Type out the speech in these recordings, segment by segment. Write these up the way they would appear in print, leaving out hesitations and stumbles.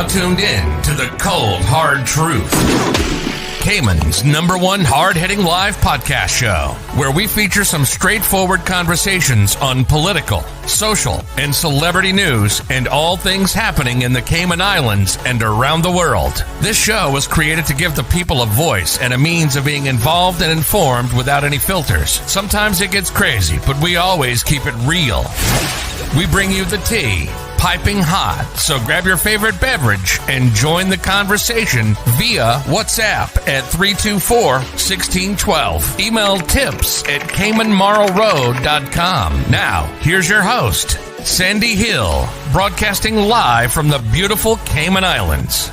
now tuned in to the cold, hard truth. Cayman's #1 hard-hitting live podcast show, where we feature some straightforward conversations on political, social, and celebrity news and all things happening in the Cayman Islands and around the world. This show was created to give the people a voice and a means of being involved and informed without any filters. Sometimes it gets crazy, but we always keep it real. We bring you the tea, piping hot, so grab your favorite beverage and join the conversation via WhatsApp at 324-1612. Email tips at CaymanMarlRoad.com. Now, here's your host, Sandy Hill, broadcasting live from the beautiful Cayman Islands.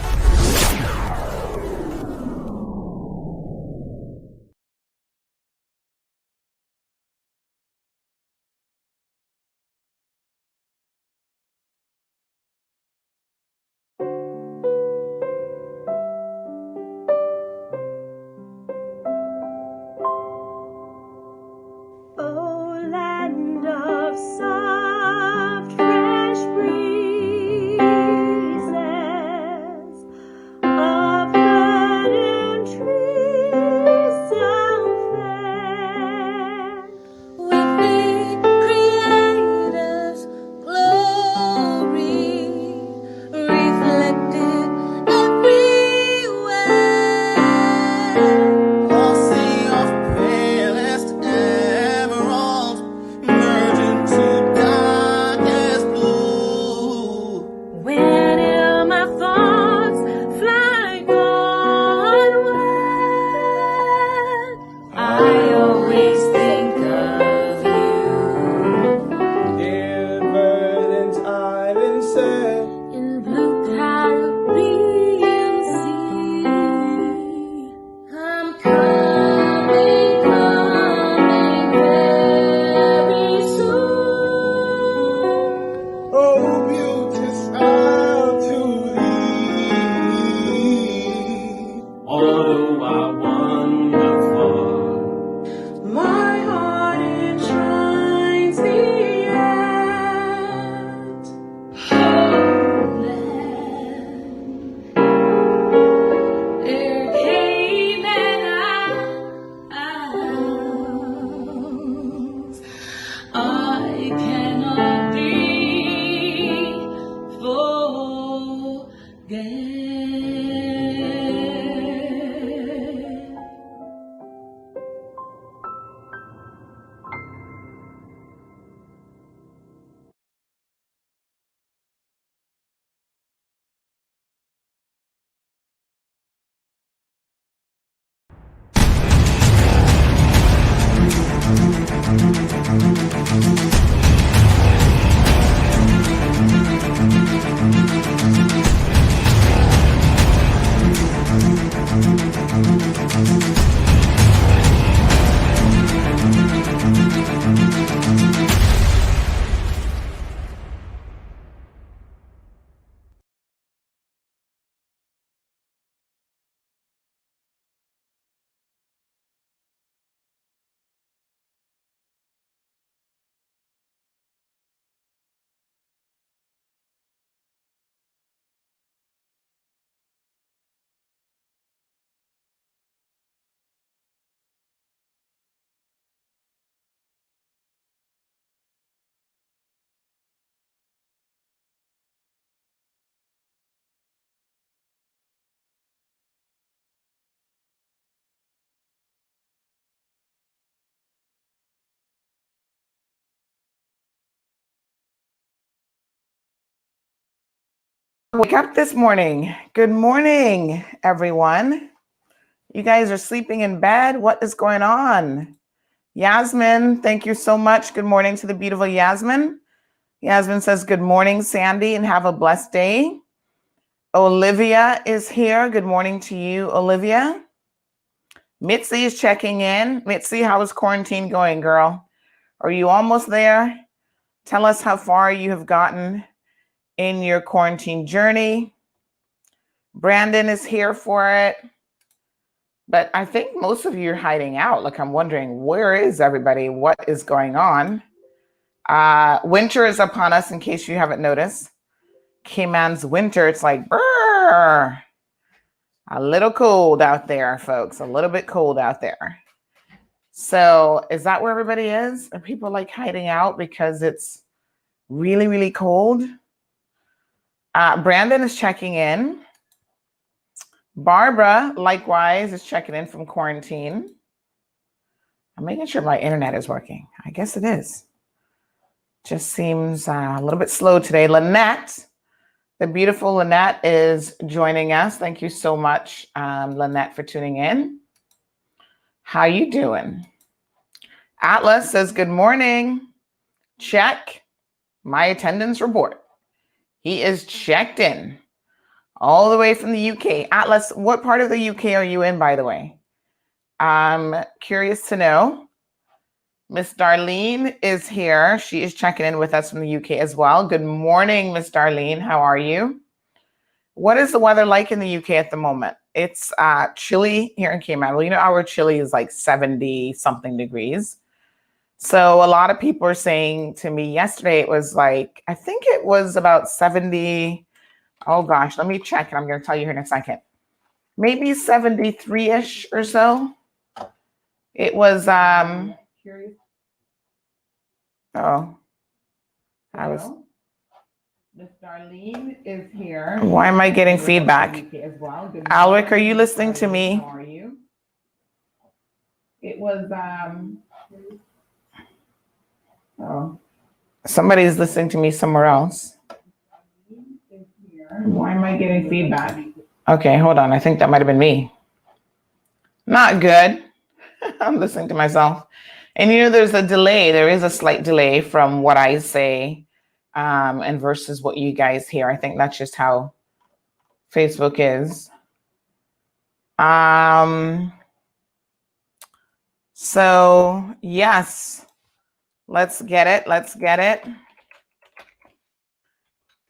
Wake up this morning. Good morning, everyone. You guys are sleeping in bed. What is going on? Yasmin, thank you so much. Good morning to the beautiful Yasmin. Yasmin says, good morning, Sandy, and have a blessed day. Olivia is here. Good morning to you, Olivia. Mitzi is checking in. Mitzi, how is quarantine going, girl? Are you almost there? Tell us how far you have gotten in your quarantine journey. Brandon is here for it. But I think most of you are hiding out. Like, I'm wondering, where is everybody? What is going on? Winter is upon us, in case you haven't noticed. Cayman's winter, it's like, brr, A little cold out there, folks. A little bit cold out there. So is that where everybody is? Are people like hiding out because it's really, really cold? Brandon is checking in. Barbara, likewise, is checking in from quarantine. I'm making sure my internet is working. I guess it is. Just seems a little bit slow today. Lynette, the beautiful Lynette, is joining us. Thank you so much, Lynette, for tuning in. How you doing? Atlas says, good morning. Check my attendance report. He is checked in all the way from the UK. Atlas, what part of the UK are you in, by the way? I'm curious to know. Miss Darlene is here. She is checking in with us from the UK as well. Good morning, Miss Darlene. How are you? What is the weather like in the UK at the moment? It's chilly here in Cayman. Well, you know, our chilly is like 70 something degrees. So a lot of people are saying to me yesterday, it was like, I think it was about 70. Oh gosh, let me check and I'm going to tell you here in a second. Maybe 73-ish or so. It was, curious. Oh, I was. Miss Darlene is here. Why am I getting feedback? Alric, are you listening to me? How are you? It was, oh, somebody's listening to me somewhere else. Why am I getting feedback? Okay, hold on. I think that might have been me. Not good. I'm listening to myself. And you know, there's a delay. There is a slight delay from what I say and versus what you guys hear. I think that's just how Facebook is. So yes, let's get it. Let's get it.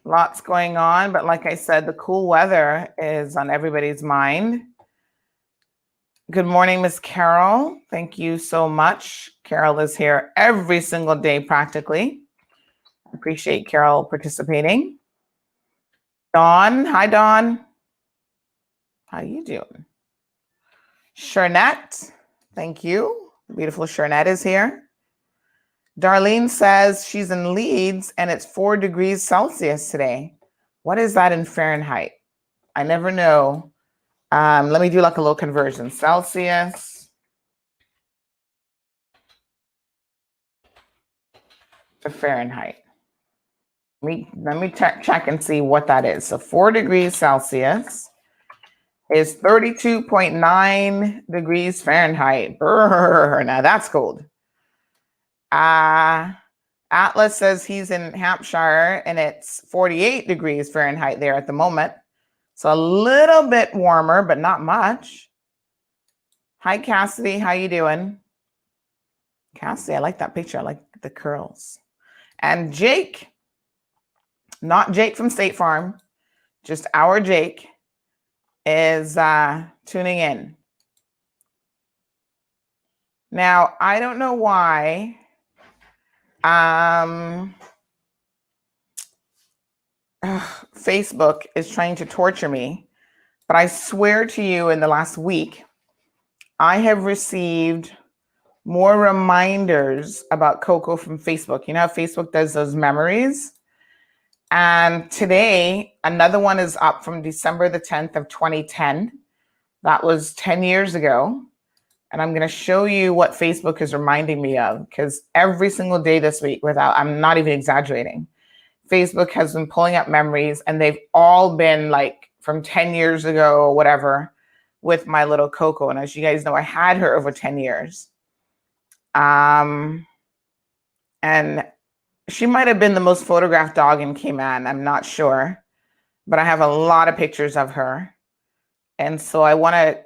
Lots going on, but like I said, the cool weather is on everybody's mind. Good morning, Miss Carol. Thank you so much. Carol is here every single day, practically. I appreciate Carol participating. Dawn, hi, Dawn. How you doing? Shernette, thank you. The beautiful Shernette is here. Darlene says she's in Leeds and it's 4 degrees Celsius today. What is that in Fahrenheit? I never know. Let me do like a little conversion. Celsius to Fahrenheit. Let me check and see what that is. So 4 degrees Celsius is 32.9 degrees Fahrenheit. Brr, now that's cold. Atlas says he's in Hampshire and it's 48 degrees Fahrenheit there at the moment. So a little bit warmer, but not much. Hi, Cassidy. How you doing? Cassidy, I like that picture. I like the curls. And Jake, not Jake from State Farm, just our Jake, is tuning in. Now, I don't know why Facebook is trying to torture me, but I swear to you in the last week, I have received more reminders about Coco from Facebook. You know how Facebook does those memories? And today, another one is up from December the 10th of 2010. That was 10 years ago. And I'm going to show you what Facebook is reminding me of, because every single day this week, I'm not even exaggerating, Facebook has been pulling up memories and they've all been like from 10 years ago or whatever with my little Coco. And as you guys know, I had her over 10 years. And she might have been the most photographed dog in Cayman. I'm not sure, but I have a lot of pictures of her. And so I want to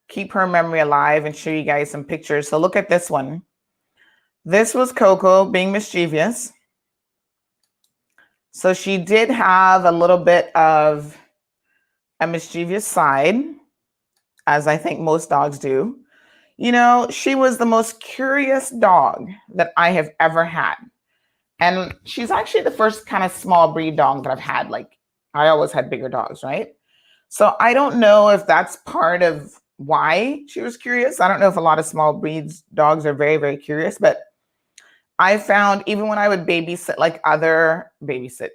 keep her memory alive and show you guys some pictures. So look at this one. This was Coco being mischievous. So she did have a little bit of a mischievous side, as I think most dogs do. You know, she was the most curious dog that I have ever had. And she's actually the first kind of small breed dog that I've had. Like, I always had bigger dogs, right? So I don't know if that's part of why she was curious. I don't know if a lot of small breeds dogs are very, very curious, but I found even when I would babysit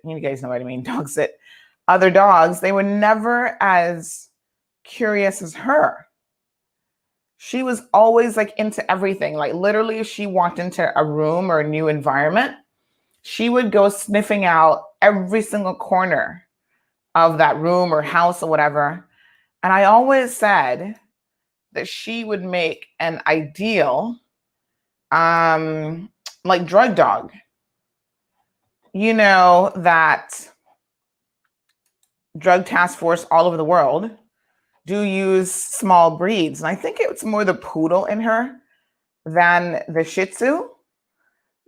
you guys know what I mean, dog sit other dogs, they were never as curious as her. She was always like into everything. Like literally, if she walked into a room or a new environment, she would go sniffing out every single corner of that room or house or whatever. And I always said that she would make an ideal like drug dog. You know that drug task force all over the world do use small breeds. And I think it's more the poodle in her than the Shih Tzu,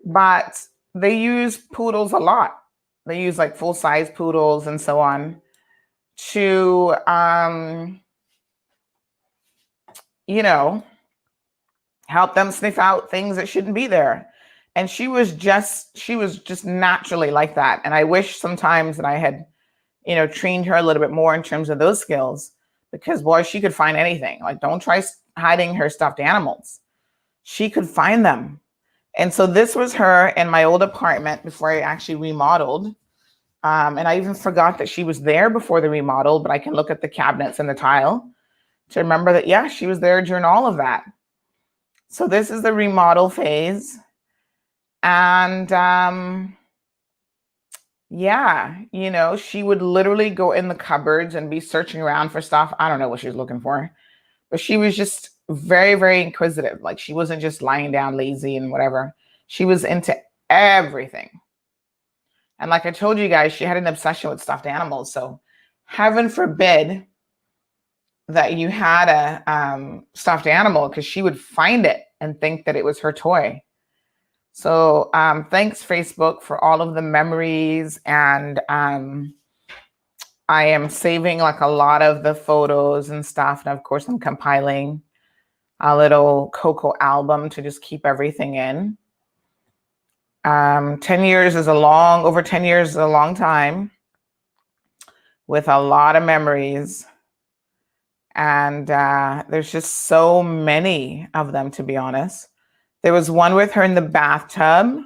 but they use poodles a lot. They use like full size poodles and so on to, help them sniff out things that shouldn't be there. And she was just naturally like that. And I wish sometimes that I had, trained her a little bit more in terms of those skills, because boy, she could find anything. Like, don't try hiding her stuffed animals. She could find them. And so this was her in my old apartment before I actually remodeled. And I even forgot that she was there before the remodel, but I can look at the cabinets and the tile to remember that, yeah, she was there during all of that. So this is the remodel phase. And she would literally go in the cupboards and be searching around for stuff. I don't know what she was looking for, but she was just very, very inquisitive. Like, she wasn't just lying down lazy and whatever. She was into everything. And like I told you guys, she had an obsession with stuffed animals. So heaven forbid that you had a stuffed animal, because she would find it and think that it was her toy. So thanks, Facebook, for all of the memories. And I am saving like a lot of the photos and stuff. And of course, I'm compiling a little Coco album to just keep everything in. 10 years is over 10 years is a long time with a lot of memories. And there's just so many of them, to be honest. There was one with her in the bathtub.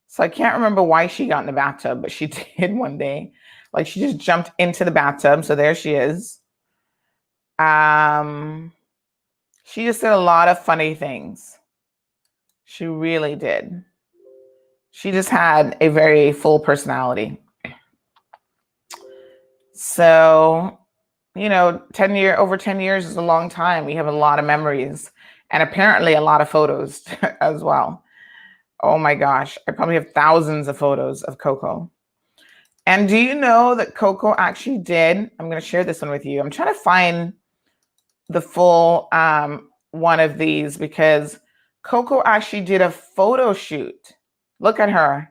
So I can't remember why she got in the bathtub, but she did one day. Like, she just jumped into the bathtub. So there she is. She just did a lot of funny things. She really did. She just had a very full personality. So, over 10 years is a long time. We have a lot of memories and apparently a lot of photos as well. Oh my gosh. I probably have thousands of photos of Coco. And do you know that Coco actually did? I'm going to share this one with you. I'm trying to find the full one of these, because Coco actually did a photo shoot. Look at her.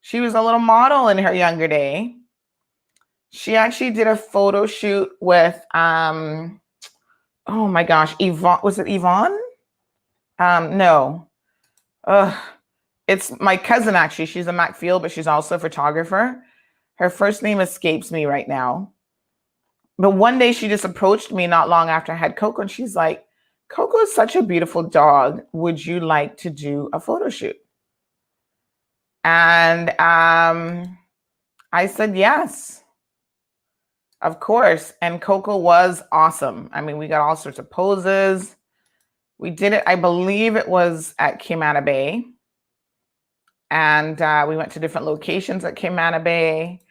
She was a little model in her younger day. She actually did a photo shoot with, oh my gosh, Yvonne. Was it Yvonne? No. It's my cousin, actually. She's a MacField, but she's also a photographer. Her first name escapes me right now. But one day she just approached me not long after I had Coco, and she's like, Coco is such a beautiful dog. Would you like to do a photo shoot? And I said, yes, of course. And Coco was awesome. I mean, we got all sorts of poses. We did it, I believe it was at Cayman Bay. And we went to different locations at Cayman Bay.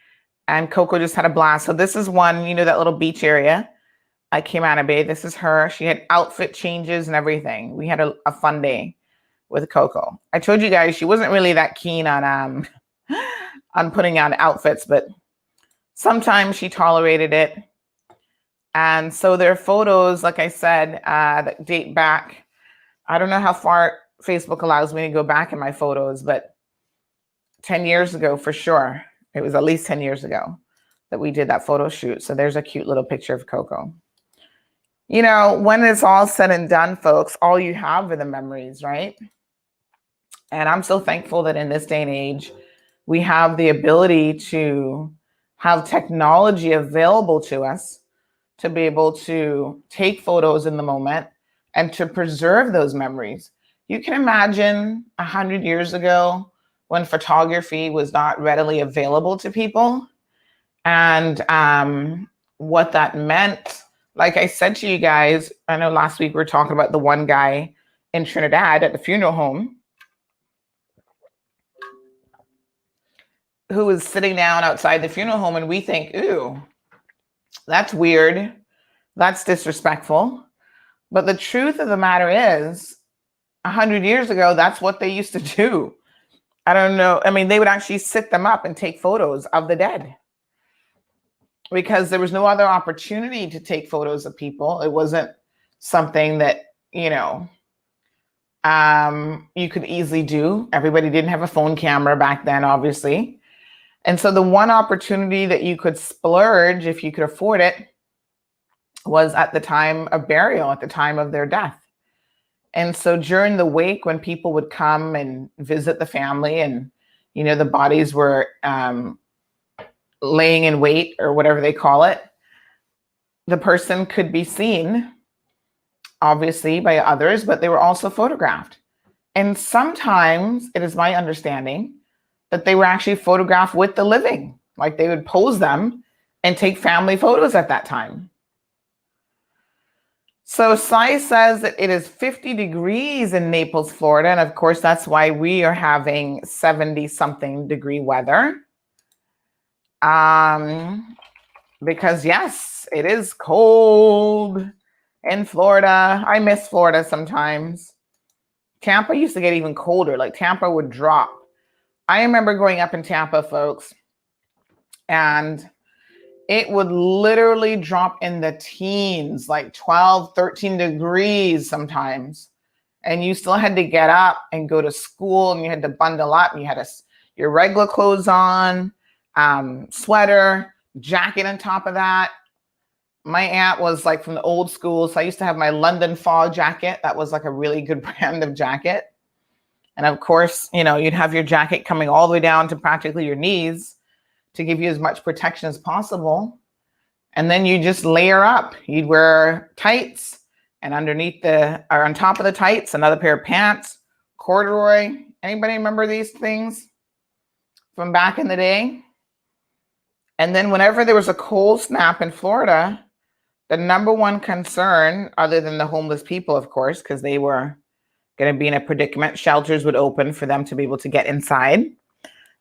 And Coco just had a blast. So this is one, that little beach area at Cayman Bay. This is her. She had outfit changes and everything. We had a fun day with Coco. I told you guys she wasn't really that keen on on putting on outfits, but sometimes she tolerated it. And so there are photos, like I said, that date back. I don't know how far Facebook allows me to go back in my photos, but 10 years ago for sure. It was at least 10 years ago that we did that photo shoot. So there's a cute little picture of Coco. When it's all said and done, folks, all you have are the memories, right? And I'm so thankful that in this day and age, we have the ability to have technology available to us to be able to take photos in the moment and to preserve those memories. You can imagine 100 years ago when photography was not readily available to people, and what that meant. Like I said to you guys, I know last week we were talking about the one guy in Trinidad at the funeral home who was sitting down outside the funeral home, and we think, ooh, that's weird, that's disrespectful. But the truth of the matter is, 100 years ago, that's what they used to do. I don't know. I mean, they would actually sit them up and take photos of the dead because there was no other opportunity to take photos of people. It wasn't something that, you could easily do. Everybody didn't have a phone camera back then, obviously. And so the one opportunity that you could splurge, if you could afford it, was at the time of burial, at the time of their death. And so during the wake, when people would come and visit the family and, the bodies were laying in wait or whatever they call it, the person could be seen, obviously, by others, but they were also photographed. And sometimes it is my understanding that they were actually photographed with the living, like they would pose them and take family photos at that time. So Sai says that it is 50 degrees in Naples, Florida. And of course, that's why we are having 70-something degree weather. Because yes, it is cold in Florida. I miss Florida sometimes. Tampa used to get even colder. Like Tampa would drop. I remember growing up in Tampa, folks, and it would literally drop in the teens, like 12, 13 degrees sometimes. And you still had to get up and go to school, and you had to bundle up, and you had your regular clothes on, sweater, jacket on top of that. My aunt was like from the old school. So I used to have my London Fog jacket. That was like a really good brand of jacket. And of course, you'd have your jacket coming all the way down to practically your knees to give you as much protection as possible. And then you just layer up. You'd wear tights, and underneath or on top of the tights, another pair of pants, corduroy. Anybody remember these things from back in the day? And then whenever there was a cold snap in Florida, the number one concern, other than the homeless people, of course, because they were going to be in a predicament, shelters would open for them to be able to get inside.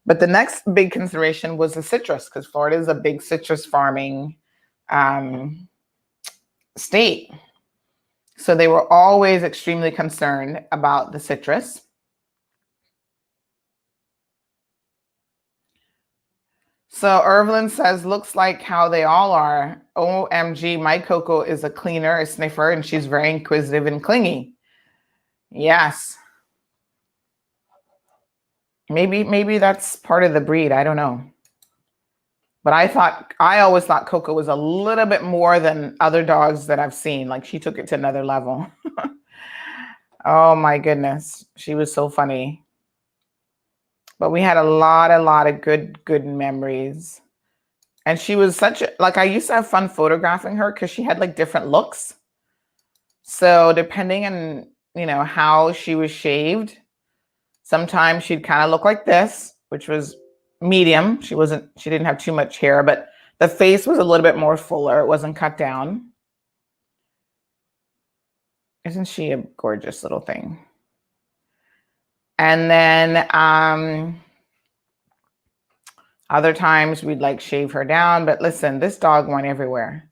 But the next big consideration was the citrus, because Florida is a big citrus farming state. So they were always extremely concerned about the citrus. So Irvlin says, looks like how they all are. OMG, my Coco is a cleaner, a sniffer, and she's very inquisitive and clingy. Yes. Maybe that's part of the breed. I don't know. But I always thought Coco was a little bit more than other dogs that I've seen. Like she took it to another level. Oh my goodness. She was so funny. But we had a lot of good memories. And she was I used to have fun photographing her because she had like different looks. So depending on, how she was shaved, sometimes she'd kind of look like this, which was medium. She didn't have too much hair, but the face was a little bit more fuller. It wasn't cut down. Isn't she a gorgeous little thing? And then other times we'd like shave her down, but listen, this dog went everywhere.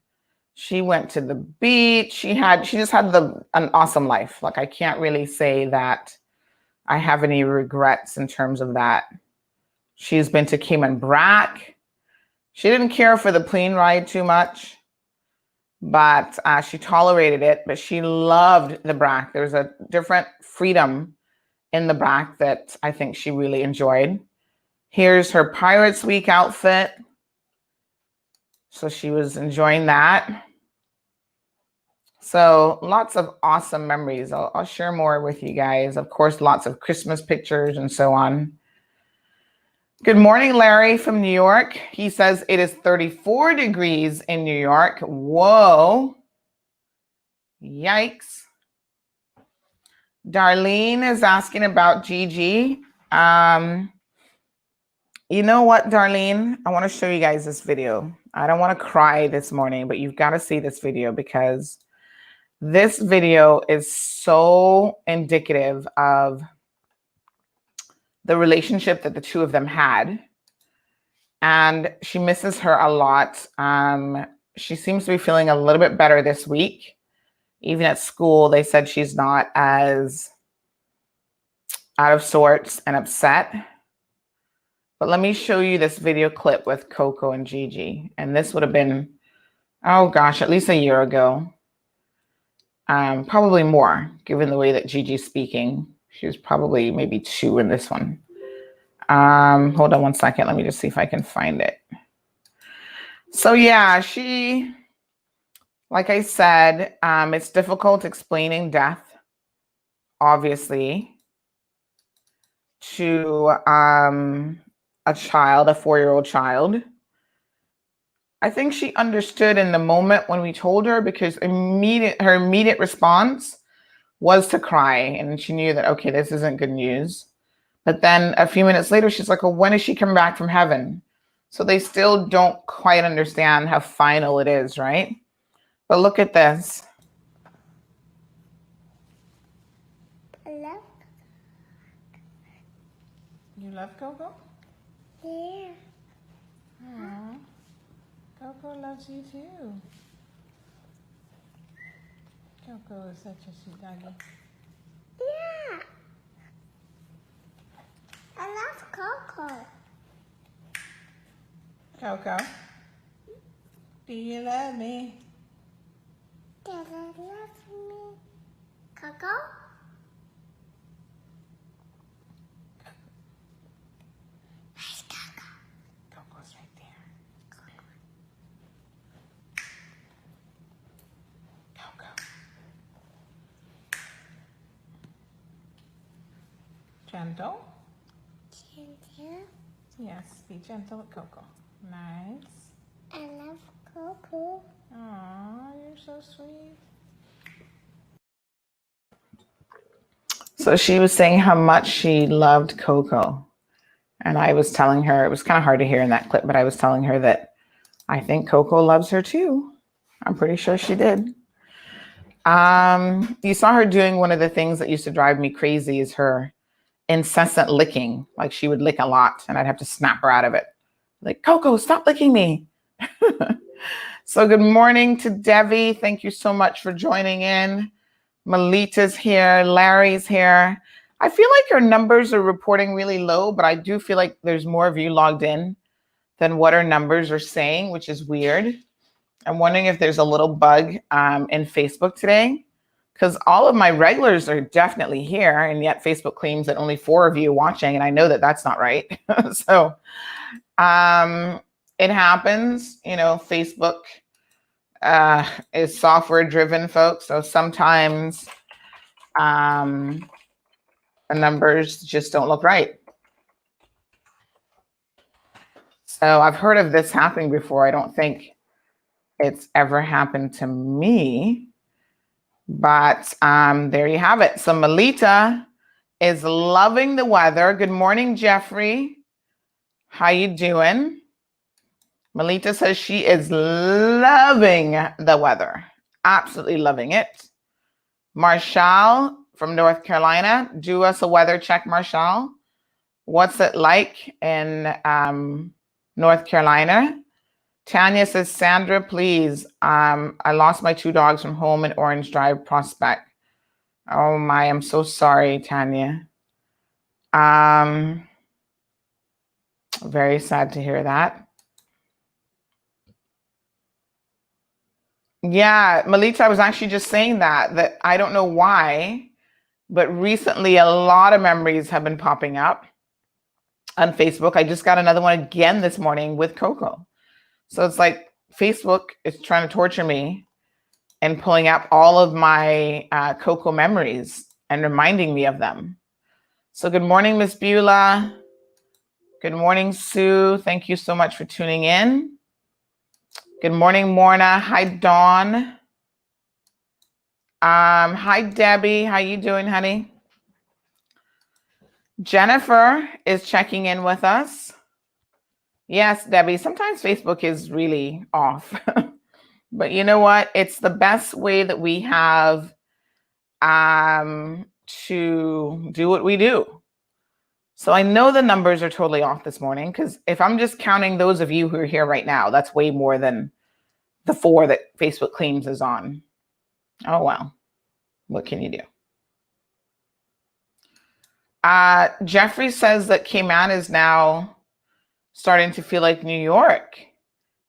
She went to the beach. She just had an awesome life. Like I can't really say that I have any regrets in terms of that. She's been to Cayman Brac. She didn't care for the plane ride too much, but she tolerated it, but she loved the Brac. There's a different freedom in the Brac that I think she really enjoyed. Here's her Pirates Week outfit. So she was enjoying that. So lots of awesome memories. I'll share more with you guys. Of course, lots of Christmas pictures and so on. Good morning, Larry from New York. He says it is 34 degrees in New York. Whoa. Yikes. Darlene is asking about Gigi. You know what, Darlene? I want to show you guys this video. I don't want to cry this morning, but you've got to see this video because this video is so indicative of the relationship that the two of them had. And she misses her a lot. She seems to be feeling a little bit better this week. Even at school, they said she's not as out of sorts and upset. But let me show you this video clip with Coco and Gigi. And this would have been, oh gosh, at least a year ago. Probably more, given the way that Gigi's speaking. She was probably maybe 2 in this one. Hold on one second. Let me just see if I can find it. So yeah, she, like I said, it's difficult explaining death, obviously, to a child, a 4-year-old child. I think she understood in the moment when we told her, because her immediate response was to cry, and she knew that, okay, this isn't good news. But then a few minutes later, she's like, well, when is she coming back from heaven? So they still don't quite understand how final it is, right? But look at this. Hello? You love Coco? Yeah. Aww. Coco loves you too. Coco is such a sweet doggy. Yeah. I love Coco. Coco, do you love me? Dad, I love me. Coco? Where's Coco? Coco's right there. Coco. Gentle. Gentle. Yes, be gentle with Coco. Nice. I love Coco. Aw, you're so sweet. So she was saying how much she loved Coco. And I was telling her, it was kind of hard to hear in that clip, but I was telling her that I think Coco loves her too. I'm pretty sure she did. You saw her doing one of the things that used to drive me crazy is her incessant licking. Like she would lick a lot and I'd have to snap her out of it. Like, Coco, stop licking me. So good morning to Debbie. Thank you so much for joining in. Melita's here. Larry's here. I feel like your numbers are reporting really low, but I do feel like there's more of you logged in than what our numbers are saying, which is weird. I'm wondering if there's a little bug in Facebook today, because all of my regulars are definitely here, and yet Facebook claims that only 4 of you are watching, and I know that that's not right. So it happens, you know, Facebook is software driven, folks. So sometimes the numbers just don't look right. So I've heard of this happening before. I don't think it's ever happened to me, but there you have it. So Melita is loving the weather. Good morning, Jeffrey. How you doing? Melita says she is loving the weather. Absolutely loving it. Marshall from North Carolina, do us a weather check, Marshall. What's it like in North Carolina? Tanya says, Sandra, please. I lost my 2 dogs from home in Orange Drive, Prospect. Oh my, I'm so sorry, Tanya. Very sad to hear that. Yeah, Melita, I was actually just saying that I don't know why, but recently a lot of memories have been popping up on Facebook. I just got another one again this morning with Coco. So it's like Facebook is trying to torture me and pulling up all of my Coco memories and reminding me of them. So good morning, Miss Beulah. Good morning, Sue. Thank you so much for tuning in. Good morning, Morna. Hi, Dawn. Hi, Debbie. How you doing, honey? Jennifer is checking in with us. Yes, Debbie, sometimes Facebook is really off. But you know what? It's the best way that we have to do what we do. So I know the numbers are totally off this morning, because if I'm just counting those of you who are here right now, that's way more than the 4 that Facebook claims is on. Oh, well, what can you do? Jeffrey says that Cayman is now starting to feel like New York.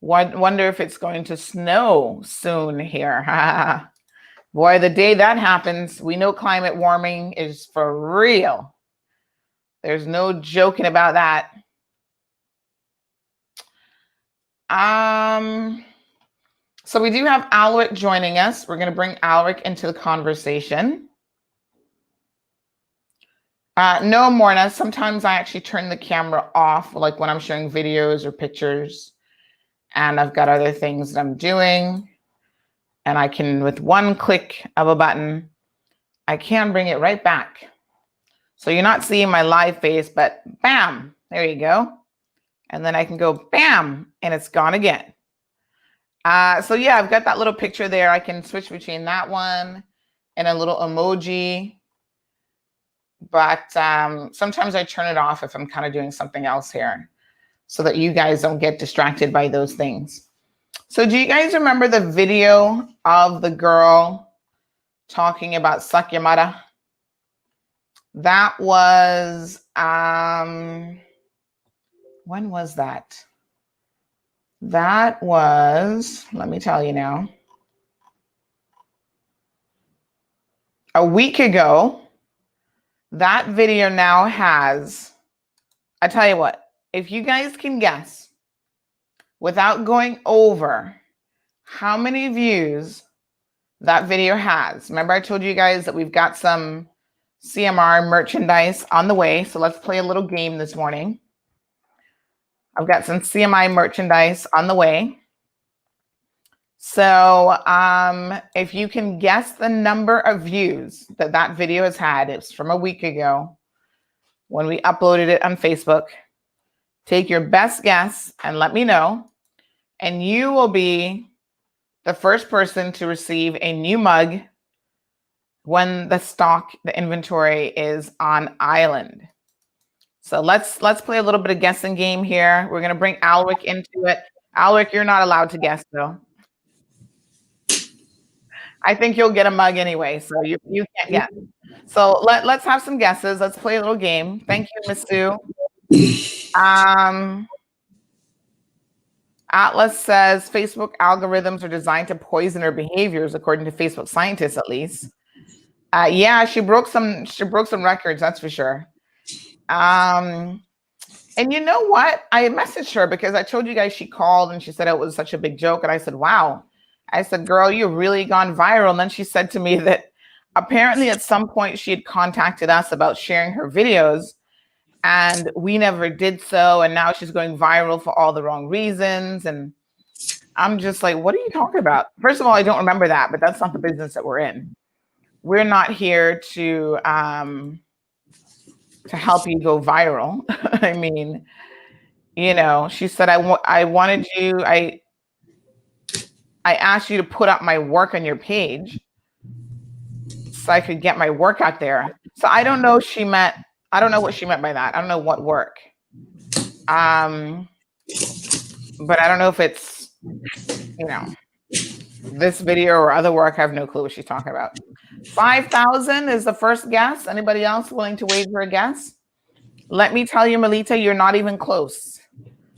Wonder if it's going to snow soon here. Boy, the day that happens, we know climate warming is for real. There's no joking about that. So we do have Alric joining us. We're going to bring Alric into the conversation. No, Morna, sometimes I actually turn the camera off, like when I'm showing videos or pictures, and I've got other things that I'm doing, and I can, with one click of a button, I can bring it right back. So you're not seeing my live face, but bam, there you go. And then I can go bam, and it's gone again. So yeah, I've got that little picture there. I can switch between that one and a little emoji. But sometimes I turn it off if I'm kind of doing something else here, so that you guys don't get distracted by those things. So do you guys remember the video of the girl talking about Sakyamata? That was, when was that? That was, let me tell you now, a week ago. That video now has, I tell you what, if you guys can guess, without going over, how many views that video has. Remember I told you guys that we've got some CMR merchandise on the way. So let's play a little game this morning. I've got some CMI merchandise on the way. So if you can guess the number of views that that video has had, it's from a week ago when we uploaded it on Facebook. Take your best guess and let me know. And you will be the first person to receive a new mug when the inventory is on island. So let's play a little bit of guessing game here. We're going to bring Alric into it. Alric, you're not allowed to guess though. I think you'll get a mug anyway, so you can't guess. So let's have some guesses. Let's play a little game. Thank you, Miss Sue. Atlas says Facebook algorithms are designed to poison our behaviors, according to Facebook scientists, at least. Yeah, she broke some records, that's for sure. And you know what? I messaged her because I told you guys she called and she said it was such a big joke. And I said, wow. I said, girl, you've really gone viral. And then she said to me that apparently at some point she had contacted us about sharing her videos and we never did so. And now she's going viral for all the wrong reasons. And I'm just like, what are you talking about? First of all, I don't remember that, but that's not the business that we're in. We're not here to help you go viral. I mean, you know, she said, I wanted you, I asked you to put up my work on your page so I could get my work out there. So I don't know what she meant by that. I don't know what work. But I don't know if it's, you know, this video or other work. I have no clue what she's talking about. 5,000 is the first guess. Anybody else willing to wager a guess? Let me tell you, Melita, you're not even close.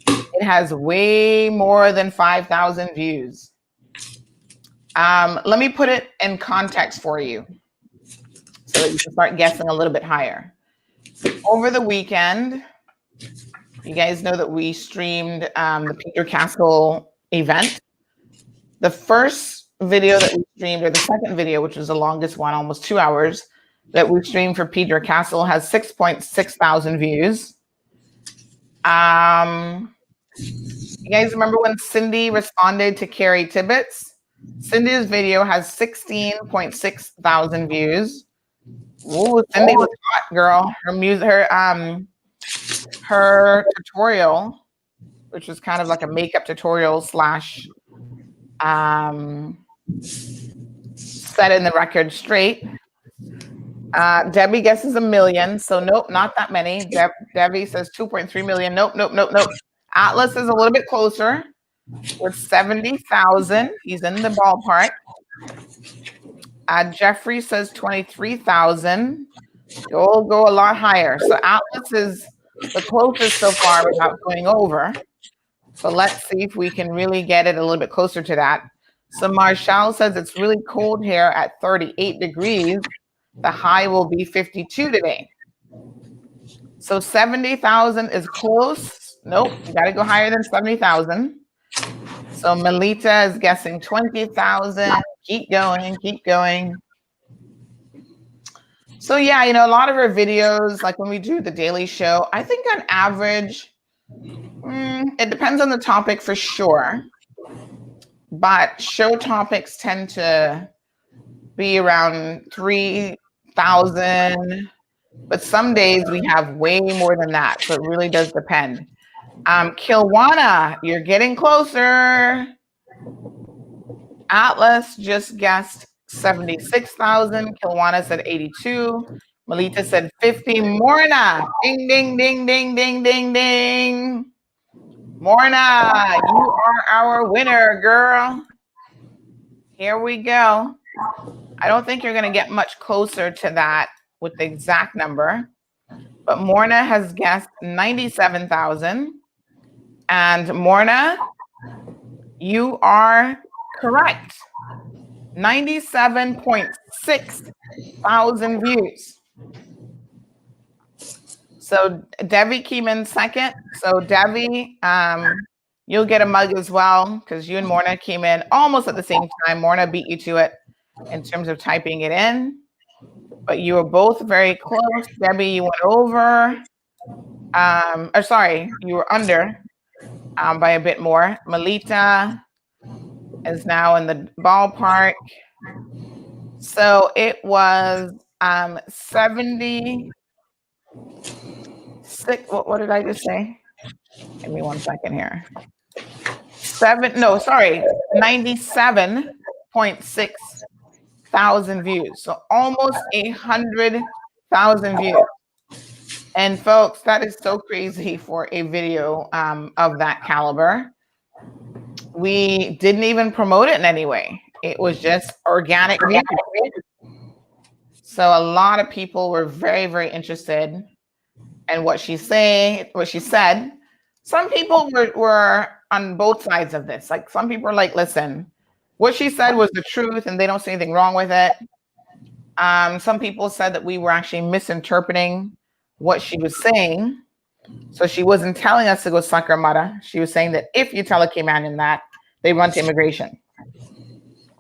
It has way more than 5,000 views. Let me put it in context for you so that you can start guessing a little bit higher. Over the weekend, you guys know that we streamed the Peter Castle event. The first video that we streamed, or the second video, which was the longest one, almost 2 hours, that we streamed for Peter Castle has 6,600 views. You guys remember when Cindy responded to Carrie Tibbetts? Cindy's video has 16.6 thousand views. Ooh, Cindy was hot, girl. Her tutorial, which was kind of like a makeup tutorial slash setting the record straight. Debbie guesses 1 million, so nope, not that many. Debbie says 2.3 million. Nope. Atlas is a little bit closer with 70,000. He's in the ballpark. Jeffrey says 23,000. You'll go a lot higher. So Atlas is the closest so far without going over. So let's see if we can really get it a little bit closer to that. So Marshall says it's really cold here at 38 degrees. The high will be 52 today. So 70,000 is close. Nope, you got to go higher than 70,000. So Melita is guessing 20,000. Keep going. So yeah, you know, a lot of her videos, like when we do the daily show, I think on average, it depends on the topic for sure. But show topics tend to be around 3,000. But some days we have way more than that. So it really does depend. Kilwana, you're getting closer. Atlas just guessed 76,000. Kilwana said 82. Melita said 50. Morna, ding. Morna, you are our winner, girl. Here we go. I don't think you're going to get much closer to that with the exact number, but Morna has guessed 97,000. And Morna, you are correct. 97.6 thousand views. So Devi came in second. So Devi, you'll get a mug as well because you and Morna came in almost at the same time. Morna beat you to it in terms of typing it in, but you were both very close. Debbie, you went over. You were under by a bit more. Melita is now in the ballpark. So it was 76. What did I just say? Give me 1 second here. 97.6 thousand views. So almost 100,000 views. And folks, that is so crazy for a video of that caliber. We didn't even promote it in any way. It was just organic views. So a lot of people were very, very interested in what she said. Some people were on both sides of this. Like some people are like, listen, what she said was the truth and they don't see anything wrong with it. Some people said that we were actually misinterpreting what she was saying. So she wasn't telling us to go suck her mother. She was saying that if you tell a Cayman that, they run to immigration.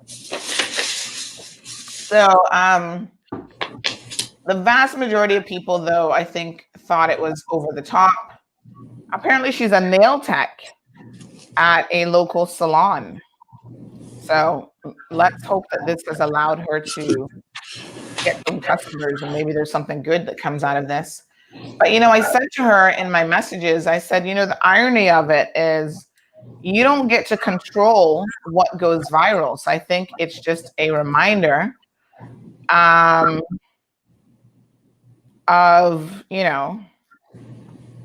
So the vast majority of people, though, I think thought it was over the top. Apparently she's a nail tech at a local salon. So let's hope that this has allowed her to get some customers and maybe there's something good that comes out of this. But, you know, I said to her in my messages, I said, you know, the irony of it is you don't get to control what goes viral. So I think it's just a reminder of, you know,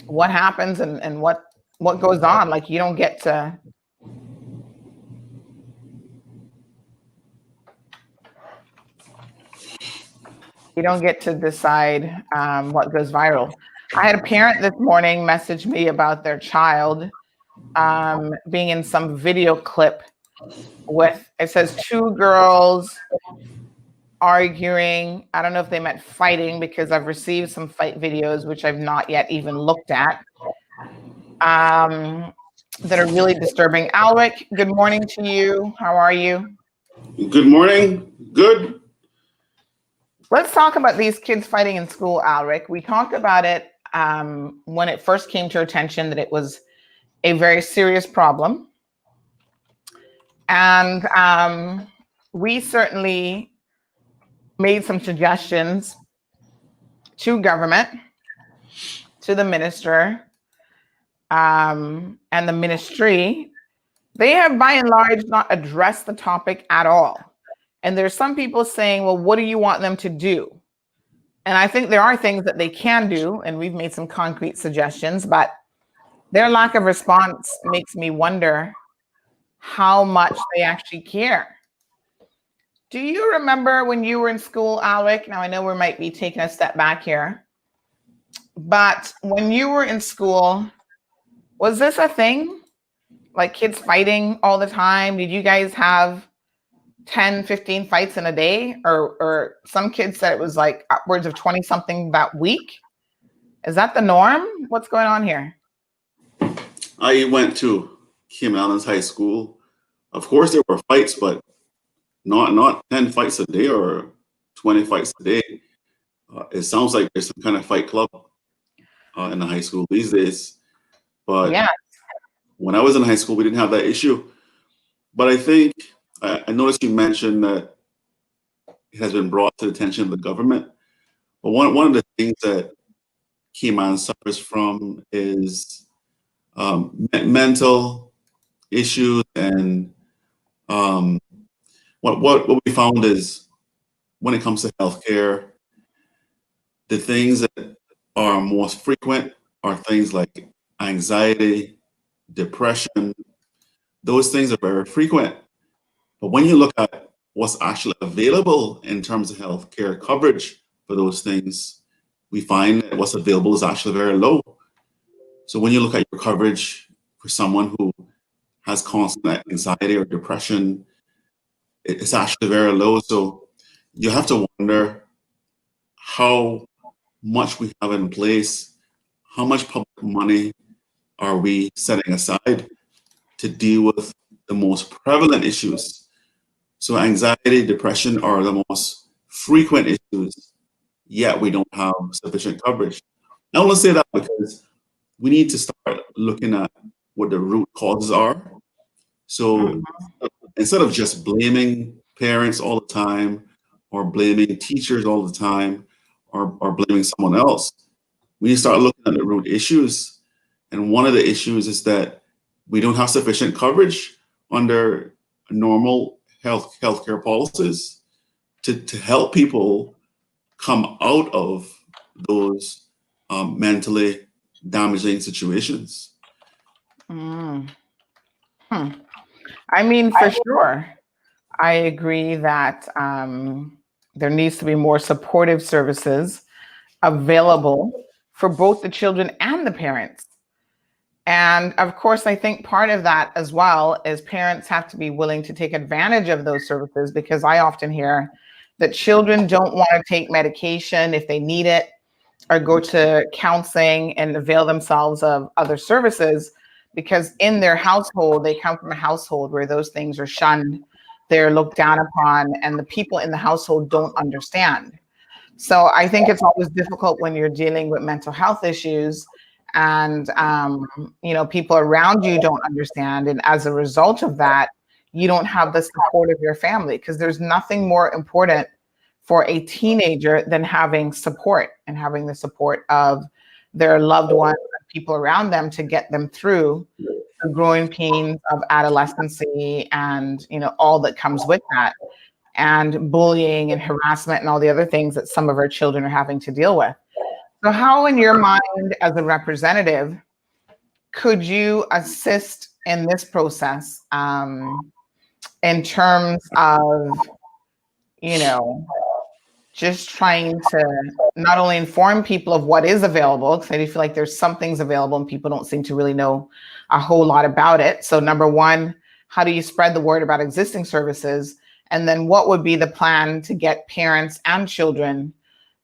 what happens and what goes on. Like you don't get to decide what goes viral. I had a parent this morning message me about their child being in some video clip with, it says 2 girls arguing. I don't know if they meant fighting because I've received some fight videos, which I've not yet even looked at, that are really disturbing. Alric, good morning to you. How are you? Good morning. Good. Let's talk about these kids fighting in school, Alric. We talked about it when it first came to our attention that it was a very serious problem. And we certainly made some suggestions to government, to the minister, and the ministry. They have by and large not addressed the topic at all. And there's some people saying, well, what do you want them to do? And I think there are things that they can do, and we've made some concrete suggestions, but their lack of response makes me wonder how much they actually care. Do you remember when you were in school, Alric? Now I know we might be taking a step back here, but when you were in school, was this a thing? Like kids fighting all the time? Did you guys have 10, 15 fights in a day? Or some kids said it was like upwards of 20 something that week. Is that the norm? What's going on here? I went to Kim Allen's high school. Of course, there were fights, but not 10 fights a day or 20 fights a day. It sounds like there's some kind of fight club in the high school these days. But Yeah. when I was in high school, we didn't have that issue. But I think I noticed you mentioned that it has been brought to the attention of the government. But one of the things that Keyman suffers from is mental issues, and what we found is when it comes to healthcare, the things that are most frequent are things like anxiety, depression. Those things are very frequent. But when you look at what's actually available in terms of healthcare coverage for those things, we find that what's available is actually very low. So when you look at your coverage for someone who has constant anxiety or depression, it's actually very low. So you have to wonder how much we have in place, how much public money are we setting aside to deal with the most prevalent issues. So anxiety, depression are the most frequent issues, yet we don't have sufficient coverage. I want to say that because we need to start looking at what the root causes are. So instead of just blaming parents all the time, or blaming teachers all the time, or blaming someone else, we need to start looking at the root issues. And one of the issues is that we don't have sufficient coverage under normal healthcare policies to help people come out of those mentally damaging situations. I mean, for sure, I agree that there needs to be more supportive services available for both the children and the parents. And of course, I think part of that as well is parents have to be willing to take advantage of those services, because I often hear that children don't want to take medication if they need it, or go to counseling and avail themselves of other services, because in their household, they come from a household where those things are shunned, they're looked down upon, and the people in the household don't understand. So I think it's always difficult when you're dealing with mental health issues, and people around you don't understand, and as a result of that, you don't have the support of your family, because there's nothing more important for a teenager than having support, and having the support of their loved ones and people around them to get them through the growing pains of adolescency, and all that comes with that, and bullying and harassment and all the other things that some of our children are having to deal with. So how, in your mind, as a representative, could you assist in this process, in terms of, just trying to not only inform people of what is available, because I do feel like there's some things available and people don't seem to really know a whole lot about it. So number one, how do you spread the word about existing services? And then what would be the plan to get parents and children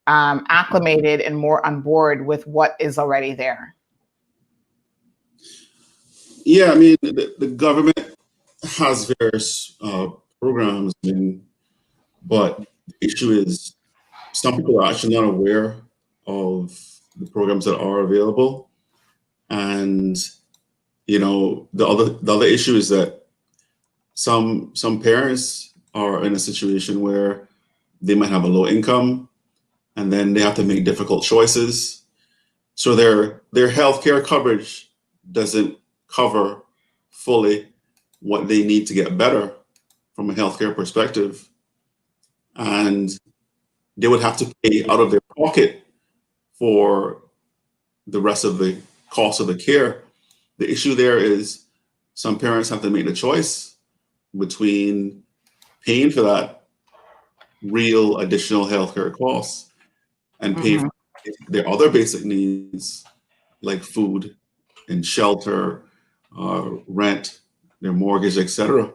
acclimated and more on board with what is already there? Yeah, I mean, the government has various programs, but the issue is some people are actually not aware of the programs that are available. And the other issue is that some parents are in a situation where they might have a low income, and then they have to make difficult choices. So their healthcare coverage doesn't cover fully what they need to get better from a healthcare perspective, and they would have to pay out of their pocket for the rest of the cost of the care. The issue there is some parents have to make the choice between paying for that real additional healthcare costs and paying for their other basic needs like food and shelter, rent, their mortgage, etc.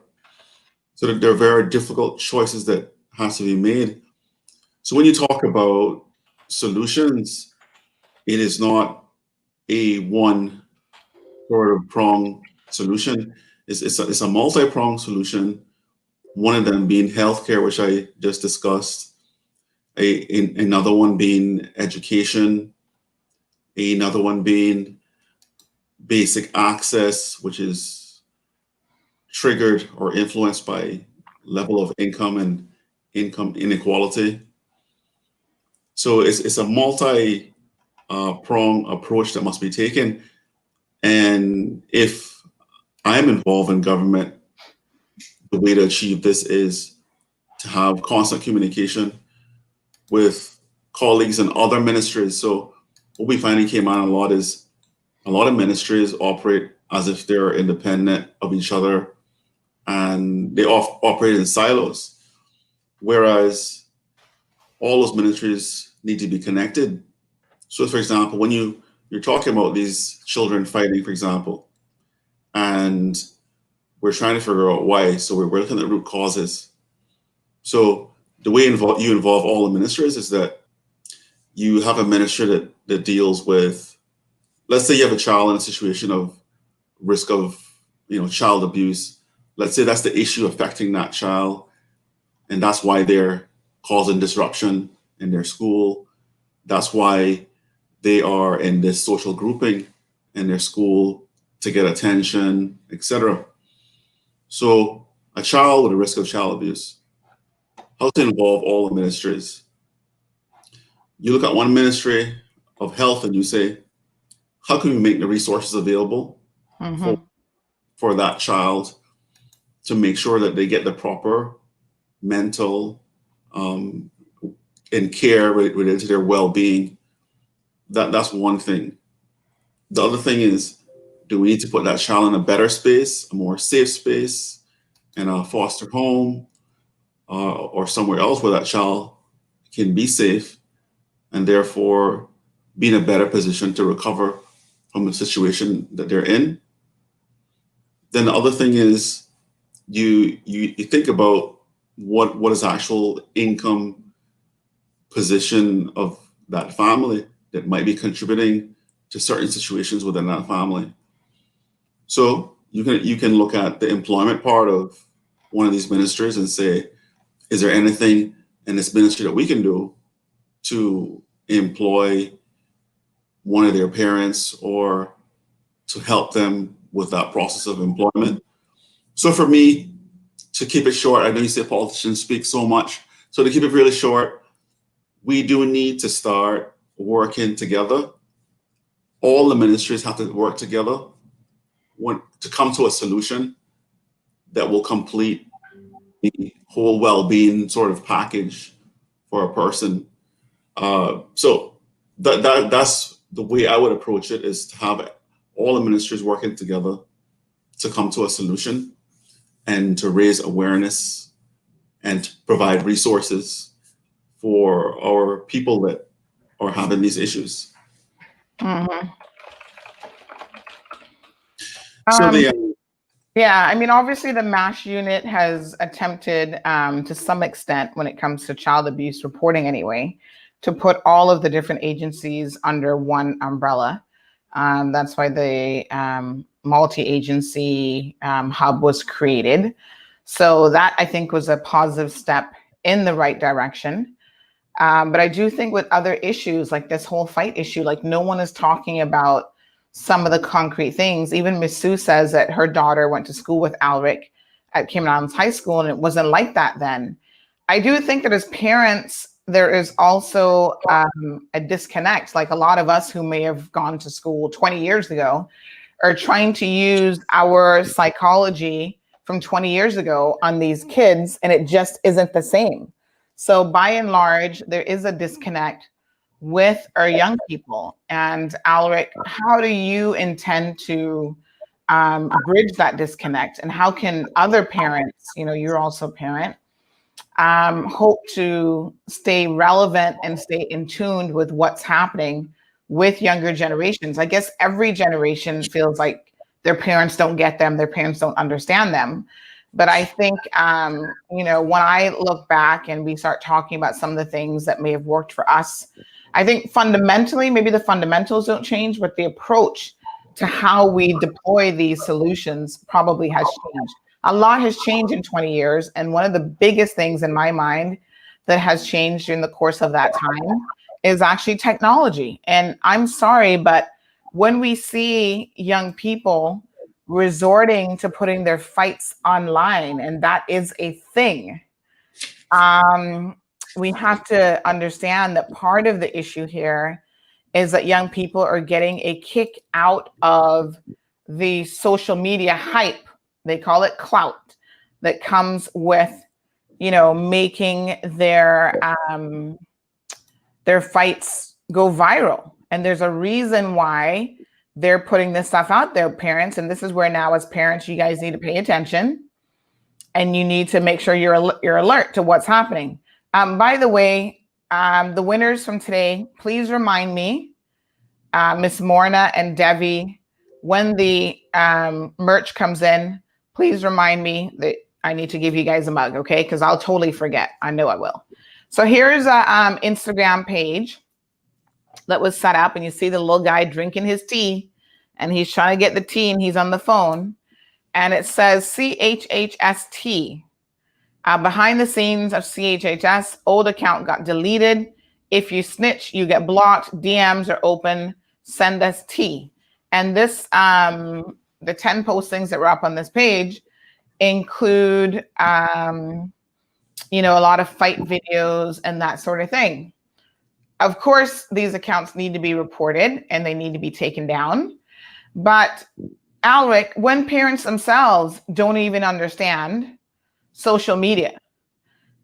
So there are very difficult choices that have to be made. So when you talk about solutions, it is not a one sort of prong solution. It's a multi-pronged solution. One of them being healthcare, which I just discussed. Another one being education. Another one being basic access, which is triggered or influenced by level of income and income inequality. So it's a multi prong approach that must be taken. And if I'm involved in government, the way to achieve this is to have constant communication with colleagues in other ministries. So what we find in Cayman a lot is a lot of ministries operate as if they're independent of each other, and they operate in silos. Whereas all those ministries need to be connected. So for example, when you're talking about these children fighting, for example, and we're trying to figure out why. So we're looking at root causes. So the way you involve all the ministries is that you have a ministry that deals with, let's say you have a child in a situation of risk of child abuse. Let's say that's the issue affecting that child, and that's why they're causing disruption in their school. That's why they are in this social grouping in their school to get attention, etc. So a child with a risk of child abuse, how to involve all the ministries? You look at one ministry of health and you say, how can we make the resources available for that child to make sure that they get the proper mental and care related to their well-being? That's one thing. The other thing is, do we need to put that child in a better space, a more safe space, in a foster home, or somewhere else where that child can be safe and therefore be in a better position to recover from the situation that they're in? Then the other thing is, you think about what is the actual income position of that family that might be contributing to certain situations within that family. So you can look at the employment part of one of these ministries and say, is there anything in this ministry that we can do to employ one of their parents or to help them with that process of employment? So for me, to keep it short, I know you say politicians speak so much. So to keep it really short, we do need to start working together. All the ministries have to work together to come to a solution that will complete the whole well-being sort of package for a person. So that's the way I would approach it, is to have all the ministries working together to come to a solution and to raise awareness and to provide resources for our people that are having these issues. So Yeah, I mean, obviously the MASH unit has attempted to some extent, when it comes to child abuse reporting anyway, to put all of the different agencies under one umbrella. That's why the multi-agency hub was created. So that, I think, was a positive step in the right direction. But I do think with other issues like this whole fight issue, like no one is talking about some of the concrete things. Even Miss Sue says that her daughter went to school with Alric at Cayman Islands High School, and it wasn't like that then. I do think that as parents, there is also a disconnect. Like a lot of us who may have gone to school 20 years ago are trying to use our psychology from 20 years ago on these kids, and it just isn't the same. So by and large, there is a disconnect with our young people. And Alric, how do you intend to bridge that disconnect? And how can other parents, you're also a parent, hope to stay relevant and stay in tune with what's happening with younger generations? I guess every generation feels like their parents don't get them, their parents don't understand them. But I think, when I look back and we start talking about some of the things that may have worked for us, I think fundamentally, maybe the fundamentals don't change, but the approach to how we deploy these solutions probably has changed. A lot has changed in 20 years. And one of the biggest things in my mind that has changed during the course of that time is actually technology. And I'm sorry, but when we see young people resorting to putting their fights online, and that is a thing, we have to understand that part of the issue here is that young people are getting a kick out of the social media hype. They call it clout, that comes with, making their fights go viral. And there's a reason why they're putting this stuff out there, parents. And this is where now as parents, you guys need to pay attention and you need to make sure you're alert to what's happening. By the way, the winners from today, please remind me, Miss Morna and Devi, when the merch comes in, please remind me that I need to give you guys a mug, okay? Because I'll totally forget. I know I will. So here's a Instagram page that was set up, and you see the little guy drinking his tea, and he's trying to get the tea, and he's on the phone, and it says CHHST. Behind the scenes of CHHS, old account got deleted. If you snitch, you get blocked. DMs are open. Send us tea. And this, the 10 postings that were up on this page include, a lot of fight videos and that sort of thing. Of course, these accounts need to be reported and they need to be taken down. But Alric, when parents themselves don't even understand social media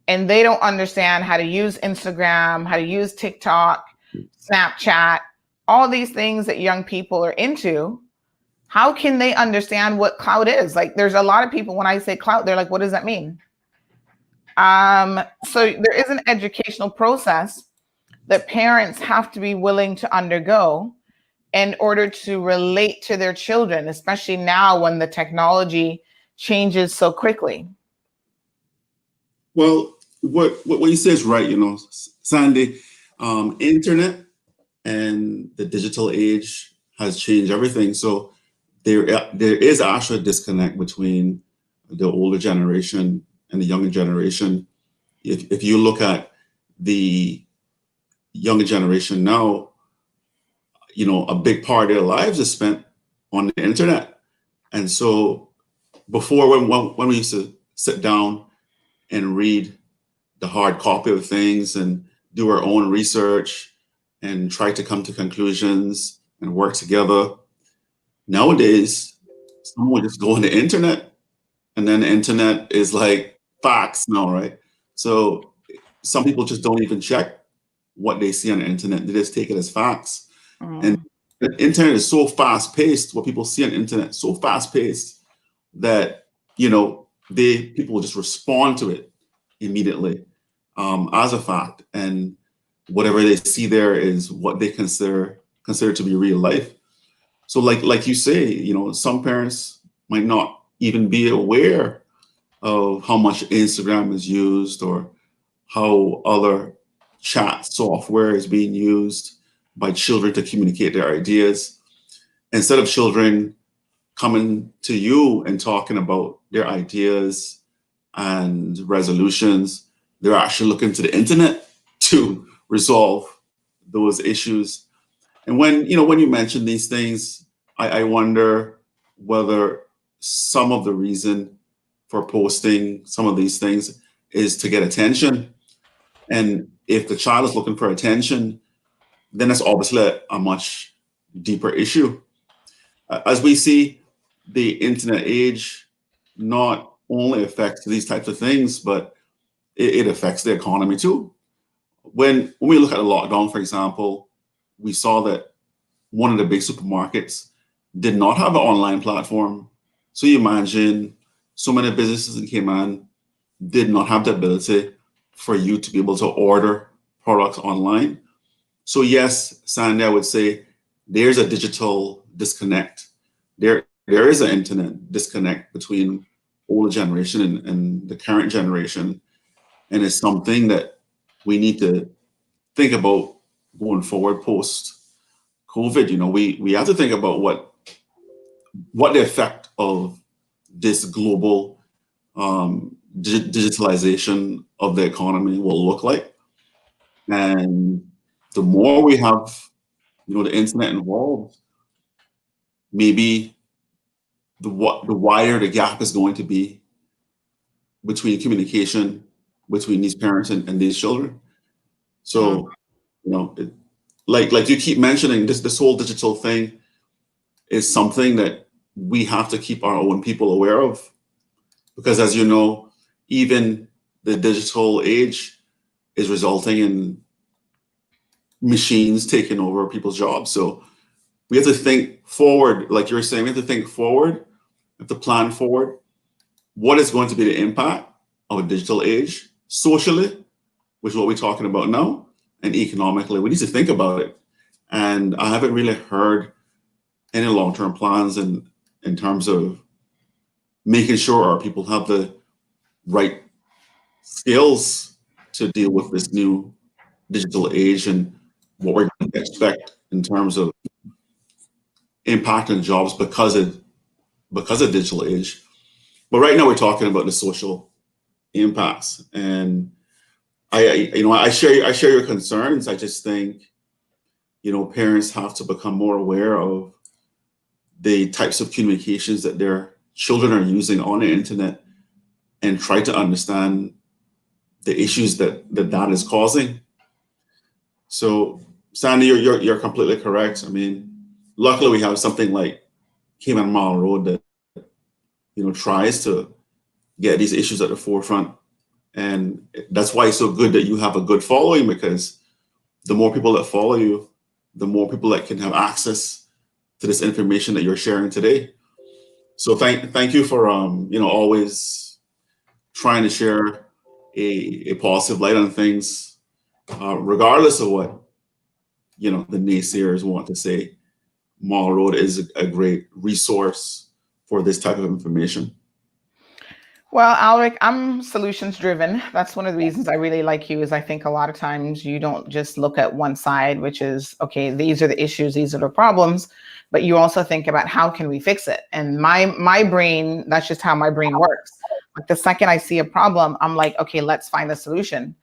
and they don't understand how to use Instagram, how to use TikTok, Snapchat, all these things that young people are into, how can they understand what clout is? Like, there's a lot of people, when I say clout, they're like, what does that mean? So there is an educational process that parents have to be willing to undergo in order to relate to their children, especially now when the technology changes so quickly. Well, what you say is right, Sandy. Internet and the digital age has changed everything. So there is actually a disconnect between the older generation and the younger generation. If you look at the younger generation now, a big part of their lives is spent on the internet. And so before, when we used to sit down and read the hard copy of things and do our own research and try to come to conclusions and work together, nowadays, someone will just go on the internet, and then the internet is like facts now, right? So some people just don't even check what they see on the internet. They just take it as facts. And the internet is so fast paced, what people see on the internet, so fast paced that, people will just respond to it immediately as a fact. And whatever they see there is what they consider to be real life. So like you say, some parents might not even be aware of how much Instagram is used or how other chat software is being used by children to communicate their ideas. Instead of children coming to you and talking about their ideas and resolutions, they're actually looking to the internet to resolve those issues. And when you mention these things, I wonder whether some of the reason for posting some of these things is to get attention. And if the child is looking for attention, then it's obviously a much deeper issue. As we see, the internet age not only affects these types of things, but it affects the economy too. When we look at the lockdown, for example, we saw that one of the big supermarkets did not have an online platform. So you imagine so many businesses in Cayman did not have the ability for you to be able to order products online. So yes, Sandy, I would say there's a digital disconnect. There is an internet disconnect between older generation and the current generation. And it's something that we need to think about going forward post COVID. We have to think about what the effect of this global digitalization of the economy will look like. And the more we have, the internet involved, maybe the wider the gap is going to be between communication between these parents and these children. So, like you keep mentioning, this whole digital thing is something that we have to keep our own people aware of, because as you know, even the digital age is resulting in machines taking over people's jobs. So we have to think forward, like you're saying, we have to think forward, we have to plan forward. What is going to be the impact of a digital age socially, which is what we're talking about now, and economically? We need to think about it. And I haven't really heard any long-term plans in terms of making sure our people have the right skills to deal with this new digital age and what we're going to expect in terms of impact on jobs because of digital age. But right now we're talking about the social impacts, and I share your concerns. I just think parents have to become more aware of the types of communications that their children are using on the internet and try to understand the issues that is causing. So, Sandy, you're completely correct. I mean, luckily we have something like Cayman Mile Road that tries to get these issues at the forefront, and that's why it's so good that you have a good following, because the more people that follow you, the more people that can have access to this information that you're sharing today. So thank you for always trying to share a positive light on things, regardless of what the naysayers want to say. Mall Road is a great resource for this type of information. Well, Alric, I'm solutions driven. That's one of the reasons I really like you, is I think a lot of times you don't just look at one side, which is, okay, these are the issues, these are the problems, but you also think about how can we fix it? And my brain, that's just how my brain works. Like the second I see a problem, I'm like, okay, let's find a solution.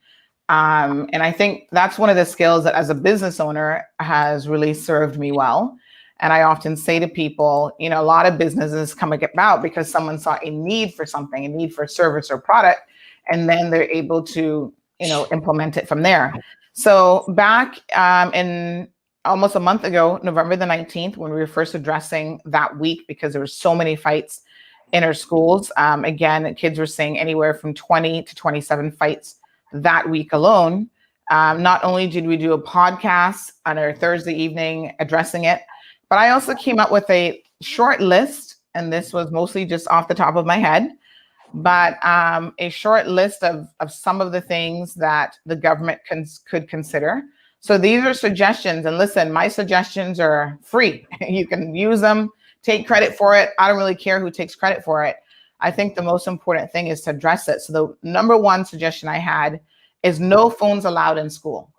And I think that's one of the skills that as a business owner has really served me well. And I often say to people, a lot of businesses come about because someone saw a need for something, a need for a service or product, and then they're able to, implement it from there. So back in almost a month ago, November the 19th, when we were first addressing that week, because there were so many fights in our schools, again, kids were saying anywhere from 20 to 27 fights that week alone. Not only did we do a podcast on our Thursday evening addressing it, but I also came up with a short list, and this was mostly just off the top of my head, but a short list of some of the things that the government could consider. So these are suggestions, and listen, my suggestions are free. You can use them, take credit for it. I don't really care who takes credit for it. I think the most important thing is to address it. So the number one suggestion I had is no phones allowed in school.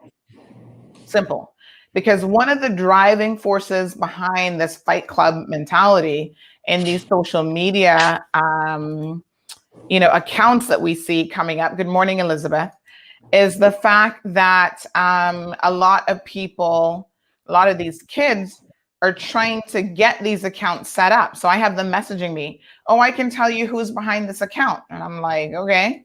Simple. Because one of the driving forces behind this fight club mentality in these social media, accounts that we see coming up. Good morning, Elizabeth. is the fact that a lot of people, a lot of these kids are trying to get these accounts set up. So I have them messaging me, oh, I can tell you who's behind this account. And I'm like, okay.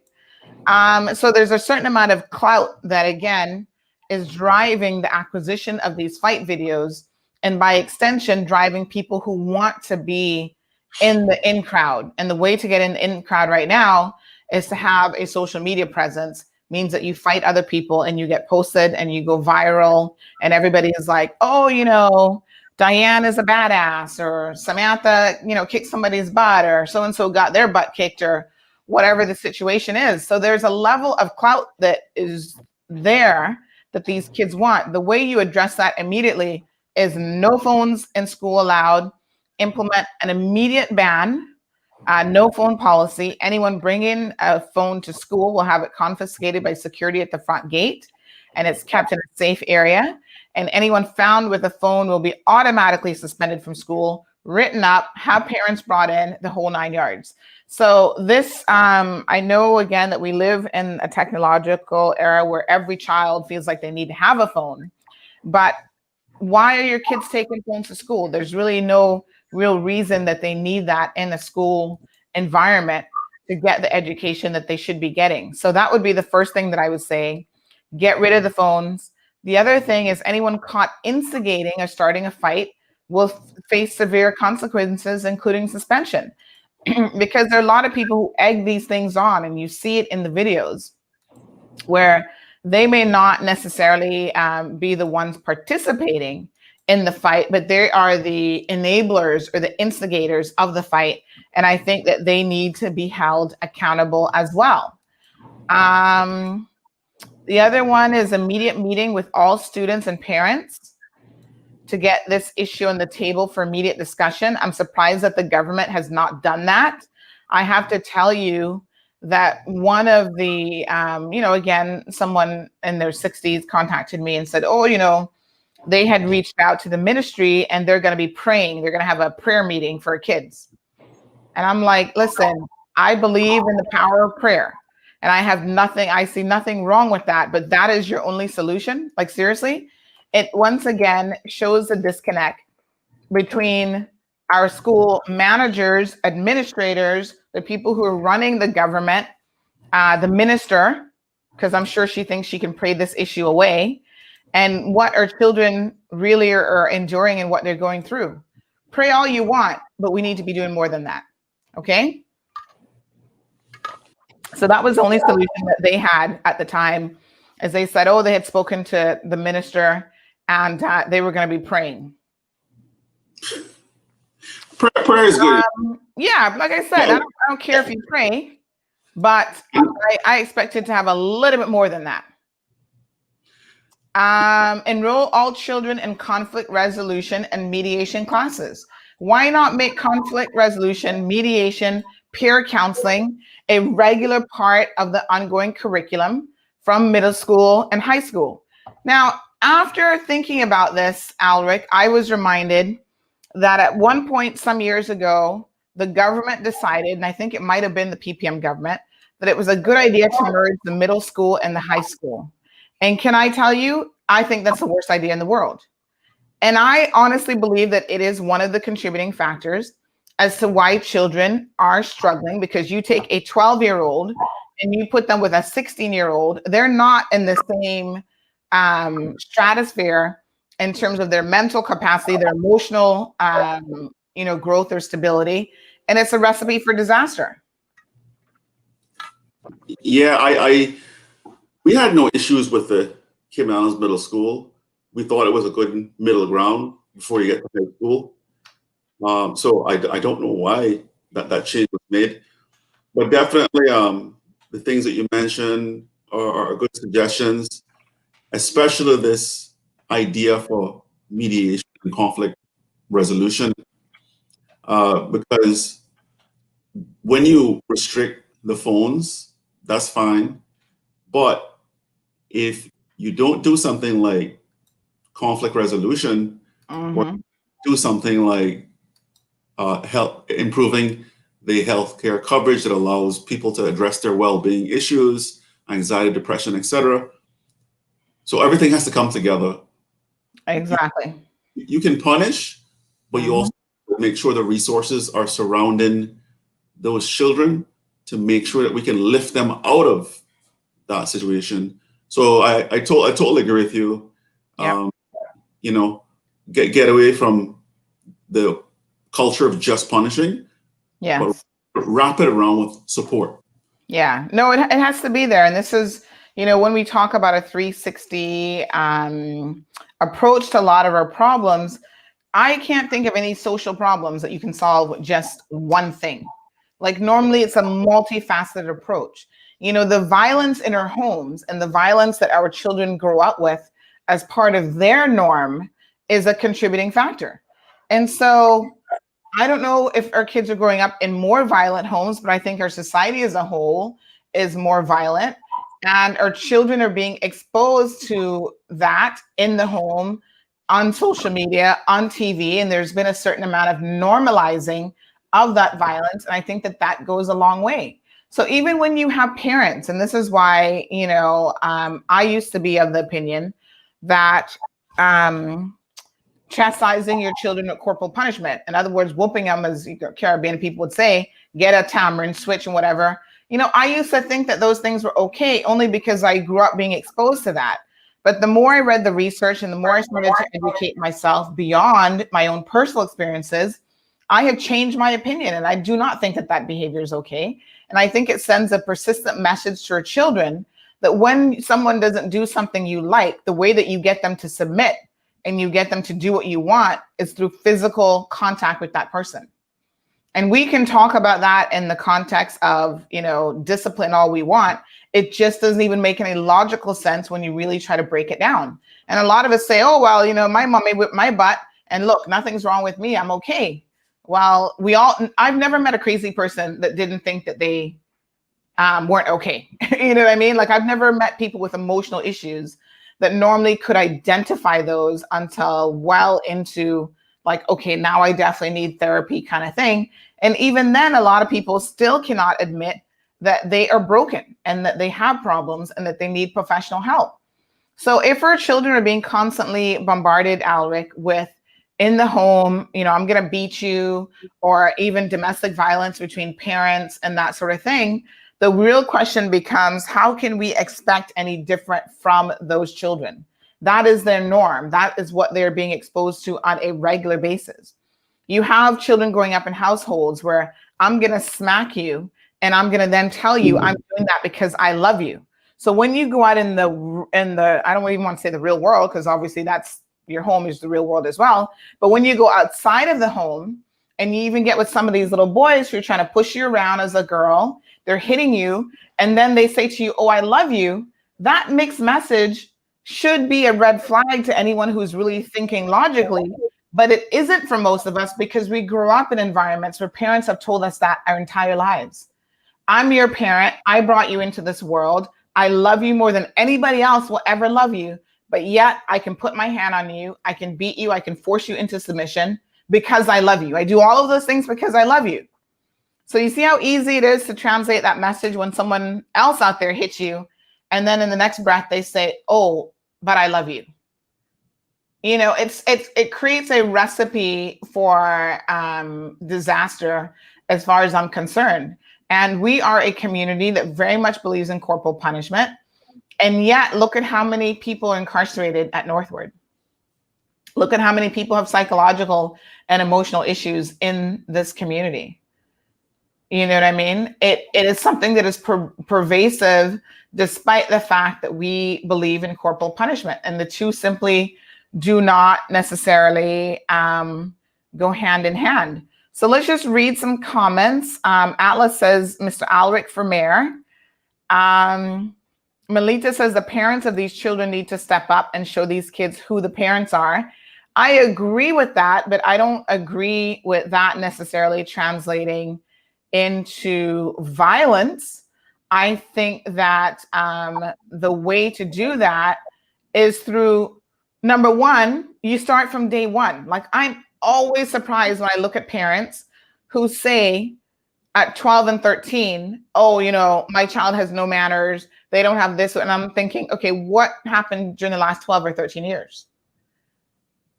So there's a certain amount of clout that, again, is driving the acquisition of these fight videos, and by extension, driving people who want to be in the in crowd. And the way to get in the in crowd right now is to have a social media presence. Means that you fight other people and you get posted and you go viral, and everybody is like, oh, Diane is a badass, or Samantha, kicked somebody's butt, or so and so got their butt kicked, or whatever the situation is. So there's a level of clout that is there that these kids want. The way you address that immediately is no phones in school allowed, implement an immediate ban, no phone policy. Anyone bringing a phone to school will have it confiscated by security at the front gate, and it's kept in a safe area. And anyone found with a phone will be automatically suspended from school, written up, have parents brought in, the whole 9 yards. So this, I know, again, that we live in a technological era where every child feels like they need to have a phone. But why are your kids taking phones to school? There's really no real reason that they need that in a school environment to get the education that they should be getting. So that would be the first thing that I would say. Get rid of the phones. The other thing is anyone caught instigating or starting a fight will face severe consequences, including suspension. Because there are a lot of people who egg these things on, and you see it in the videos where they may not necessarily be the ones participating in the fight, but they are the enablers or the instigators of the fight. And I think that they need to be held accountable as well. The other one is immediate meeting with all students and parents to get this issue on the table for immediate discussion. I'm surprised that the government has not done that. I have to tell you that one of the, again, someone in their 60s contacted me and said, oh, they had reached out to the ministry and they're going to be praying. They're going to have a prayer meeting for kids. And I'm like, listen, I believe in the power of prayer. And I see nothing wrong with that, but that is your only solution? Like, seriously? It once again shows the disconnect between our school managers, administrators, the people who are running the government, the minister, because I'm sure she thinks she can pray this issue away, and what our children really are enduring and what they're going through. Pray all you want, but we need to be doing more than that. Okay? So that was the only solution that they had at the time, as they said, oh, they had spoken to the minister and they were going to be praying. Prayer is good. Yeah, like I said, I don't care if you pray, but I expected to have a little bit more than that. Enroll all children in conflict resolution and mediation classes. Why not make conflict resolution, mediation, peer counseling a regular part of the ongoing curriculum from middle school and high school? Now, after thinking about this, Alric, I was reminded that at one point some years ago, the government decided, and I think it might have been the PPM government, that it was a good idea to merge the middle school and the high school. And can I tell you, I think that's the worst idea in the world. And I honestly believe that it is one of the contributing factors as to why children are struggling, because you take a 12-year-old and you put them with a 16-year-old, they're not in the same stratosphere in terms of their mental capacity, their emotional, growth or stability. And it's a recipe for disaster. Yeah, we had no issues with the Kim Allen's middle school. We thought it was a good middle ground before you get to high school. So I don't know why that change was made, but definitely the things that you mentioned are good suggestions, especially this idea for mediation and conflict resolution, because when you restrict the phones, that's fine, but if you don't do something like conflict resolution, or do something like improving the healthcare coverage that allows people to address their well-being issues anxiety, depression, etc. So everything has to come together. Exactly. You can punish, but you Mhm. also make sure the resources are surrounding those children to make sure that we can lift them out of that situation. So I totally agree with you. Yep. You know, get away from the culture of just punishing, but Yes. wrap it around with support. Yeah. No, it has to be there. And this is, when we talk about a 360 approach to a lot of our problems, I can't think of any social problems that you can solve with just one thing. Like normally it's a multifaceted approach. The violence in our homes and the violence that our children grow up with as part of their norm is a contributing factor. And so I don't know if our kids are growing up in more violent homes, but I think our society as a whole is more violent. And our children are being exposed to that in the home, on social media, on TV. And there's been a certain amount of normalizing of that violence. And I think that that goes a long way. So even when you have parents, and this is why, I used to be of the opinion that chastising your children with corporal punishment. In other words, whooping them, as Caribbean people would say, get a tamarind switch and whatever. I used to think that those things were okay only because I grew up being exposed to that. But the more I read the research and the more I started to educate myself beyond my own personal experiences, I have changed my opinion. And I do not think that that behavior is okay. And I think it sends a persistent message to our children that when someone doesn't do something you like, the way that you get them to submit and you get them to do what you want is through physical contact with that person. And we can talk about that in the context of, discipline all we want. It just doesn't even make any logical sense when you really try to break it down. And a lot of us say, oh, well, my mommy whipped my butt and look, nothing's wrong with me. I'm okay. Well, I've never met a crazy person that didn't think that they weren't okay. You know what I mean? Like I've never met people with emotional issues that normally could identify those until well into like, okay, now I definitely need therapy kind of thing. And even then, a lot of people still cannot admit that they are broken and that they have problems and that they need professional help. So if our children are being constantly bombarded, Alric, with in the home, I'm going to beat you, or even domestic violence between parents and that sort of thing, the real question becomes, how can we expect any different from those children? That is their norm. That is what they're being exposed to on a regular basis. You have children growing up in households where I'm going to smack you and I'm going to then tell you I'm doing that because I love you. So when you go out in the I don't even want to say the real world, because obviously that's your home is the real world as well. But when you go outside of the home and you even get with some of these little boys who are trying to push you around as a girl, they're hitting you, and then they say to you, oh, I love you. That mixed message should be a red flag to anyone who's really thinking logically, but it isn't for most of us because we grew up in environments where parents have told us that our entire lives. I'm your parent. I brought you into this world. I love you more than anybody else will ever love you. But yet I can put my hand on you. I can beat you. I can force you into submission because I love you. I do all of those things because I love you. So you see how easy it is to translate that message when someone else out there hits you. And then in the next breath, they say, oh, but I love you. It creates a recipe for disaster as far as I'm concerned. And we are a community that very much believes in corporal punishment. And yet, look at how many people are incarcerated at Northward. Look at how many people have psychological and emotional issues in this community. You know what I mean? It is something that is pervasive, despite the fact that we believe in corporal punishment. And the two simply do not necessarily go hand in hand. So let's just read some comments. Atlas says, Mr. Alric for mayor. Melita says the parents of these children need to step up and show these kids who the parents are. I agree with that, but I don't agree with that necessarily translating into violence. I think that the way to do that is through, number one, you start from day one. Like I'm always surprised when I look at parents who say at 12 and 13, oh, my child has no manners. They don't have this. And I'm thinking, okay, what happened during the last 12 or 13 years?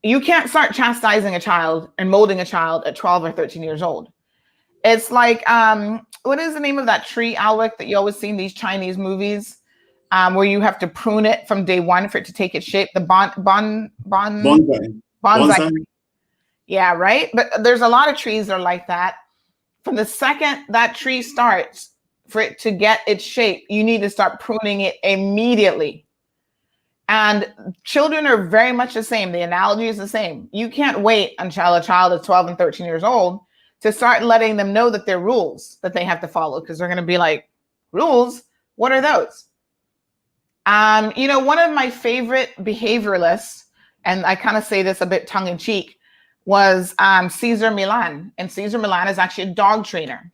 You can't start chastising a child and molding a child at 12 or 13 years old. It's like, what is the name of that tree, Alric, that you always see in these Chinese movies, where you have to prune it from day one for it to take its shape? The Bonsai. bonsai. Yeah, right. But there's a lot of trees that are like that. From the second that tree starts, for it to get its shape, you need to start pruning it immediately. And children are very much the same. The analogy is the same. You can't wait until a child is 12 and 13 years old to start letting them know that there are rules that they have to follow, because they're going to be like, rules? What are those? One of my favorite behavioralists, and I kind of say this a bit tongue in cheek, was Cesar Millan. And Cesar Millan is actually a dog trainer.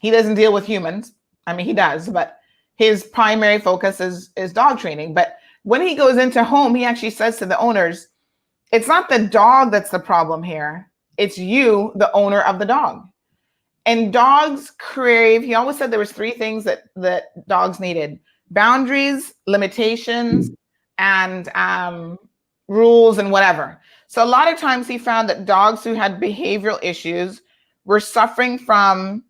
He doesn't deal with humans. I mean, he does, but his primary focus is dog training. But when he goes into home, he actually says to the owners, it's not the dog that's the problem here. It's you, the owner of the dog. And dogs crave, he always said there was 3 things that dogs needed: boundaries, limitations, and rules and whatever. So a lot of times he found that dogs who had behavioral issues were suffering from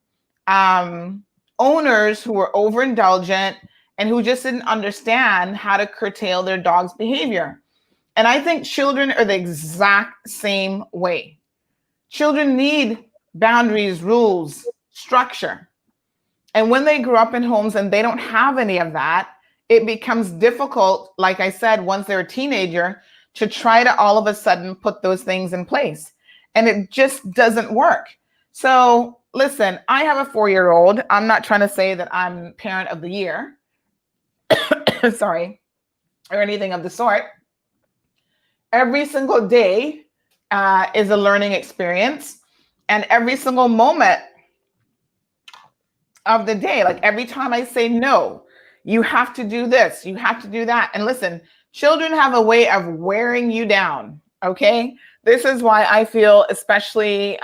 owners who were overindulgent and who just didn't understand how to curtail their dog's behavior. And I think children are the exact same way. Children need boundaries, rules, structure. And when they grow up in homes and they don't have any of that, it becomes difficult, like I said, once they're a teenager, to try to all of a sudden put those things in place. And it just doesn't work. So listen, I have a 4-year-old. I'm not trying to say that I'm parent of the year, sorry, or anything of the sort. Every single day is a learning experience. And every single moment of the day, like every time I say, no, you have to do this, you have to do that. And listen, children have a way of wearing you down. Okay. This is why I feel especially,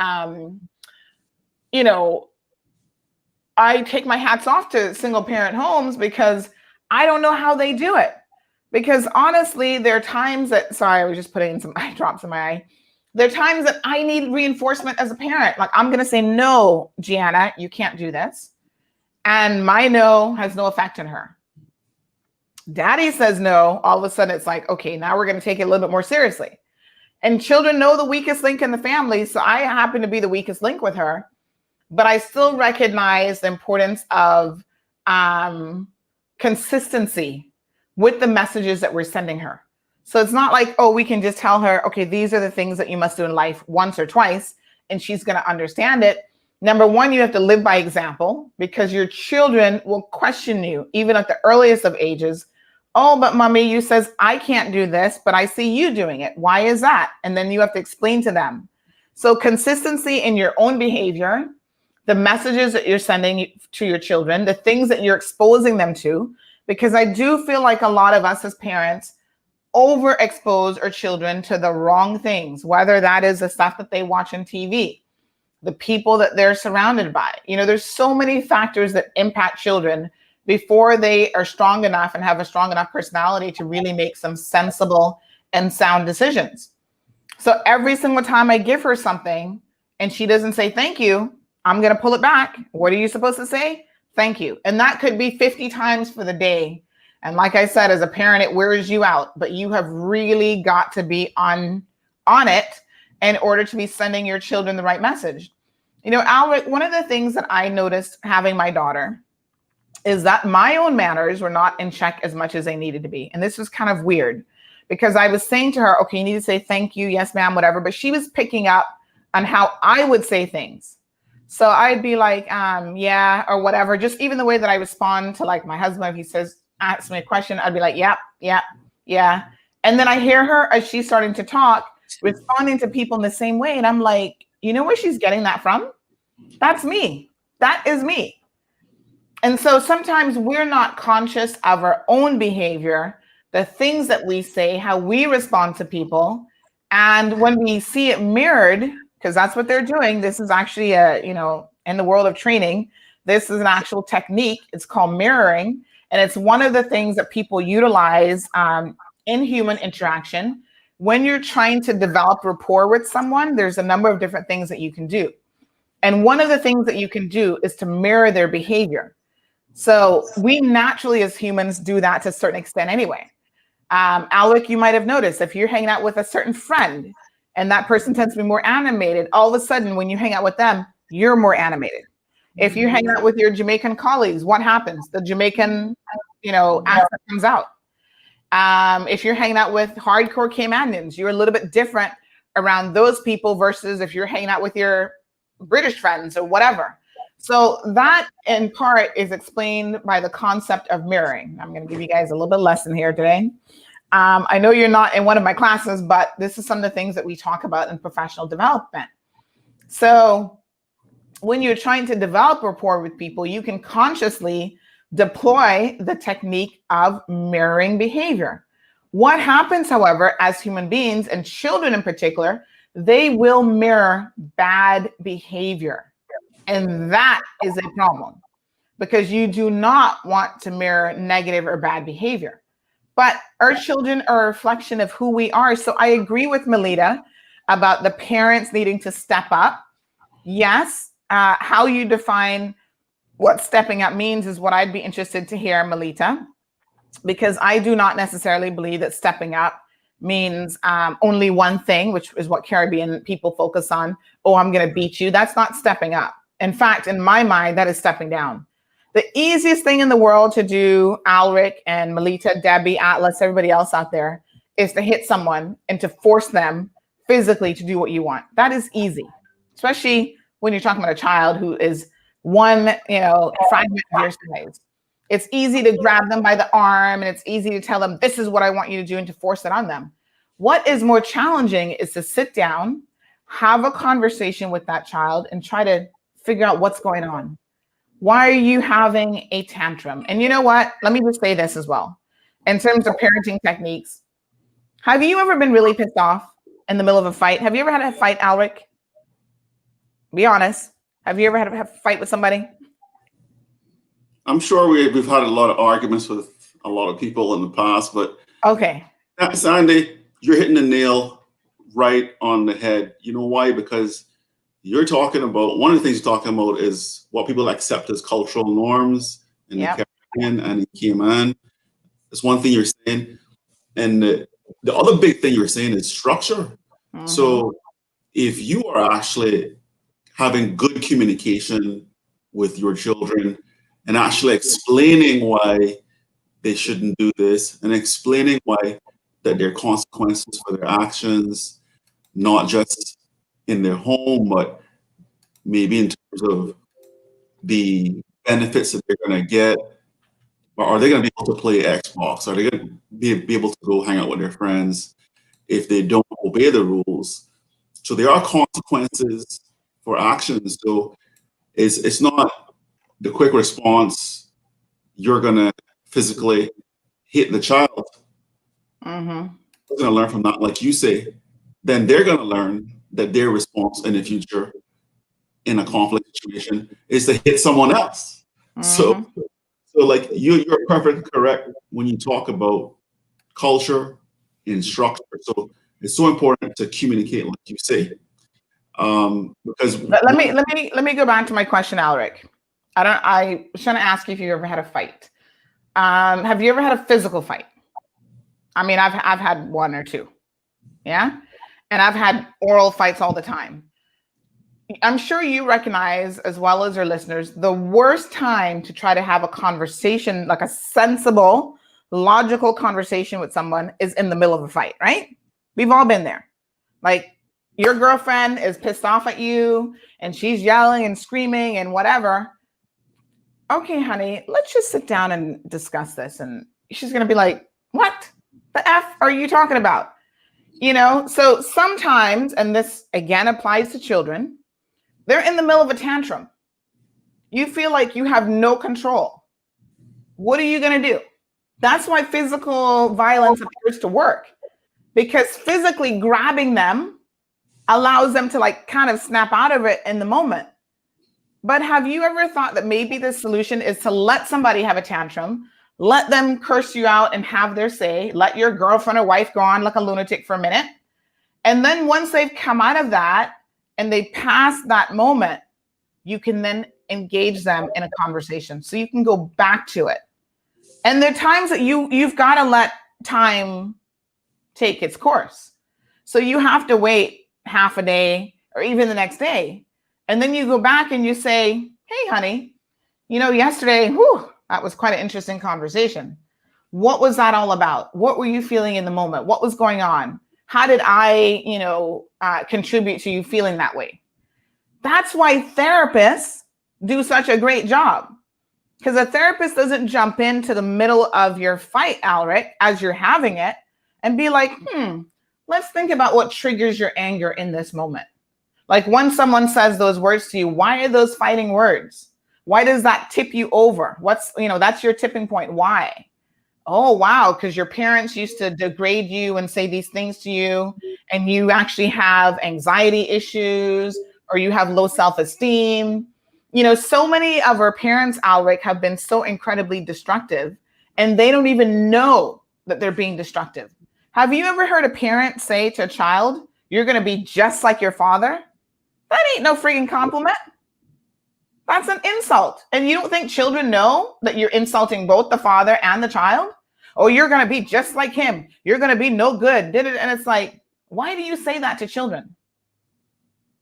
I take my hats off to single parent homes, because I don't know how they do it. Because honestly, there are times that, sorry, I was just putting in some eye drops in my eye. There are times that I need reinforcement as a parent. Like, I'm going to say, no, Gianna, you can't do this. And my no has no effect on her. Daddy says no. All of a sudden it's like, okay, now we're going to take it a little bit more seriously. And children know the weakest link in the family. So I happen to be the weakest link with her, but I still recognize the importance of consistency with the messages that we're sending her. So it's not like, oh, we can just tell her, okay, these are the things that you must do in life once or twice, and she's going to understand it. Number one, you have to live by example, because your children will question you, even at the earliest of ages. Oh, but mommy, you says I can't do this, but I see you doing it. Why is that? And then you have to explain to them. So consistency in your own behavior, the messages that you're sending to your children, the things that you're exposing them to, because I do feel like a lot of us as parents overexpose our children to the wrong things, whether that is the stuff that they watch on TV, the people that they're surrounded by. There's so many factors that impact children before they are strong enough and have a strong enough personality to really make some sensible and sound decisions. So every single time I give her something and she doesn't say thank you, I'm going to pull it back. What are you supposed to say? Thank you. And that could be 50 times for the day. And like I said, as a parent, it wears you out, but you have really got to be on it in order to be sending your children the right message. Alric, one of the things that I noticed having my daughter is that my own manners were not in check as much as they needed to be. And this was kind of weird, because I was saying to her, okay, you need to say thank you, yes, ma'am, whatever. But she was picking up on how I would say things. So I'd be like, yeah, or whatever. Just even the way that I respond to like my husband, if he says, ask me a question, I'd be like, yeah. And then I hear her as she's starting to talk, responding to people in the same way. And I'm like, you know where she's getting that from? That's me. That is me. And so sometimes we're not conscious of our own behavior, the things that we say, how we respond to people. And when we see it mirrored, because that's what they're doing, this is actually in the world of training, this is an actual technique. It's called mirroring. And it's one of the things that people utilize in human interaction. When you're trying to develop rapport with someone, there's a number of different things that you can do. And one of the things that you can do is to mirror their behavior. So we naturally as humans do that to a certain extent anyway. Alric, you might have noticed if you're hanging out with a certain friend and that person tends to be more animated, all of a sudden when you hang out with them, you're more animated. If you hang out with your Jamaican colleagues, what happens? The Jamaican, accent comes out. If you're hanging out with hardcore Caymanians, you're a little bit different around those people versus if you're hanging out with your British friends or whatever. So that in part is explained by the concept of mirroring. I'm going to give you guys a little bit of lesson here today. I know you're not in one of my classes, but this is some of the things that we talk about in professional development. So when you're trying to develop rapport with people, you can consciously deploy the technique of mirroring behavior. What happens, however, as human beings and children in particular, they will mirror bad behavior. And that is a problem because you do not want to mirror negative or bad behavior. But our children are a reflection of who we are. So I agree with Melita about the parents needing to step up. Yes, how you define what stepping up means is what I'd be interested to hear, Melita, because I do not necessarily believe that stepping up means only one thing, which is what Caribbean people focus on. Oh, I'm going to beat you. That's not stepping up. In fact, in my mind, that is stepping down. The easiest thing in the world to do, Alric and Melita, Debbie, Atlas, everybody else out there, is to hit someone and to force them physically to do what you want. That is easy, especially when you're talking about a child who is one, fragment of your size. It's easy to grab them by the arm and it's easy to tell them, this is what I want you to do and to force it on them. What is more challenging is to sit down, have a conversation with that child and try to figure out what's going on. Why are you having a tantrum? And you know what? Let me just say this as well. In terms of parenting techniques, have you ever been really pissed off in the middle of a fight? Have you ever had a fight, Alric? Be honest. Have you ever had a fight with somebody? I'm sure we've had a lot of arguments with a lot of people in the past, but okay, Sandy, you're hitting the nail right on the head. You know why? Because you're talking about, one of the things you're talking about is what people accept as cultural norms in the Caribbean and in Cayman. That's one thing you're saying. And the other big thing you're saying is structure. Mm-hmm. So if you are actually having good communication with your children and actually explaining why they shouldn't do this and explaining why that there are consequences for their actions, not just in their home, but maybe in terms of the benefits that they're going to get. Or are they going to be able to play Xbox? Are they going to be able to go hang out with their friends if they don't obey the rules? So there are consequences for actions. So it's not the quick response, you're going to physically hit the child. Mm-hmm. They're going to learn from that, like you say. Then they're going to learn that their response in the future in a conflict situation is to hit someone else. Mm-hmm. So like you're perfectly correct when you talk about culture and structure. So it's so important to communicate, like you say. Because let me go back to my question, Alric. I was trying to ask you if you ever had a fight. Have you ever had a physical fight? I mean, I've had one or two. Yeah. And I've had oral fights all the time. I'm sure you recognize, as well as your listeners, the worst time to try to have a conversation, like a sensible, logical conversation with someone, is in the middle of a fight, right? We've all been there. Like, your girlfriend is pissed off at you and she's yelling and screaming and whatever. Okay, honey, let's just sit down and discuss this. And she's going to be like, what the F are you talking about? So sometimes, and this again applies to children, they're in the middle of a tantrum. You feel like you have no control. What are you going to do? That's why physical violence appears to work, because physically grabbing them allows them to kind of snap out of it in the moment. But have you ever thought that maybe the solution is to let somebody have a tantrum, Let them curse you out and have their say. Let your girlfriend or wife go on like a lunatic for a minute. And then once they've come out of that and they pass that moment, you can then engage them in a conversation. So you can go back to it. And there are times that you've got to let time take its course. So you have to wait half a day or even the next day. And then you go back and you say, hey, honey, yesterday, that was quite an interesting conversation. What was that all about? What were you feeling in the moment? What was going on? How did I, contribute to you feeling that way? That's why therapists do such a great job. Because a therapist doesn't jump into the middle of your fight, Alric, as you're having it and be like, let's think about what triggers your anger in this moment. Like when someone says those words to you, why are those fighting words? Why does that tip you over? That's your tipping point. Why? Oh, wow. Because your parents used to degrade you and say these things to you, and you actually have anxiety issues or you have low self-esteem. So many of our parents, Alric, have been so incredibly destructive, and they don't even know that they're being destructive. Have you ever heard a parent say to a child, you're going to be just like your father? That ain't no freaking compliment. That's an insult. And you don't think children know that you're insulting both the father and the child? Oh, you're going to be just like him. You're going to be no good. And it's like, why do you say that to children?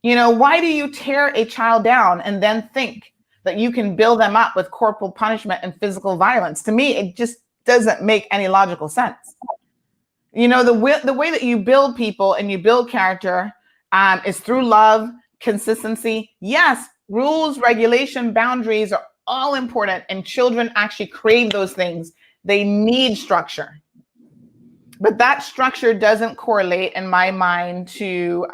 Why do you tear a child down and then think that you can build them up with corporal punishment and physical violence? To me, it just doesn't make any logical sense. The way that you build people and you build character is through love, consistency. Yes, rules, regulation, boundaries are all important, and children actually crave those things. They need structure. But that structure doesn't correlate, in my mind, to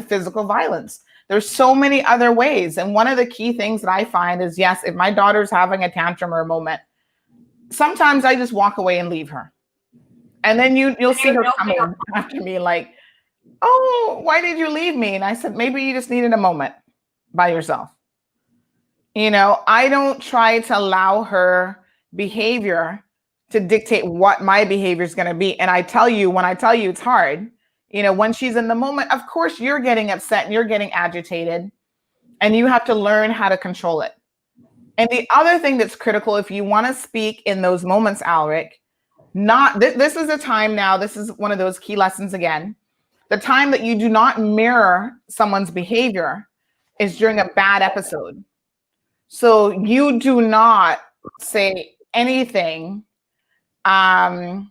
physical violence. There's so many other ways. And one of the key things that I find is, yes, if my daughter's having a tantrum or a moment, sometimes I just walk away and leave her. And then you'll see her coming after me like, oh, why did you leave me? And I said, maybe you just needed a moment by yourself. I don't try to allow her behavior to dictate what my behavior is going to be. And when I tell you it's hard, when she's in the moment, of course you're getting upset and you're getting agitated, and you have to learn how to control it. And the other thing that's critical, if you want to speak in those moments, Alric, this is a time now, this is one of those key lessons again. The time that you do not mirror someone's behavior is during a bad episode. So you do not say anything that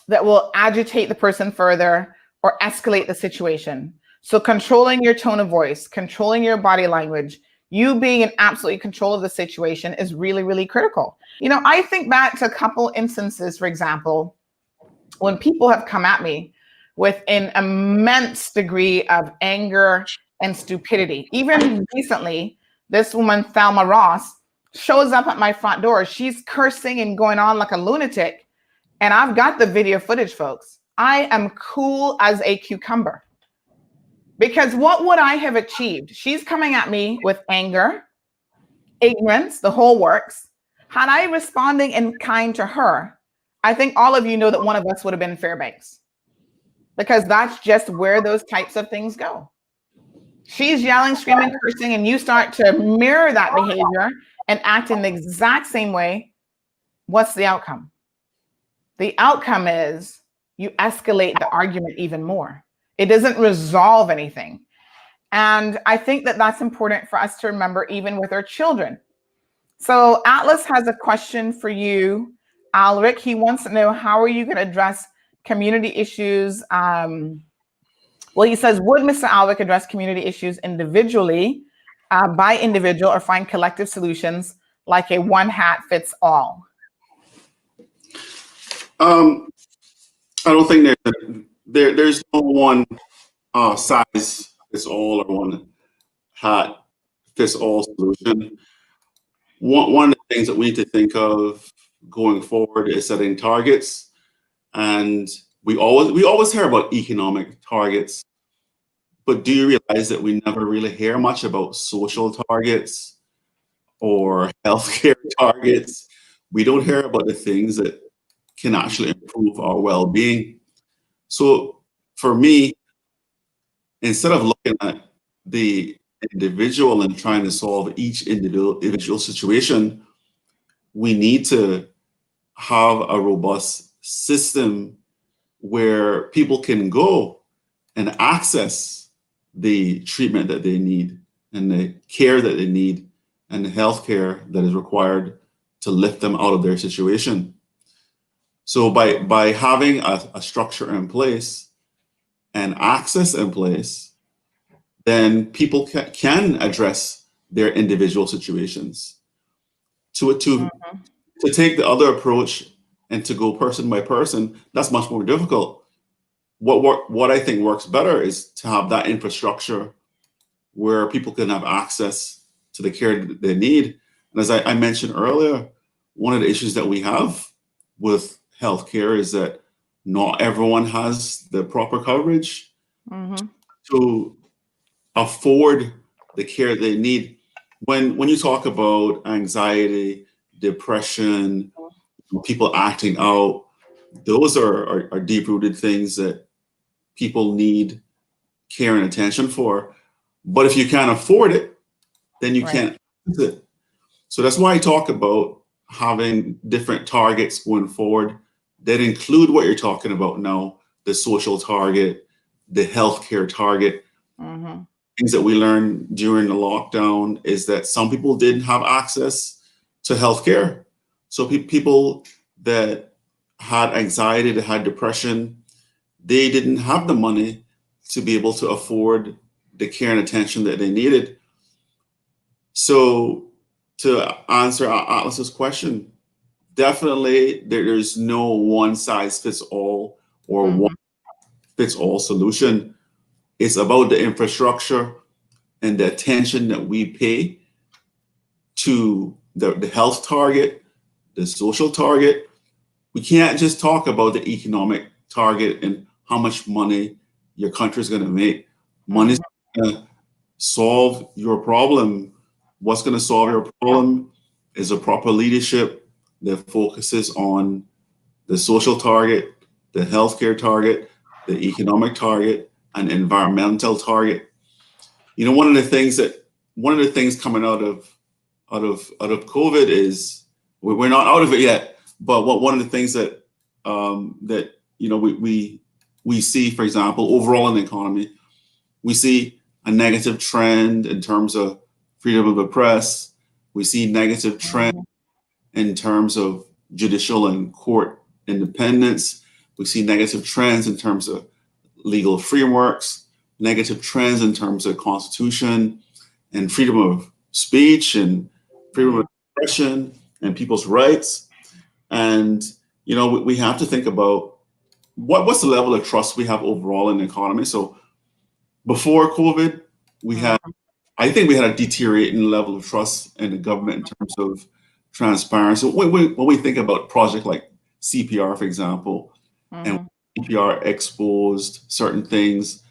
will agitate the person further or escalate the situation. So controlling your tone of voice, controlling your body language, you being in absolute control of the situation is really, really critical. I think back to a couple instances, for example, when people have come at me with an immense degree of anger and stupidity. Even recently, this woman, Thelma Ross, shows up at my front door. She's cursing and going on like a lunatic. And I've got the video footage, folks. I am cool as a cucumber. Because what would I have achieved? She's coming at me with anger, ignorance, the whole works. Had I responding in kind to her, I think all of you know that one of us would have been Fairbanks. Because that's just where those types of things go. She's yelling, screaming, cursing, and you start to mirror that behavior and act in the exact same way. What's the outcome? The outcome is you escalate the argument even more. It doesn't resolve anything. And I think that that's important for us to remember, even with our children. So Atlas has a question for you, Alric. He wants to know, how are you going to address community issues? Well, he says, would Mr. Alric address community issues individually, by individual, or find collective solutions like a one hat fits all? I don't think there's no one size fits all or one hat fits all solution. One of the things that we need to think of going forward is setting targets. And we always hear about economic targets, but do you realize that we never really hear much about social targets or healthcare targets We don't hear about the things that can actually improve our well-being. So for me, instead of looking at the individual and trying to solve each individual situation, we need to have a robust system where people can go and access the treatment that they need and the care that they need and the health care that is required to lift them out of their situation. So by having a structure in place and access in place, then people can address their individual situations. To take the other approach and to go person by person, that's much more difficult. What I think works better is to have that infrastructure where people can have access to the care that they need. And as I mentioned earlier, one of the issues that we have with healthcare is that not everyone has the proper coverage to afford the care they need. When you talk about anxiety, depression, people acting out, those are deep-rooted things that people need care and attention for. But if you can't afford it, then you can't use it. So that's why I talk about having different targets going forward that include what you're talking about now, the social target, the healthcare target. Things that we learned during the lockdown is that some people didn't have access to healthcare. So people that had anxiety, that had depression, they didn't have the money to be able to afford the care and attention that they needed. So to answer Atlas's question, definitely there's no one size fits all or one fits all solution. It's about the infrastructure and the attention that we pay to the health target, the social target. We can't just talk about the economic target and how much money your country is going to make. Money is going to solve your problem. What's going to solve your problem is a proper leadership that focuses on the social target, the healthcare target, the economic target, and environmental target. You know, one of the things coming out of COVID is we're not out of it yet. But one of the things that that you know we see, for example, overall in the economy, we see a negative trend in terms of freedom of the press. We see negative trend in terms of judicial and court independence. We see negative trends in terms of legal frameworks, negative trends in terms of constitution and freedom of speech and freedom of expression and people's rights. And you know, we have to think about what's the level of trust we have overall in the economy. So before COVID, I think we had a deteriorating level of trust in the government in terms of transparency. When we think about projects like CPR, for example, and CPR exposed certain things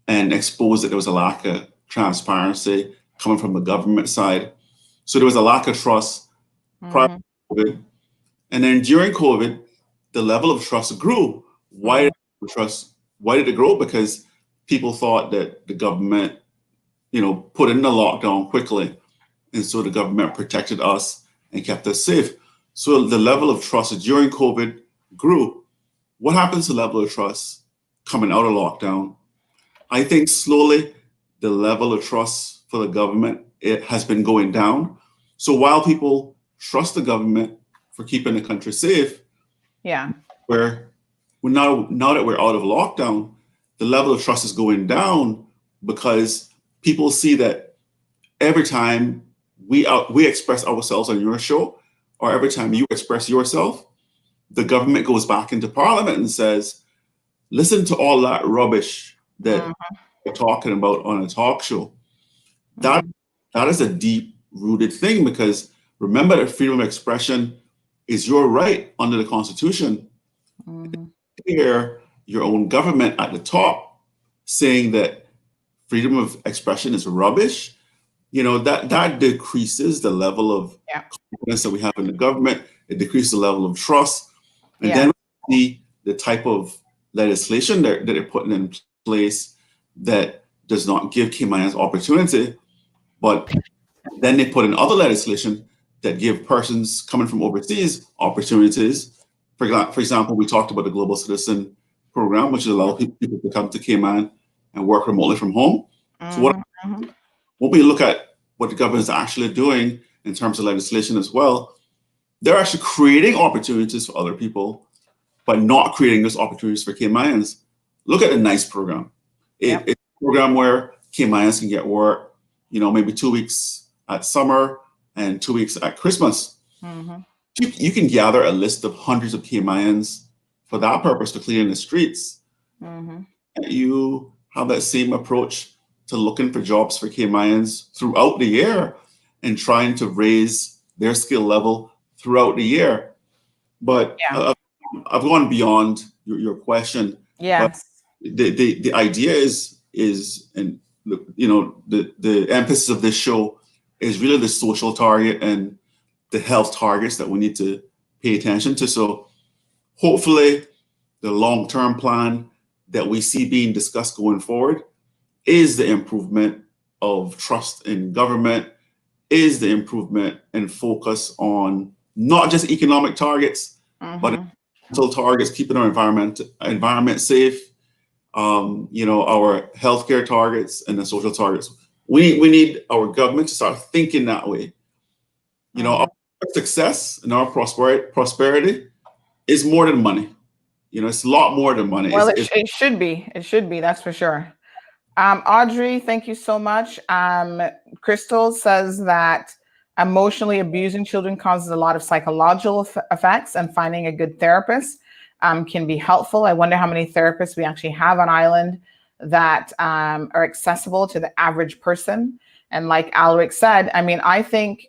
and exposed that there was a lack of transparency coming from the government side. So there was a lack of trust prior to COVID. And then during COVID, the level of trust grew. Why did it grow? Because people thought that the government, put in the lockdown quickly. And so the government protected us and kept us safe. So the level of trust during COVID grew. What happens to the level of trust coming out of lockdown? I think slowly the level of trust for the government, it has been going down. So while people trust the government for keeping the country safe, where now that we're out of lockdown, the level of trust is going down because people see that every time we express ourselves on your show, or every time you express yourself, the government goes back into parliament and says, listen to all that rubbish that we're talking about on a talk show. That is a deep rooted thing, because remember that freedom of expression is your right under the Constitution. Hear your own government at the top saying that freedom of expression is rubbish, that decreases the level of Yeah. confidence that we have in the government. It decreases the level of trust. And Yeah. then we see the type of legislation that they're putting in place that does not give Caymanians opportunity, but then they put in other legislation that give persons coming from overseas opportunities. For example, we talked about the Global Citizen Program, which allows people to come to Cayman and work remotely from home. So when we look at what the government is actually doing in terms of legislation as well, they're actually creating opportunities for other people, but not creating those opportunities for Caymanians. Look at the NICE program. It's a program where Caymanians can get work, maybe 2 weeks at summer and 2 weeks at Christmas. You can gather a list of hundreds of Caymanians for that purpose to clean the streets. You have that same approach to looking for jobs for Caymanians throughout the year and trying to raise their skill level throughout the year. But I've gone beyond your question. Yes. But the idea is and the emphasis of this show is really the social target and the health targets that we need to pay attention to. So hopefully the long-term plan that we see being discussed going forward is the improvement of trust in government, is the improvement and focus on not just economic targets, but environmental targets, keeping our environment safe, our healthcare targets and the social targets. We need our government to start thinking that way. Our success and our prosperity is more than money. It's a lot more than money. Well, it should be. It should be. That's for sure. Audrey, thank you so much. Crystal says that emotionally abusing children causes a lot of psychological effects, and finding a good therapist can be helpful. I wonder how many therapists we actually have on island that are accessible to the average person. And like Alric said, I mean, I think,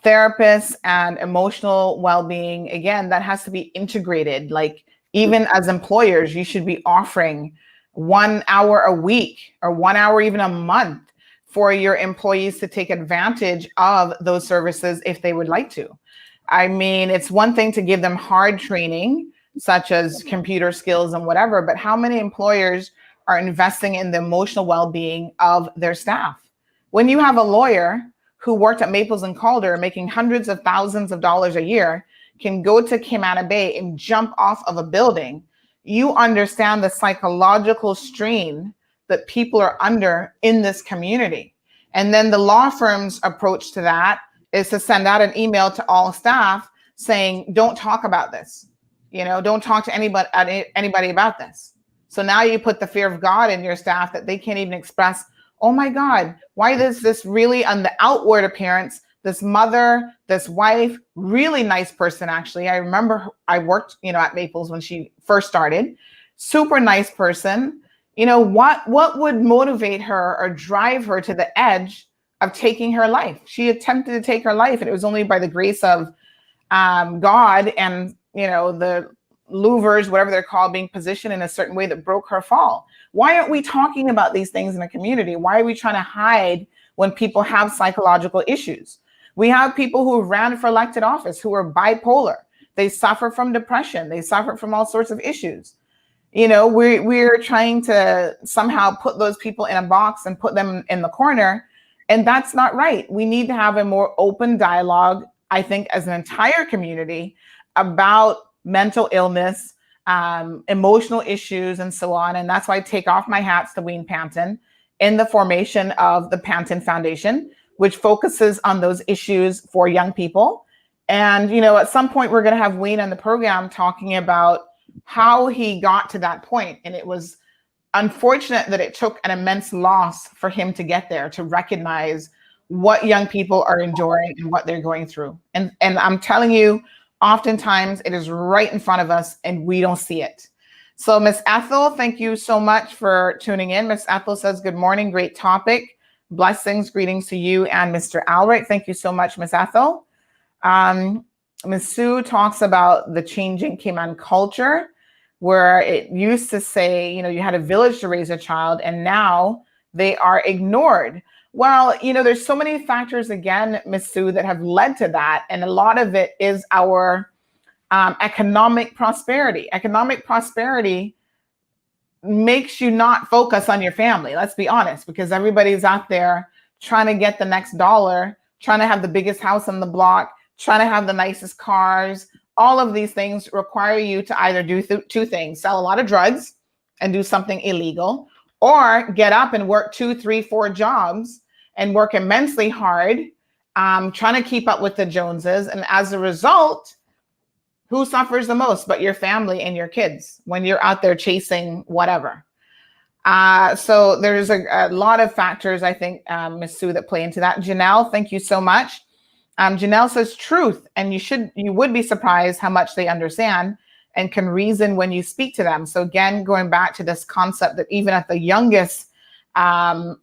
therapists and emotional well-being, again, that has to be integrated. Like, even as employers, you should be offering 1 hour a week or 1 hour even a month for your employees to take advantage of those services if they would like to. I mean, it's one thing to give them hard training, such as computer skills and whatever, but how many employers are investing in the emotional well-being of their staff? When you have a lawyer who worked at Maples and Calder making hundreds of thousands of dollars a year can go to Cayman Bay and jump off of a building, you understand the psychological strain that people are under in this community. And then the law firm's approach to that is to send out an email to all staff saying, don't talk about this. Don't talk to anybody about this. So now you put the fear of God in your staff that they can't even express, oh my God, why is this really on the outward appearance? This mother, this wife, really nice person, actually. I remember I worked, at Maples when she first started. Super nice person. What would motivate her or drive her to the edge of taking her life? She attempted to take her life, and it was only by the grace of God and, the louvers, whatever they're called, being positioned in a certain way that broke her fall. Why aren't we talking about these things in the community? Why are we trying to hide when people have psychological issues? We have people who ran for elected office who are bipolar. They suffer from depression. They suffer from all sorts of issues. We're trying to somehow put those people in a box and put them in the corner. And that's not right. We need to have a more open dialogue, I think, as an entire community about mental illness, emotional issues, and so on. And that's why I take off my hats to Wayne Panton in the formation of the Panton Foundation, which focuses on those issues for young people. And, at some point, we're going to have Wayne on the program talking about how he got to that point. And it was unfortunate that it took an immense loss for him to get there, to recognize what young people are enduring and what they're going through. And I'm telling you, oftentimes it is right in front of us and we don't see it. So Miss Ethel, thank you so much for tuning in. Miss Ethel says, good morning, great topic. Blessings, greetings to you and Mr. Alric. Thank you so much, Miss Ethel. Ms. Sue talks about the changing Cayman culture, where it used to say, you had a village to raise a child, and now They are ignored. Well, there's so many factors again, Miss Sue, that have led to that. And a lot of it is our economic prosperity. Economic prosperity makes you not focus on your family. Let's be honest, because everybody's out there trying to get the next dollar, trying to have the biggest house on the block, trying to have the nicest cars. All of these things require you to either do two things: sell a lot of drugs and do something illegal, or get up and work 2, 3, 4 jobs and work immensely hard, trying to keep up with the Joneses. And as a result, who suffers the most but your family and your kids when you're out there chasing whatever? So there's a lot of factors, I think, Ms. Sue, that play into that. Janelle, thank you so much. Janelle says truth, and you would be surprised how much they understand and can reason when you speak to them. So again, going back to this concept that even at the youngest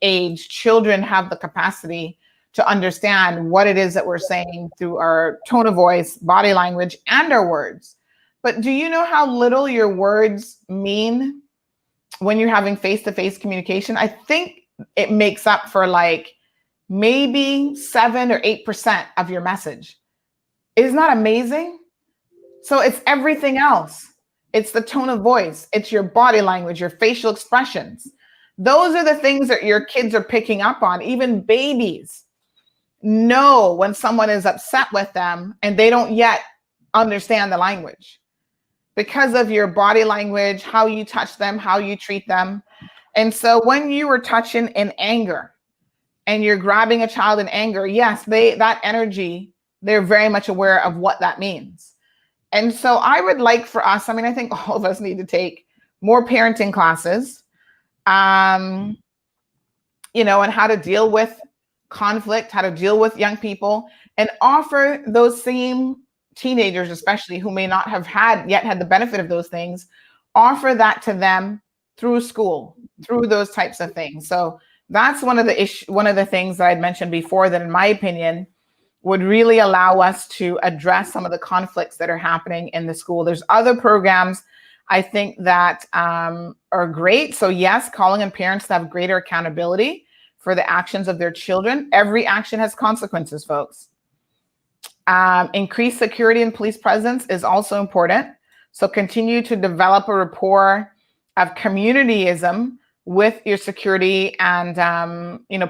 age, children have the capacity to understand what it is that we're saying through our tone of voice, body language, and our words. But do you know how little your words mean when you're having face-to-face communication? I think it makes up for like maybe 7 or 8% of your message. Isn't that amazing? So it's everything else. It's the tone of voice. It's your body language, your facial expressions. Those are the things that your kids are picking up on. Even babies know when someone is upset with them and they don't yet understand the language because of your body language, how you touch them, how you treat them. And so when you were touching in anger and you're grabbing a child in anger, yes, that energy, they're very much aware of what that means. And so I would like for us, I think all of us need to take more parenting classes, and how to deal with conflict, how to deal with young people, and offer those same teenagers, especially who may not have had the benefit of those things, offer that to them through school, through those types of things. So that's one of the things that I'd mentioned before that, in my opinion, would really allow us to address some of the conflicts that are happening in the school. There's other programs I think that are great. So yes, calling on parents to have greater accountability for the actions of their children. Every action has consequences, folks. Increased security and police presence is also important. So continue to develop a rapport of communityism with your security and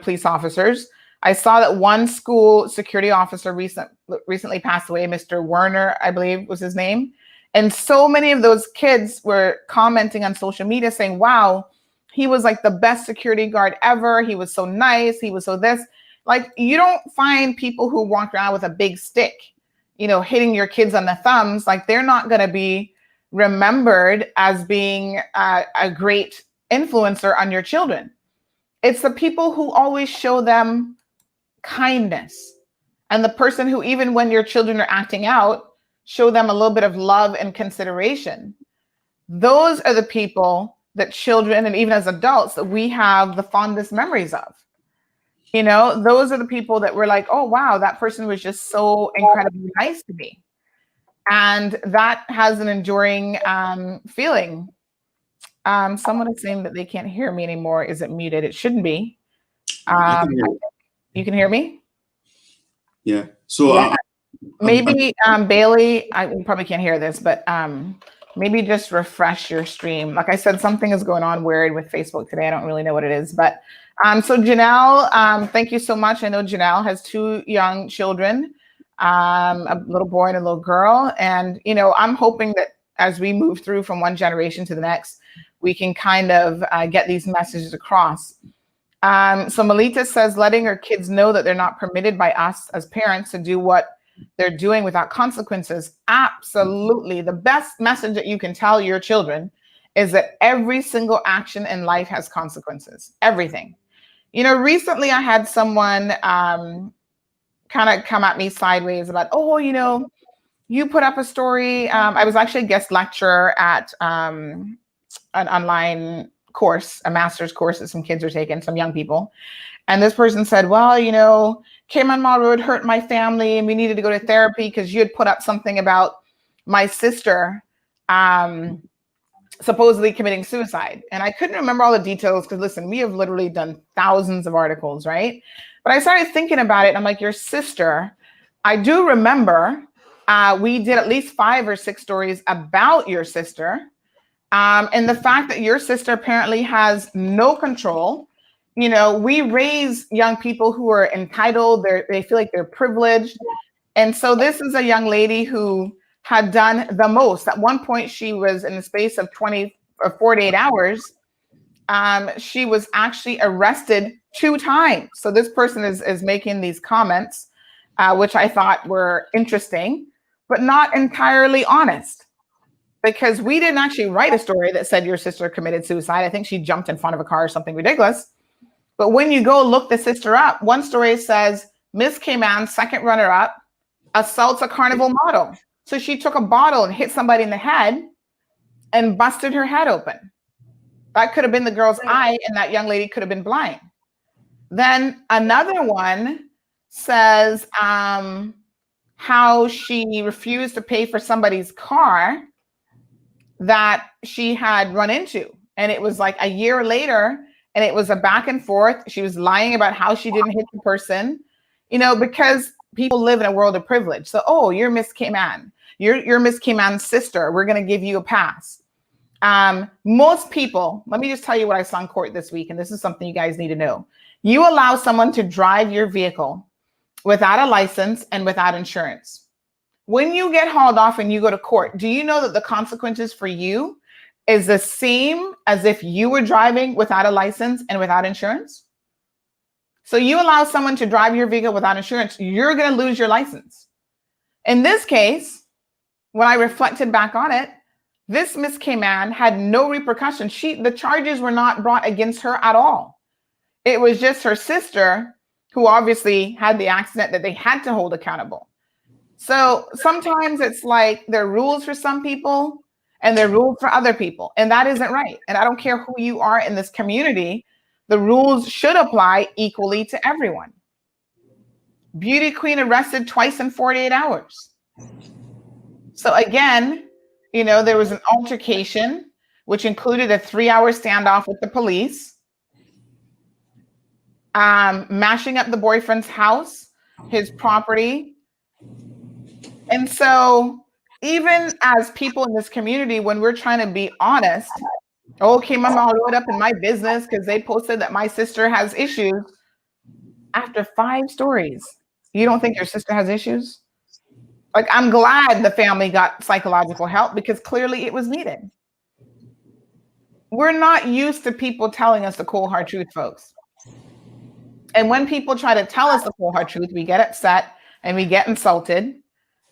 police officers. I saw that one school security officer recently passed away, Mr. Werner, I believe was his name. And so many of those kids were commenting on social media saying, wow, he was like the best security guard ever. He was so nice. He was so this. Like, you don't find people who walk around with a big stick, hitting your kids on the thumbs. Like, they're not going to be remembered as being a great influencer on your children. It's the people who always show them kindness, and the person who, even when your children are acting out, show them a little bit of love and consideration. Those are the people that children, and even as adults, that we have the fondest memories of. Those are the people that we're like, oh, wow, that person was just so incredibly nice to me. And that has an enduring feeling. Someone is saying that they can't hear me anymore. Is it muted? It shouldn't be. You can hear me? Yeah. So yeah. Maybe Bailey, I probably can't hear this, but maybe just refresh your stream. Like I said, something is going on weird with Facebook today. I don't really know what it is, but so Janelle, thank you so much. I know Janelle has 2 young children, a little boy and a little girl. And, I'm hoping that as we move through from one generation to the next, we can kind of get these messages across. So Melita says, letting her kids know that they're not permitted by us as parents to do what they're doing without consequences. Absolutely. The best message that you can tell your children is that every single action in life has consequences. Everything. Recently I had someone kind of come at me sideways about, you put up a story. I was actually a guest lecturer at an online course, a master's course that some kids are taking, some young people. And this person said, well, Cayman Mall Road hurt my family and we needed to go to therapy because you had put up something about my sister supposedly committing suicide. And I couldn't remember all the details because, listen, we have literally done thousands of articles, right? But I started thinking about it. And I'm like, your sister, I do remember we did at least 5 or 6 stories about your sister. And the fact that your sister apparently has no control. You know, we raise young people who are entitled, they feel like they're privileged. And so this is a young lady who had done the most. At one point, she was in the space of 20 or 48 hours. She was actually arrested 2 times. So this person is making these comments, which I thought were interesting, but not entirely honest. Because we didn't actually write a story that said your sister committed suicide. I think she jumped in front of a car or something ridiculous. But when you go look the sister up, one story says Miss Cayman, second runner-up, assaults a carnival model. So she took a bottle and hit somebody in the head and busted her head open. That could have been the girl's eye, and that young lady could have been blind. Then another one says how she refused to pay for somebody's car that she had run into. And it was like a year later, and it was a back and forth. She was lying about how she didn't hit the person, you know, because people live in a world of privilege. So, oh, you're Miss Cayman. You're Miss Cayman's sister. We're going to give you a pass. Most people, let me just tell you what I saw in court this week, and this is something you guys need to know. You allow someone to drive your vehicle without a license and without insurance. When you get hauled off and you go to court, do you know that the consequences for you is the same as if you were driving without a license and without insurance? So you allow someone to drive your vehicle without insurance, you're going to lose your license. In this case, when I reflected back on it, this Miss Cayman had no repercussions. The charges were not brought against her at all. It was just her sister who obviously had the accident that they had to hold accountable. So sometimes it's like there are rules for some people and there are rules for other people, and that isn't right. And I don't care who you are in this community, the rules should apply equally to everyone. Beauty queen arrested twice in 48 hours. So again, you know, there was an altercation, which included a 3-hour standoff with the police, mashing up the boyfriend's house, his property. And so even as people in this community, when we're trying to be honest, okay, I'm all right up in my business because they posted that my sister has issues. After 5 stories, you don't think your sister has issues? Like, I'm glad the family got psychological help because clearly it was needed. We're not used to people telling us the cold hard truth, folks. And when people try to tell us the cold hard truth, we get upset and we get insulted.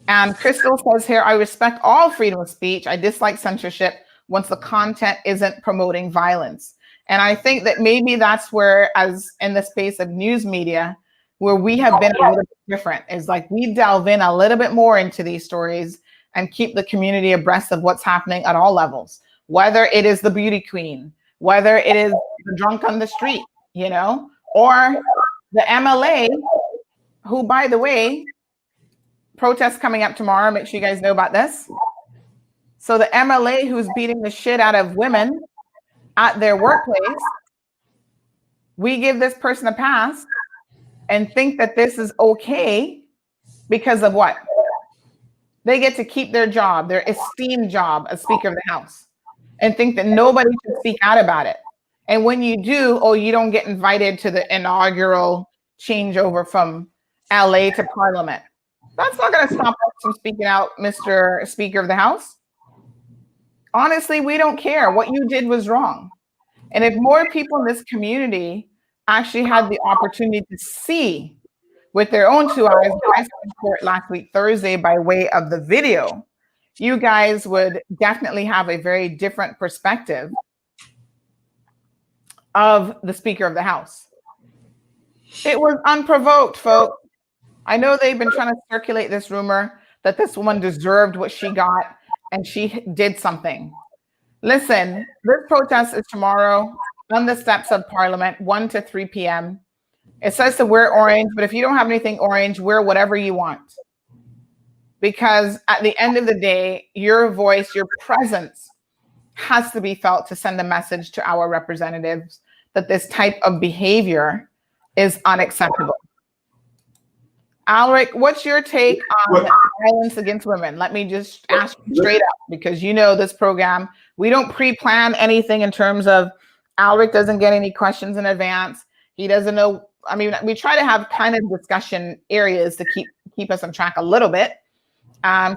And Crystal says here, I respect all freedom of speech. I dislike censorship once the content isn't promoting violence. And I think that maybe that's where, as in the space of news media, where we have been a little bit different, is like we delve in a little bit more into these stories and keep the community abreast of what's happening at all levels, whether it is the beauty queen, whether it is the drunk on the street, you know, or the MLA, who, by the way, protests coming up tomorrow. Make sure you guys know about this. So the MLA who's beating the shit out of women at their workplace, we give this person a pass and think that this is okay because of what? They get to keep their job, their esteemed job as Speaker of the House, and think that nobody should speak out about it. And when you do, oh, you don't get invited to the inaugural changeover from LA to Parliament. That's not going to stop us from speaking out, Mr. Speaker of the House. Honestly, we don't care. What you did was wrong. And if more people in this community actually had the opportunity to see with their own 2 eyes, I saw in court last week, Thursday, by way of the video, you guys would definitely have a very different perspective of the Speaker of the House. It was unprovoked, folks. I know they've been trying to circulate this rumor that this woman deserved what she got and she did something. Listen, this protest is tomorrow on the steps of Parliament, 1 to 3 p.m. It says to wear orange, but if you don't have anything orange, wear whatever you want. Because at the end of the day, your voice, your presence has to be felt to send a message to our representatives that this type of behavior is unacceptable. Alric, what's your take on violence against women? Let me just ask you straight up, because you know this program, we don't pre-plan anything in terms of Alric doesn't get any questions in advance. He doesn't know. I mean, we try to have kind of discussion areas to keep us on track a little bit.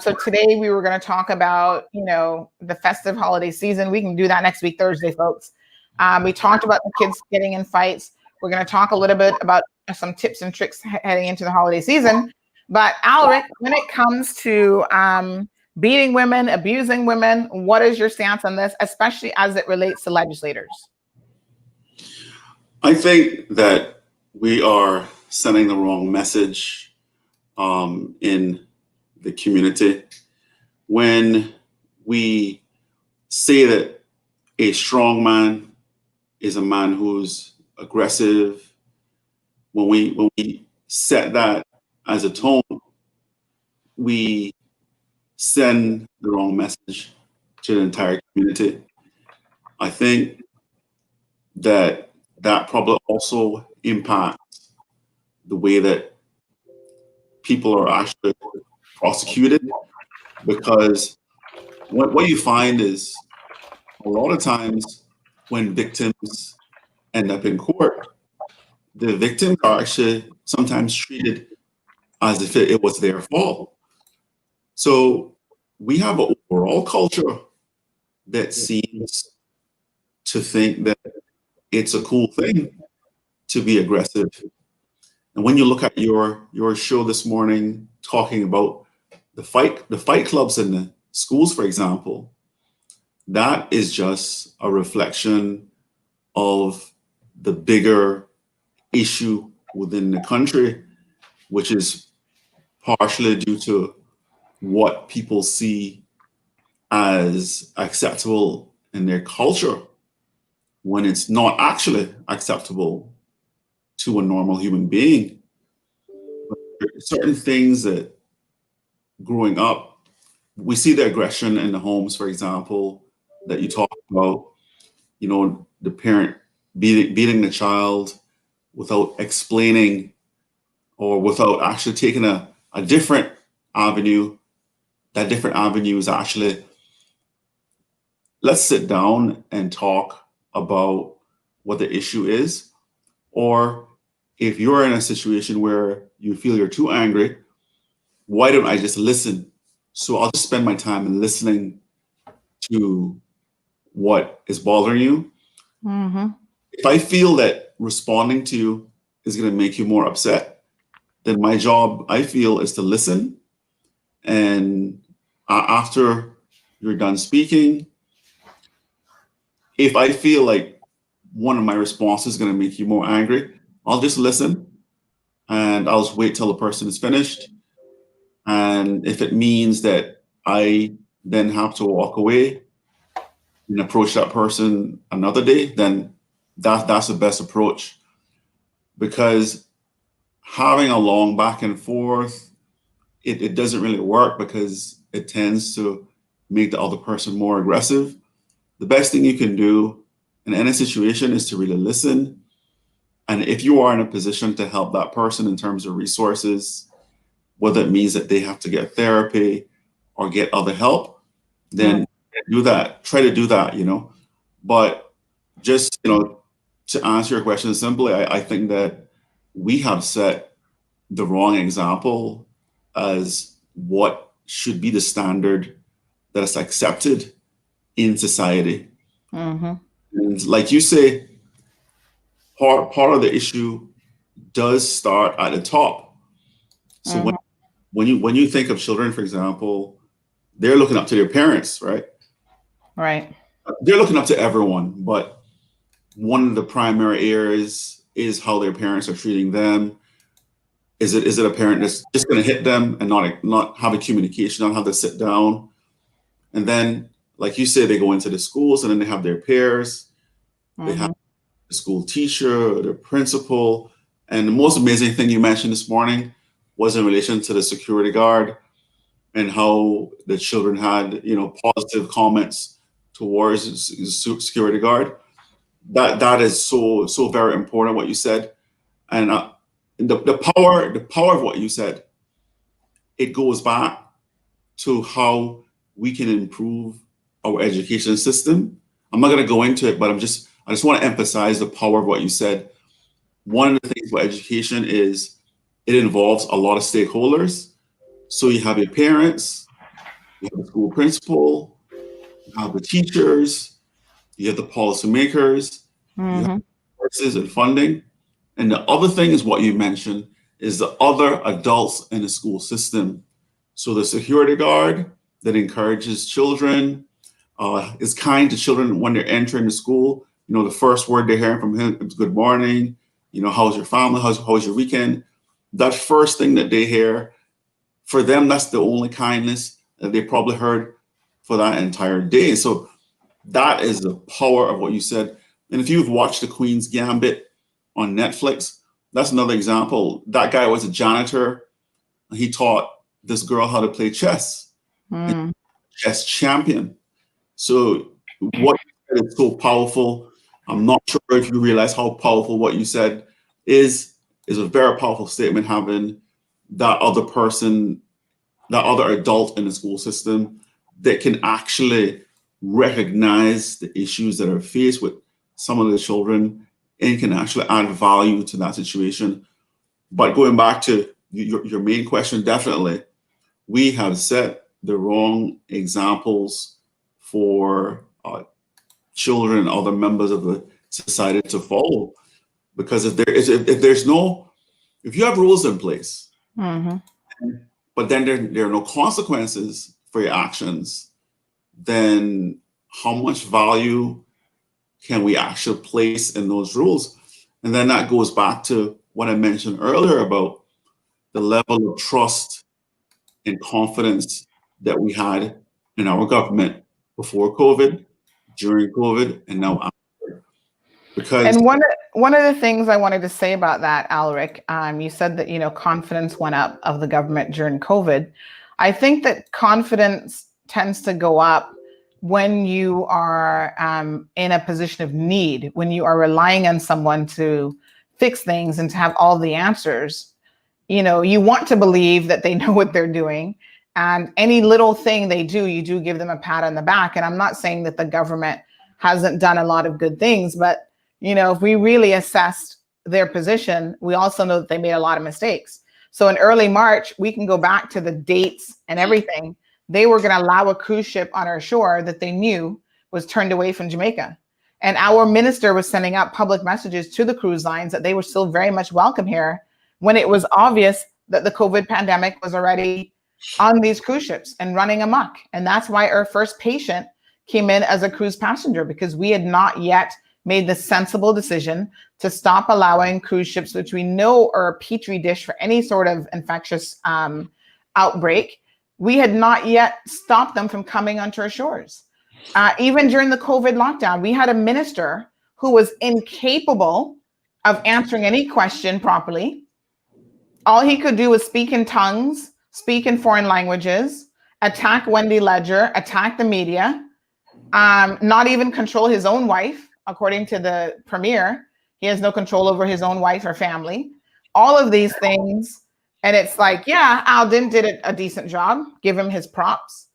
So today we were going to talk about, the festive holiday season. We can do that next week, Thursday, folks. We talked about the kids getting in fights. We're going to talk a little bit about some tips and tricks heading into the holiday season. But Alric, when it comes to beating women, abusing women, what is your stance on this, especially as it relates to legislators? I think that we are sending the wrong message in the community when we say that a strong man is a man who's aggressive. When we set that as a tone, we send the wrong message to the entire community. I think that probably also impacts the way that people are actually prosecuted, because what you find is a lot of times when victims end up in court, the victims are actually sometimes treated as if it was their fault. So we have an overall culture that seems to think that it's a cool thing to be aggressive. And when you look at your show this morning talking about the fight clubs in the schools, for example, that is just a reflection of the bigger issue within the country, which is partially due to what people see as acceptable in their culture when it's not actually acceptable to a normal human being. But there are certain things that growing up, we see the aggression in the homes, for example, that you talk about, the parent beating the child without explaining or without actually taking a different avenue. That different avenue is actually, let's sit down and talk about what the issue is. Or if you're in a situation where you feel you're too angry, why don't I just listen? So I'll just spend my time listening to what is bothering you. Mm-hmm. If I feel that responding to you is going to make you more upset, then my job, I feel, is to listen. And after you're done speaking, if I feel like one of my responses is going to make you more angry, I'll just listen and I'll just wait till the person is finished. And if it means that I then have to walk away and approach that person another day, then that's the best approach. Because having a long back and forth, it doesn't really work, because it tends to make the other person more aggressive. The best thing you can do in any situation is to really listen. And if you are in a position to help that person in terms of resources, whether it means that they have to get therapy or get other help, then do that. Try to do that, But just, to answer your question simply, I think that we have set the wrong example as what should be the standard that is accepted in society. Mm-hmm. And like you say, part of the issue does start at the top. So Mm-hmm. when you think of children, for example, they're looking up to their parents, right? Right. They're looking up to everyone, but one of the primary areas is how their parents are treating them. Is it a parent that's just going to hit them and not have a communication, not have to sit down? And then, like you said, they go into the schools and then they have their peers, they have the school teacher, the principal. And the most amazing thing you mentioned this morning was in relation to the security guard and how the children had, positive comments towards security guard. That is so very important what you said, and the power of what you said. It goes back to how we can improve our education system. I'm not going to go into it, but I just want to emphasize the power of what you said. One of the things about education is it involves a lot of stakeholders. So you have your parents, you have the school principal, you have the teachers, you have the policymakers, you have resources and funding. And the other thing is what you mentioned is the other adults in the school system. So the security guard that encourages children, is kind to children when they're entering the school. You know, the first word they're hearing from him is good morning. You know, how's your family? How's your weekend? That first thing that they hear, for them, that's the only kindness that they probably heard for that entire day. So that is the power of what you said. And if you've watched The Queen's Gambit on Netflix, that's another example. That guy was a janitor. He taught this girl how to play chess. Chess champion. So what you said is so powerful. I'm not sure if you realize how powerful what you said is a very powerful statement, having that other person, that other adult in the school system that can actually recognize the issues that are faced with some of the children and can actually add value to that situation. But going back to your main question, definitely, we have set the wrong examples for children and other members of the society to follow. Because if you have rules in place, but then there are no consequences for your actions, then how much value can we actually place in those rules? And then that goes back to what I mentioned earlier about the level of trust and confidence that we had in our government before COVID, during COVID, and now after. Because And one of the things I wanted to say about that, Alric, you said that, you know, confidence went up of the government during COVID. I think that confidence tends to go up when you are in a position of need, when you are relying on someone to fix things and to have all the answers. You know, you want to believe that they know what they're doing, and any little thing they do, you do give them a pat on the back. And I'm not saying that the government hasn't done a lot of good things, but you know, if we really assessed their position, we also know that they made a lot of mistakes. So in early March, we can go back to the dates and everything. They were going to allow a cruise ship on our shore that they knew was turned away from Jamaica. And our minister was sending out public messages to the cruise lines that they were still very much welcome here, when it was obvious that the COVID pandemic was already on these cruise ships and running amok. And that's why our first patient came in as a cruise passenger, because we had not yet made the sensible decision to stop allowing cruise ships, which we know are a petri dish for any sort of infectious outbreak. We had not yet stopped them from coming onto our shores. Even during the COVID lockdown, we had a minister who was incapable of answering any question properly. All he could do was speak in tongues, speak in foreign languages, attack Wendy Ledger, attack the media, not even control his own wife. According to the premier, he has no control over his own wife or family. All of these things. And it's like, yeah, Alden did a decent job. Give him his props.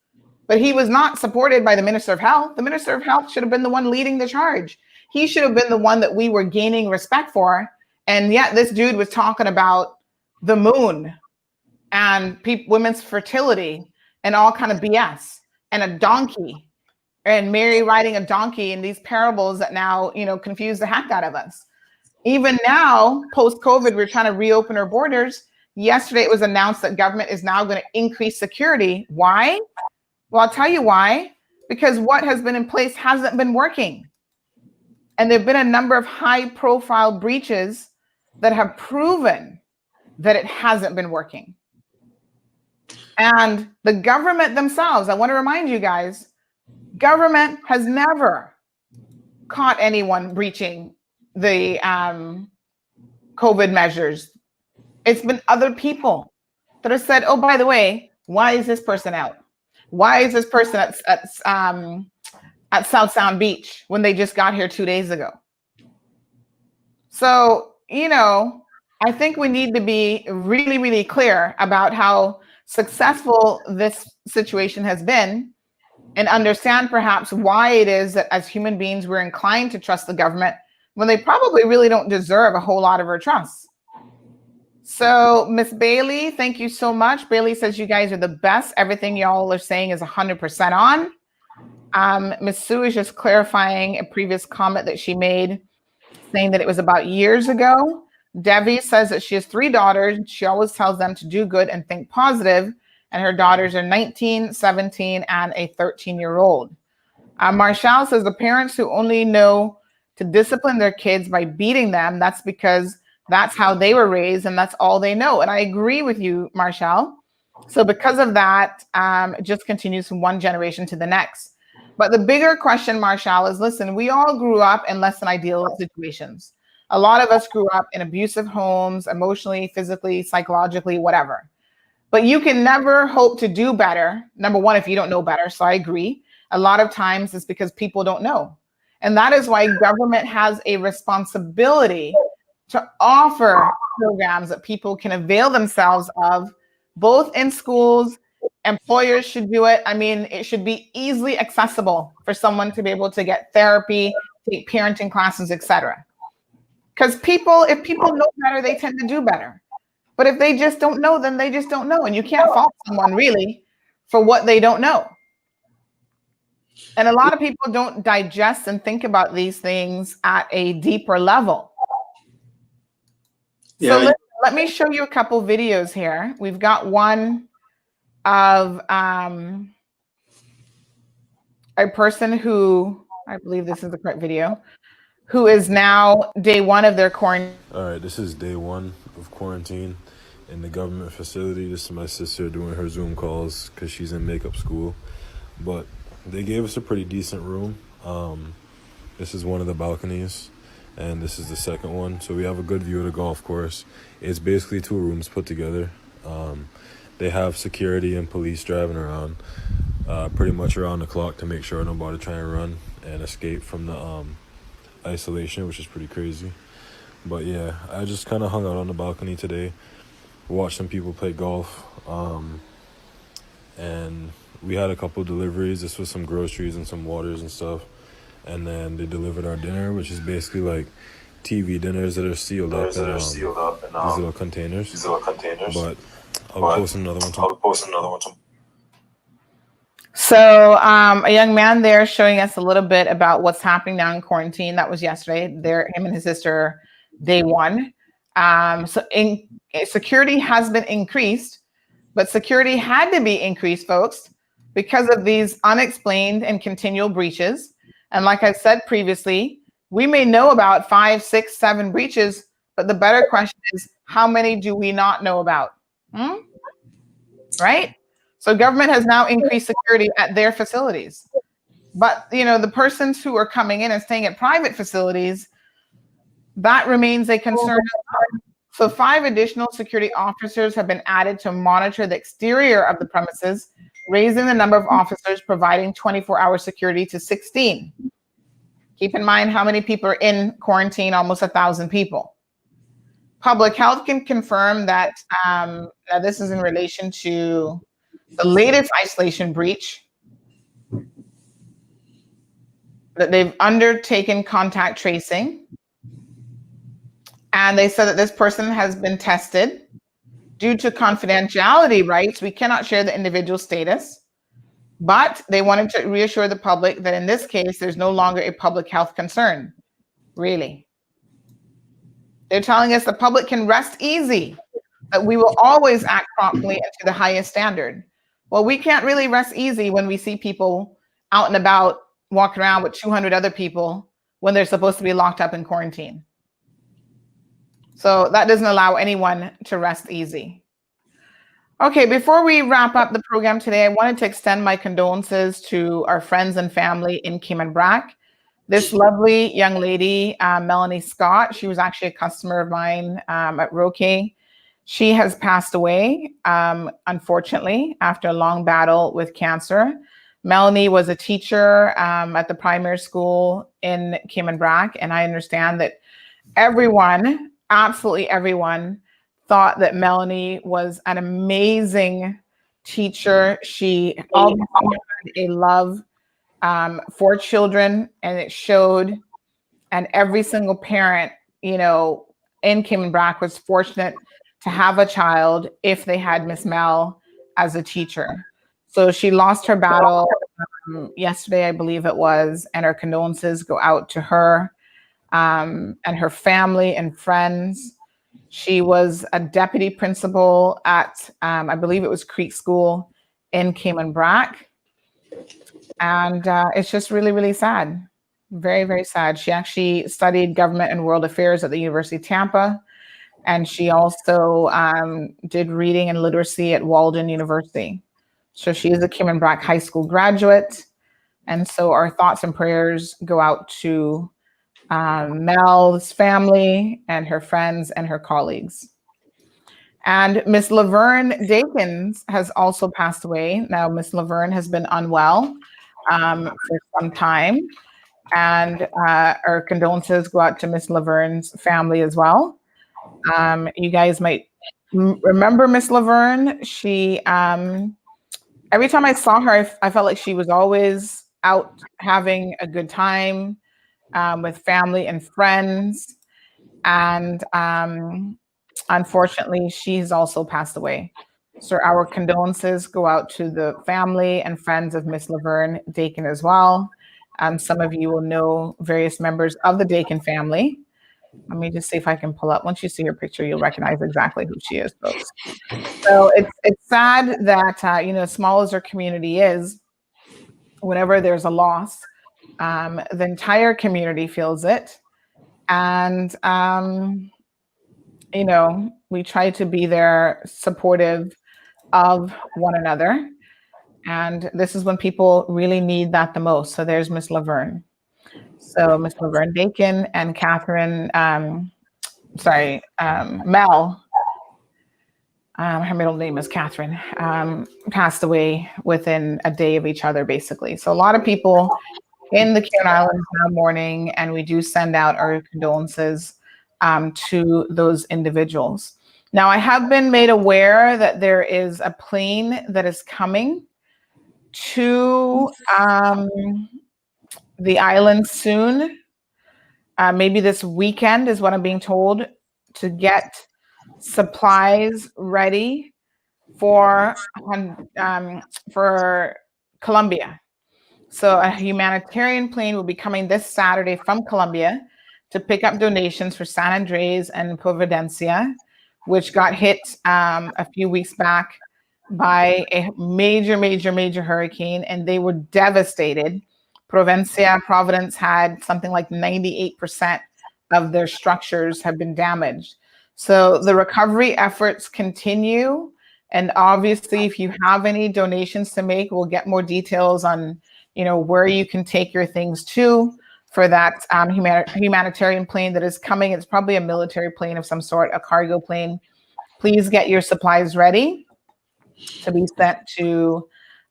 But he was not supported by the Minister of Health. The Minister of Health should have been the one leading the charge. He should have been the one that we were gaining respect for. And yet this dude was talking about the moon and women's fertility and all kind of BS, and a donkey. And Mary riding a donkey in these parables that now, you know, confuse the heck out of us. Even now, post-COVID, we're trying to reopen our borders. Yesterday, it was announced that government is now going to increase security. Why? Well, I'll tell you why. Because what has been in place hasn't been working. And there have been a number of high-profile breaches that have proven that it hasn't been working. And the government themselves, I want to remind you guys, government has never caught anyone breaching the COVID measures. It's been other people that have said, oh, by the way, why is this person out? Why is this person at South Sound Beach when they just got here 2 days ago. So, I think we need to be really, really clear about how successful this situation has been and understand perhaps why it is that as human beings, we're inclined to trust the government when they probably really don't deserve a whole lot of our trust. So Miss Bailey, thank you so much. Bailey says you guys are the best. Everything y'all are saying is 100% on. Miss Sue is just clarifying a previous comment that she made, saying that it was about years ago. Debbie says that she has 3 daughters. She always tells them to do good and think positive, and her daughters are 19, 17, and a 13-year-old. Marshall says the parents who only know to discipline their kids by beating them, that's because that's how they were raised and that's all they know. And I agree with you, Marshall. So because of that, it just continues from one generation to the next. But the bigger question, Marshall, is listen, we all grew up in less than ideal situations. A lot of us grew up in abusive homes, emotionally, physically, psychologically, whatever. But you can never hope to do better, number one, if you don't know better. So I agree. A lot of times it's because people don't know. And that is why government has a responsibility to offer programs that people can avail themselves of, both in schools. Employers should do it. I mean, it should be easily accessible for someone to be able to get therapy, take parenting classes, etc. Because if people know better, they tend to do better. But if they just don't know, then they just don't know. And you can't fault someone really for what they don't know. And a lot of people don't digest and think about these things at a deeper level. Yeah. So let me show you a couple videos here. We've got one of a person who, I believe this is the correct video, who is now day 1 of their quarantine. All right, this is day 1 of quarantine in the government facility. This is my sister doing her Zoom calls because she's in makeup school. But they gave us a pretty decent room. This is one of the balconies, and this is the second one. So we have a good view of the golf course. It's basically 2 rooms put together. They have security and police driving around pretty much around the clock to make sure nobody trying to run and escape from the isolation, which is pretty crazy. But yeah, I just kind of hung out on the balcony today, watched some people play golf, and we had a couple deliveries. This was some groceries and some waters and stuff, and then they delivered our dinner, which is basically like TV dinners that are sealed up in these little containers. But I'll post another one. So a young man there showing us a little bit about what's happening now in quarantine. That was yesterday. Him and his sister, day 1. Security has been increased, but security had to be increased, folks, because of these unexplained and continual breaches. And like I said previously, we may know about 5, 6, 7 breaches, but the better question is, how many do we not know about? Right? So government has now increased security at their facilities. But, the persons who are coming in and staying at private facilities, that remains a concern. So 5 additional security officers have been added to monitor the exterior of the premises, raising the number of officers providing 24-hour security to 16. Keep in mind how many people are in quarantine, almost 1,000 people. Public Health can confirm that this is in relation to the latest isolation breach, that they've undertaken contact tracing. And they said that this person has been tested. Due to confidentiality rights, we cannot share the individual status. But they wanted to reassure the public that in this case, there's no longer a public health concern. Really. They're telling us the public can rest easy, that we will always act promptly and to the highest standard. Well, we can't really rest easy when we see people out and about walking around with 200 other people when they're supposed to be locked up in quarantine. So that doesn't allow anyone to rest easy. Okay, before we wrap up the program today, I wanted to extend my condolences to our friends and family in Cayman Brac. This lovely young lady, Melanie Scott, she was actually a customer of mine at Roque. She has passed away, unfortunately, after a long battle with cancer. Melanie was a teacher at the primary school in Cayman Brac, and I understand that everyone, absolutely everyone, thought that Melanie was an amazing teacher. She always had a love for children, and it showed. And every single parent, in Cayman Brac was fortunate to have a child if they had Miss Mel as a teacher. So she lost her battle yesterday, I believe it was, and our condolences go out to her and her family and friends. She was a deputy principal at, I believe it was Creek School in Cayman Brac. And it's just really, really sad. Very, very sad. She actually studied government and world affairs at the University of Tampa. And she also did reading and literacy at Walden University. So she is a Cayman Brac High School graduate. And so our thoughts and prayers go out to Mel's family and her friends and her colleagues. And Miss Laverne Dakins has also passed away. Now, Miss Laverne has been unwell for some time. And our condolences go out to Miss Laverne's family as well. You guys might remember Miss Laverne. She, every time I saw her, I felt like she was always out having a good time with family and friends. And unfortunately, she's also passed away. So our condolences go out to the family and friends of Miss Laverne Dakin as well. Some of you will know various members of the Dakin family. Let me just see if I can pull up. Once you see her picture, you'll recognize exactly who she is, folks. So it's sad that, as small as our community is, whenever there's a loss, the entire community feels it. And, we try to be there supportive of one another. And this is when people really need that the most. So there's Miss Laverne. So Miss Laverne Dakin and Catherine, Mel, her middle name is Catherine, passed away within a day of each other, basically. So a lot of people in the Cayman Islands are mourning, and we do send out our condolences to those individuals. Now, I have been made aware that there is a plane that is coming to the island soon. Maybe this weekend is what I'm being told, to get supplies ready for Colombia. So a humanitarian plane will be coming this Saturday from Colombia to pick up donations for San Andres and Providencia, which got hit a few weeks back by a major hurricane, and they were devastated. Providence had something like 98% of their structures have been damaged. So the recovery efforts continue. And obviously, if you have any donations to make, we'll get more details on, where you can take your things to for that humanitarian plane that is coming. It's probably a military plane of some sort, a cargo plane. Please get your supplies ready to be sent to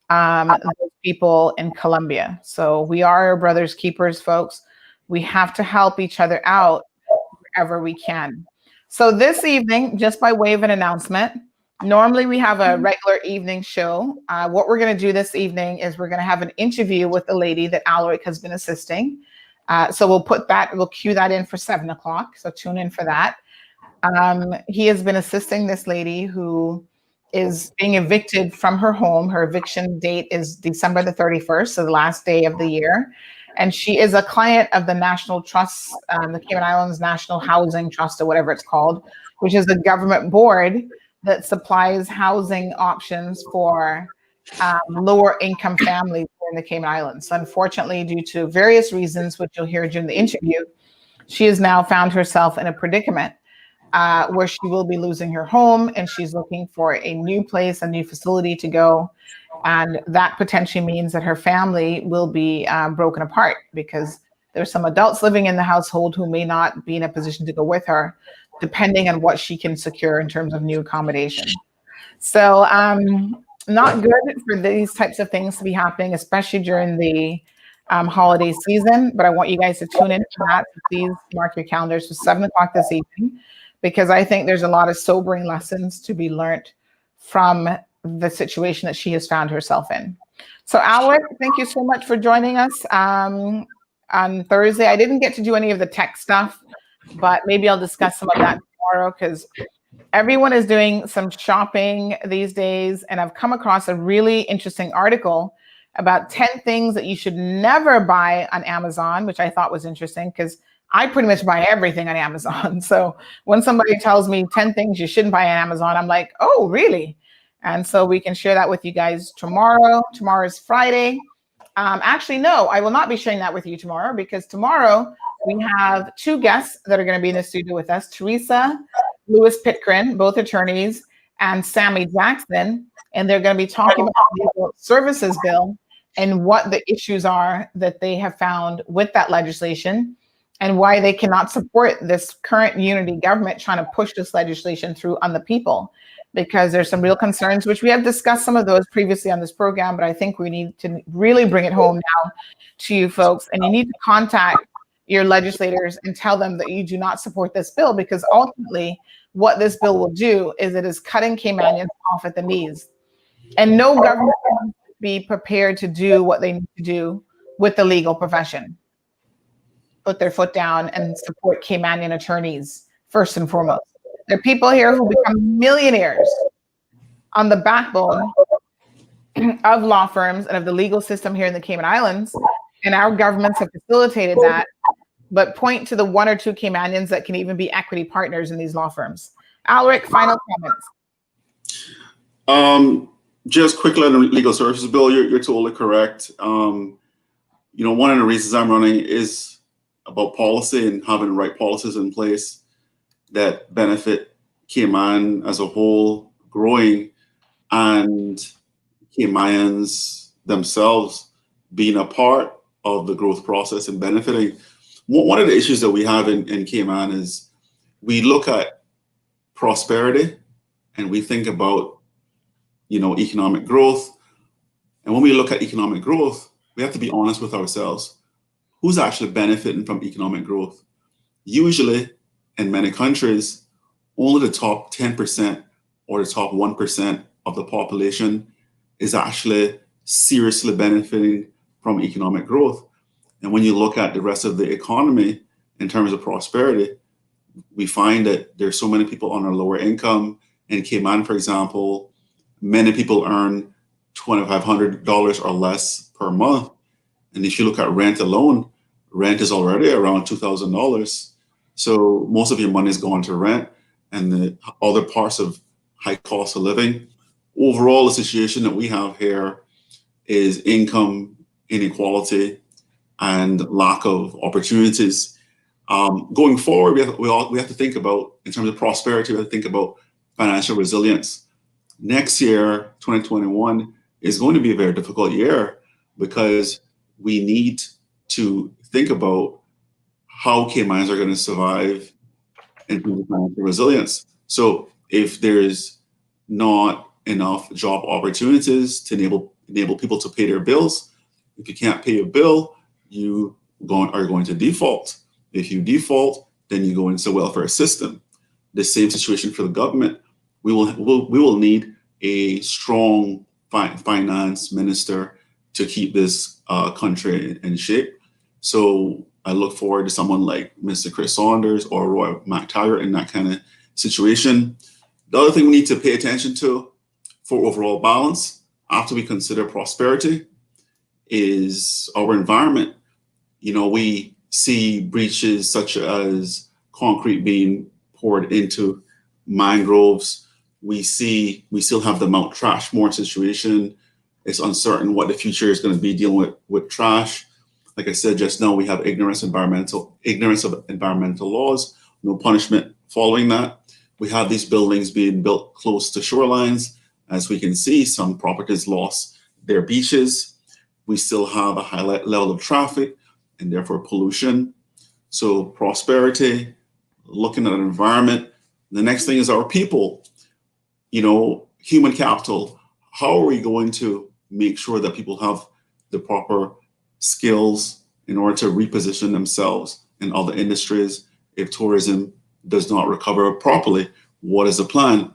those people in Colombia. So we are our brother's keepers, folks. We have to help each other out wherever we can. So this evening, just by way of an announcement, normally we have a regular evening show. What we're going to do this evening is we're going to have an interview with the lady that Alric has been assisting. So we'll cue that in for 7 o'clock. So tune in for that. He has been assisting this lady who is being evicted from her home. Her eviction date is December the 31st, so the last day of the year. And she is a client of the National Trust, the Cayman Islands National Housing Trust, or whatever it's called, which is a government board that supplies housing options for lower income families in the Cayman Islands. So unfortunately, due to various reasons, which you'll hear during the interview, she has now found herself in a predicament where she will be losing her home, and she's looking for a new place, a new facility to go. And that potentially means that her family will be broken apart, because there's some adults living in the household who may not be in a position to go with her, depending on what she can secure in terms of new accommodation. So not good for these types of things to be happening, especially during the holiday season. But I want you guys to tune in for that. So please mark your calendars for 7 o'clock this evening, because I think there's a lot of sobering lessons to be learned from the situation that she has found herself in. So Alric, thank you so much for joining us on Thursday. I didn't get to do any of the tech stuff, but maybe I'll discuss some of that tomorrow, because everyone is doing some shopping these days. And I've come across a really interesting article about 10 things that you should never buy on Amazon, which I thought was interesting because I pretty much buy everything on Amazon. So when somebody tells me 10 things you shouldn't buy on Amazon, I'm like, oh, really? And so we can share that with you guys tomorrow. Tomorrow is Friday. Actually, no, I will not be sharing that with you tomorrow, because tomorrow we have 2 guests that are going to be in the studio with us, Teresa Lewis Pitcairn, both attorneys, and Sammy Jackson. And they're going to be talking about the legal services bill and what the issues are that they have found with that legislation, and why they cannot support this current unity government trying to push this legislation through on the people, because there's some real concerns, which we have discussed some of those previously on this program, but I think we need to really bring it home now to you folks. And you need to contact your legislators and tell them that you do not support this bill, because ultimately what this bill will do is it is cutting Caymanians off at the knees. And no government will be prepared to do what they need to do with the legal profession. Put their foot down and support Caymanian attorneys first and foremost. There are people here who become millionaires on the backbone of law firms and of the legal system here in the Cayman Islands, and our governments have facilitated that. But point to the 1 or 2 Caymanians that can even be equity partners in these law firms. Alric, final comments. Just quickly on the legal services bill, you're totally correct. One of the reasons I'm running is about policy and having the right policies in place that benefit Cayman as a whole, growing, and Caymanians themselves being a part of the growth process and benefiting. One of the issues that we have in Cayman is we look at prosperity and we think about, economic growth. And when we look at economic growth, we have to be honest with ourselves. Who's actually benefiting from economic growth? Usually, in many countries, only the top 10% or the top 1% of the population is actually seriously benefiting from economic growth. And when you look at the rest of the economy in terms of prosperity, we find that there's so many people on a lower income. In Cayman, for example, many people earn $2,500 or less per month. And if you look at rent alone, rent is already around $2,000. So most of your money is going to rent and the other parts of high cost of living. Overall, the situation that we have here is income inequality and lack of opportunities. Going forward, we have to think about, in terms of prosperity, we have to think about financial resilience. Next year, 2021, is going to be a very difficult year because we need to think about how Caymanians are going to survive in terms of financial resilience. So if there's not enough job opportunities to enable people to pay their bills, if you can't pay your bill, you are going to default. If you default, then you go into the welfare system. The same situation for the government. We will need a strong finance minister to keep this country in shape. So I look forward to someone like Mr. Chris Saunders or Roy McTaggart in that kind of situation. The other thing we need to pay attention to for overall balance, after we consider prosperity, is our environment. We see breaches such as concrete being poured into mangroves. We still have the Mount Trashmore situation. It's uncertain what the future is going to be dealing with trash. Like I said just now, we have ignorance of environmental laws, no punishment following that. We have these buildings being built close to shorelines. As we can see, some properties lost their beaches. We still have a high level of traffic and therefore pollution. So prosperity, looking at an environment. The next thing is our people, human capital. how are we going to make sure that people have the proper skills in order to reposition themselves in other industries if tourism does not recover properly? What is the plan?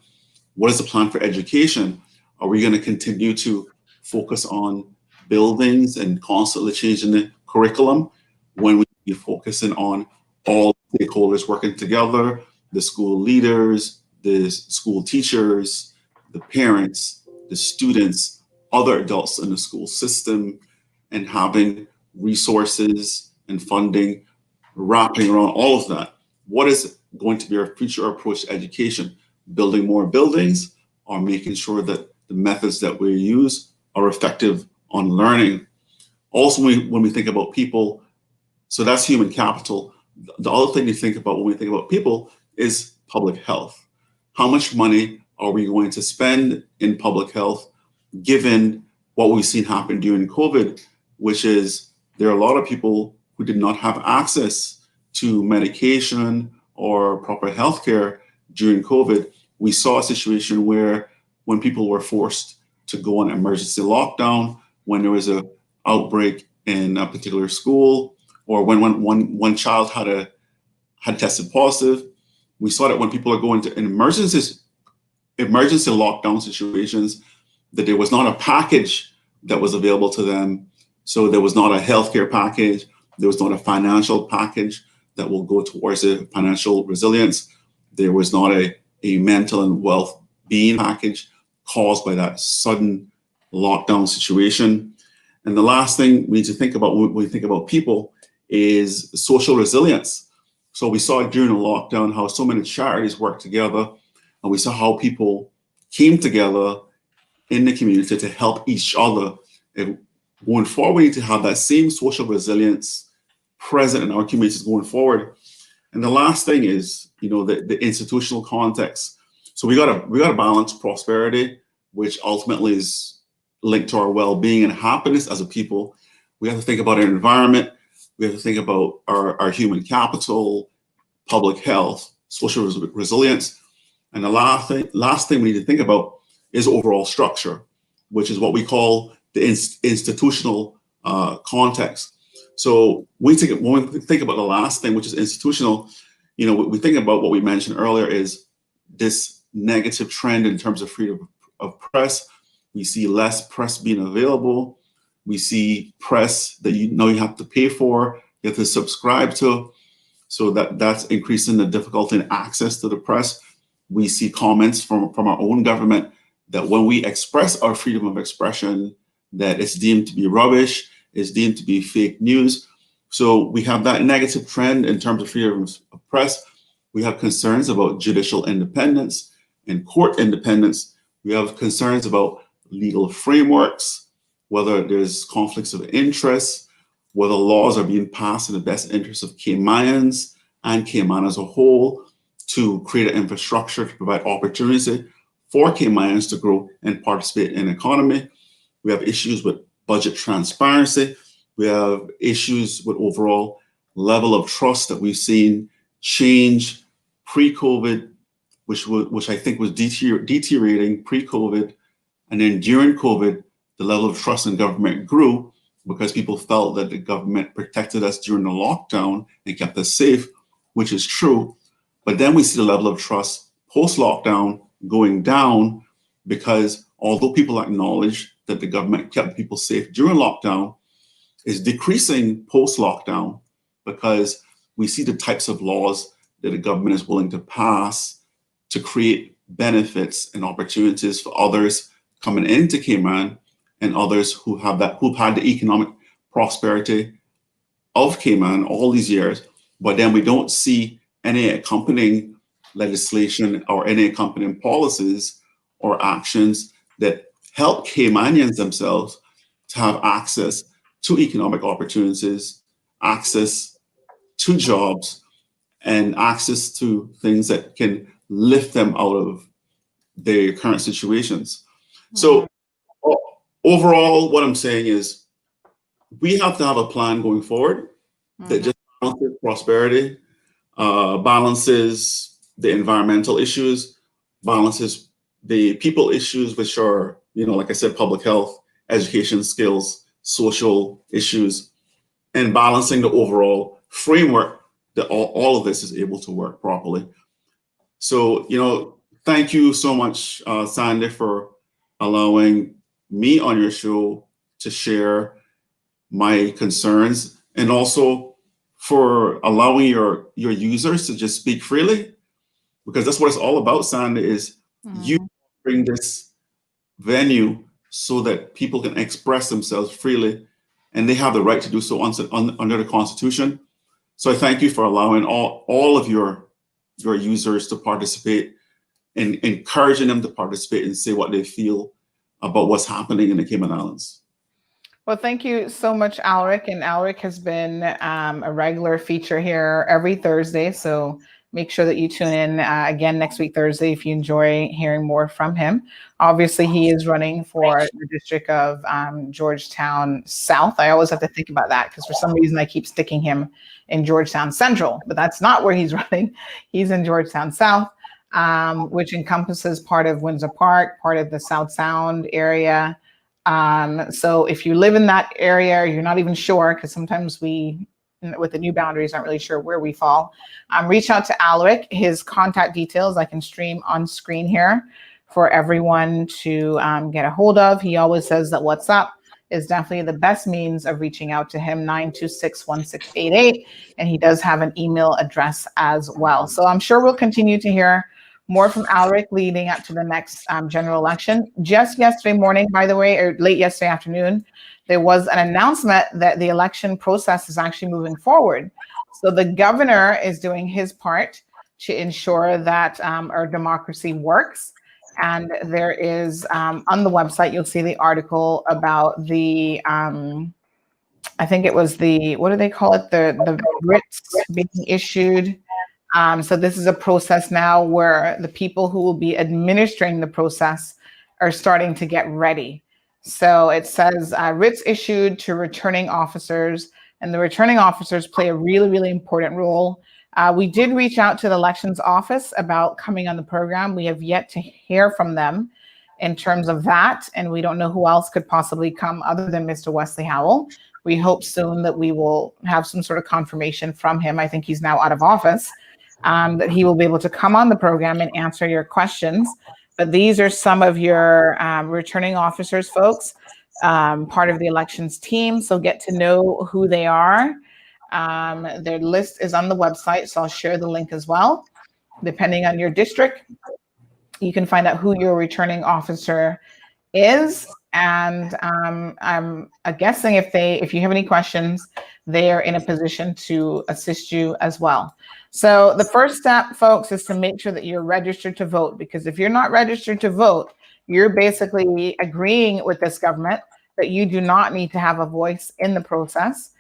What is the plan for education? Are we going to continue to focus on buildings and constantly changing the curriculum when we be focusing on all stakeholders working together, the school leaders, the school teachers, the parents, the students, other adults in the school system, and having resources and funding wrapping around all of that? What is going to be our future approach to education? Building more buildings, or making sure that the methods that we use are effective on learning? Also, when we think about people, so that's human capital. The other thing to think about when we think about people is public health. How much money are we going to spend in public health, given what we've seen happen during COVID, which is there are a lot of people who did not have access to medication or proper health care during COVID. We saw a situation where when people were forced to go on emergency lockdown, when there was an outbreak in a particular school, or when one child had tested positive, we saw that when people are going to emergency lockdown situations, that there was not a package that was available to them. So there was not a healthcare package, there was not a financial package that will go towards the financial resilience. There was not a mental and well-being package caused by that sudden lockdown situation. And the last thing we need to think about when we think about people is social resilience. So we saw during the lockdown how so many charities worked together, and we saw how people came together in the community to help each other. And going forward, we need to have that same social resilience present in our communities going forward. And the last thing is, the institutional context. So we got to balance prosperity, which ultimately is linked to our well-being and happiness as a people. We have to think about our environment. We have to think about our human capital, public health, social resilience. And the last thing we need to think about is overall structure, which is what we call the institutional context. So when we think about the last thing, which is institutional, we think about what we mentioned earlier is this negative trend in terms of freedom of press. We see less press being available. We see press that you have to pay for, you have to subscribe to. So that's increasing the difficulty in access to the press. We see comments from our own government that when we express our freedom of expression, that it's deemed to be rubbish, it's deemed to be fake news. So we have that negative trend in terms of freedom of press. We have concerns about judicial independence and court independence. We have concerns about legal frameworks, whether there's conflicts of interest, whether laws are being passed in the best interest of Caymanians and Cayman as a whole to create an infrastructure to provide opportunity for Caymanians to grow and participate in the economy. We have issues with budget transparency. We have issues with overall level of trust that we've seen change pre-COVID, which I think was deteriorating pre-COVID. And then during COVID, the level of trust in government grew because people felt that the government protected us during the lockdown and kept us safe, which is true. But then we see the level of trust post-lockdown going down because although people acknowledge that the government kept people safe during lockdown, is decreasing post-lockdown because we see the types of laws that the government is willing to pass to create benefits and opportunities for others coming into Cayman and others who've had the economic prosperity of Cayman all these years, but then we don't see any accompanying legislation or any accompanying policies or actions that help Caymanians themselves to have access to economic opportunities, access to jobs, and access to things that can lift them out of their current situations. So overall, what I'm saying is we have to have a plan going forward that just balances prosperity, balances the environmental issues, balances the people issues, which are like I said, public health, education skills, social issues, and balancing the overall framework that all of this is able to work properly. So, thank you so much, Sandy, for allowing me on your show to share my concerns, and also for allowing your users to just speak freely, because that's what it's all about, Sandy, is you bring this venue so that people can express themselves freely, and they have the right to do so under the Constitution. So I thank you for allowing all of your users to participate, and encouraging them to participate and say what they feel about what's happening in the Cayman Islands. Well, thank you so much, Alric. And Alric has been a regular feature here every Thursday. So make sure that you tune in again next week, Thursday, if you enjoy hearing more from him. Obviously, he is running for the district of Georgetown South. I always have to think about that because for some reason I keep sticking him in Georgetown Central, but that's not where he's running. He's in Georgetown South, which encompasses part of Windsor Park, part of the South Sound area. So if you live in that area, you're not even sure, because sometimes we, with the new boundaries, aren't really sure where we fall. Reach out to Alric. His contact details I can stream on screen here for everyone to get a hold of. He always says that WhatsApp is definitely the best means of reaching out to him, 926-1688. And he does have an email address as well. So I'm sure we'll continue to hear more from Alric leading up to the next general election. Just yesterday morning, by the way, or late yesterday afternoon, there was an announcement that the election process is actually moving forward. So the governor is doing his part to ensure that our democracy works. And there is, on the website, you'll see the article about the, I think it was the, what do they call it? The writs being issued. So this is a process now where the people who will be administering the process are starting to get ready. So it says writs issued to returning officers, and the returning officers play a really, really important role. We did reach out to the elections office about coming on the program. We have yet to hear from them in terms of that, and we don't know who else could possibly come other than Mr. Wesley Howell. We hope soon that we will have some sort of confirmation from him. I think he's now out of office. That he will be able to come on the program and answer your questions. But these are some of your returning officers, folks, part of the elections team. So get to know who they are. Their list is on the website, so I'll share the link as well. Depending on your district, you can find out who your returning officer is. And I'm guessing if you have any questions, they are in a position to assist you as well. So the first step, folks, is to make sure that you're registered to vote, because if you're not registered to vote, you're basically agreeing with this government that you do not need to have a voice in the process,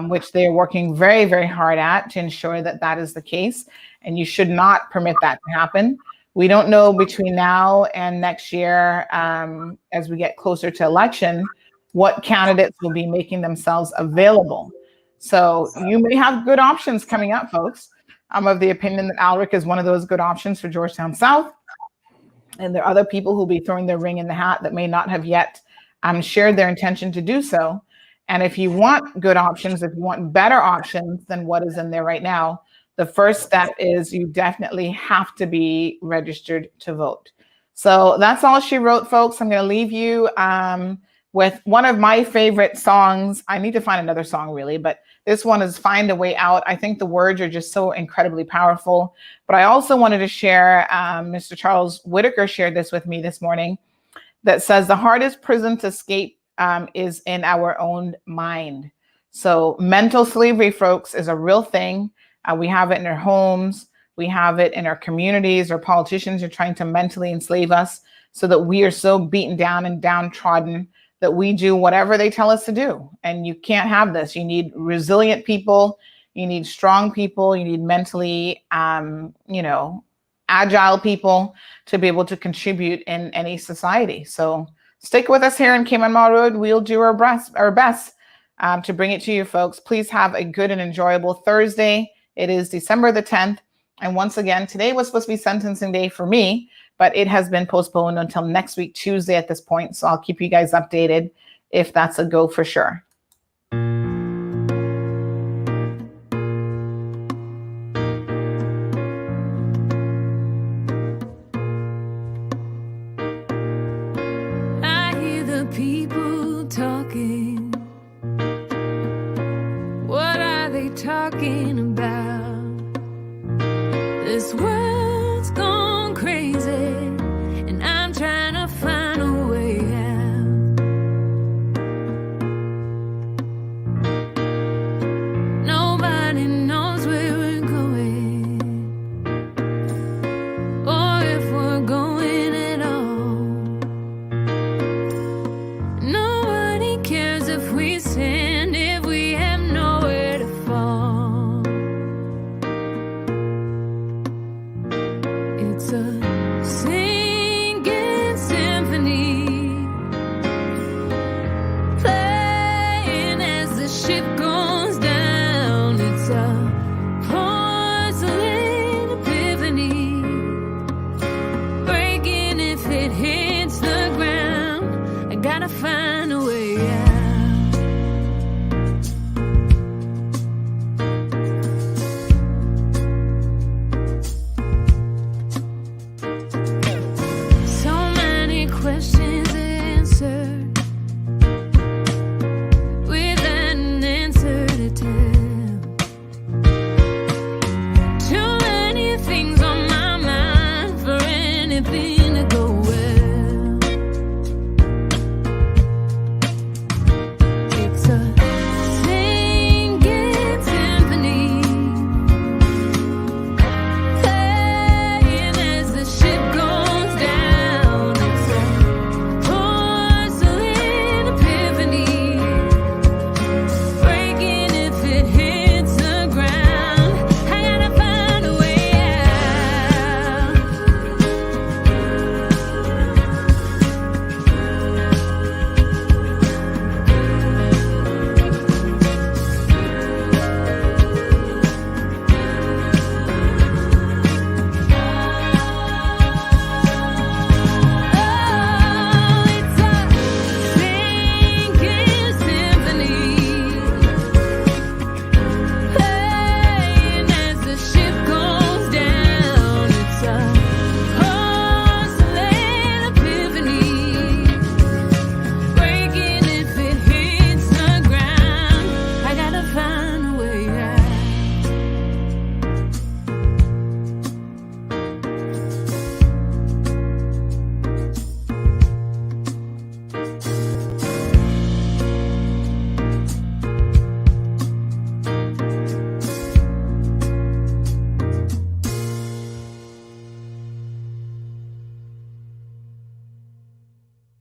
which they're working very, very hard at to ensure that that is the case. And you should not permit that to happen. We don't know between now and next year, as we get closer to election, what candidates will be making themselves available. So you may have good options coming up, folks. I'm of the opinion that Alric is one of those good options for Georgetown South. And there are other people who will be throwing their ring in the hat that may not have yet shared their intention to do so. And if you want good options, if you want better options than what is in there right now, the first step is you definitely have to be registered to vote. So that's all she wrote, folks. I'm going to leave you with one of my favorite songs. I need to find another song, really, but this one is Find a Way Out. I think the words are just so incredibly powerful. But I also wanted to share, Mr. Charles Whitaker shared this with me this morning, that says the hardest prison to escape is in our own mind. So mental slavery, folks, is a real thing. We have it in our homes. We have it in our communities. Our politicians are trying to mentally enslave us so that we are so beaten down and downtrodden that we do whatever they tell us to do. And you can't have this. You need resilient people. You need strong people. You need mentally, agile people to be able to contribute in any society. So stick with us here in Cayman Mall Road. We'll do our best to bring it to you, folks. Please have a good and enjoyable Thursday. It is December the 10th. And once again, today was supposed to be sentencing day for me, but it has been postponed until next week, Tuesday at this point. So I'll keep you guys updated if that's a go for sure. I hear the people talking. What are they talking about? This world's gone crazy, and I'm trying to find a way out. Nobody knows where we're going, or if we're going at all. Nobody cares if we stand, if we have nowhere to fall. It's a singing symphony, playing as the ship goes down. It's a porcelain epiphany, breaking if it hits the ground. I gotta find a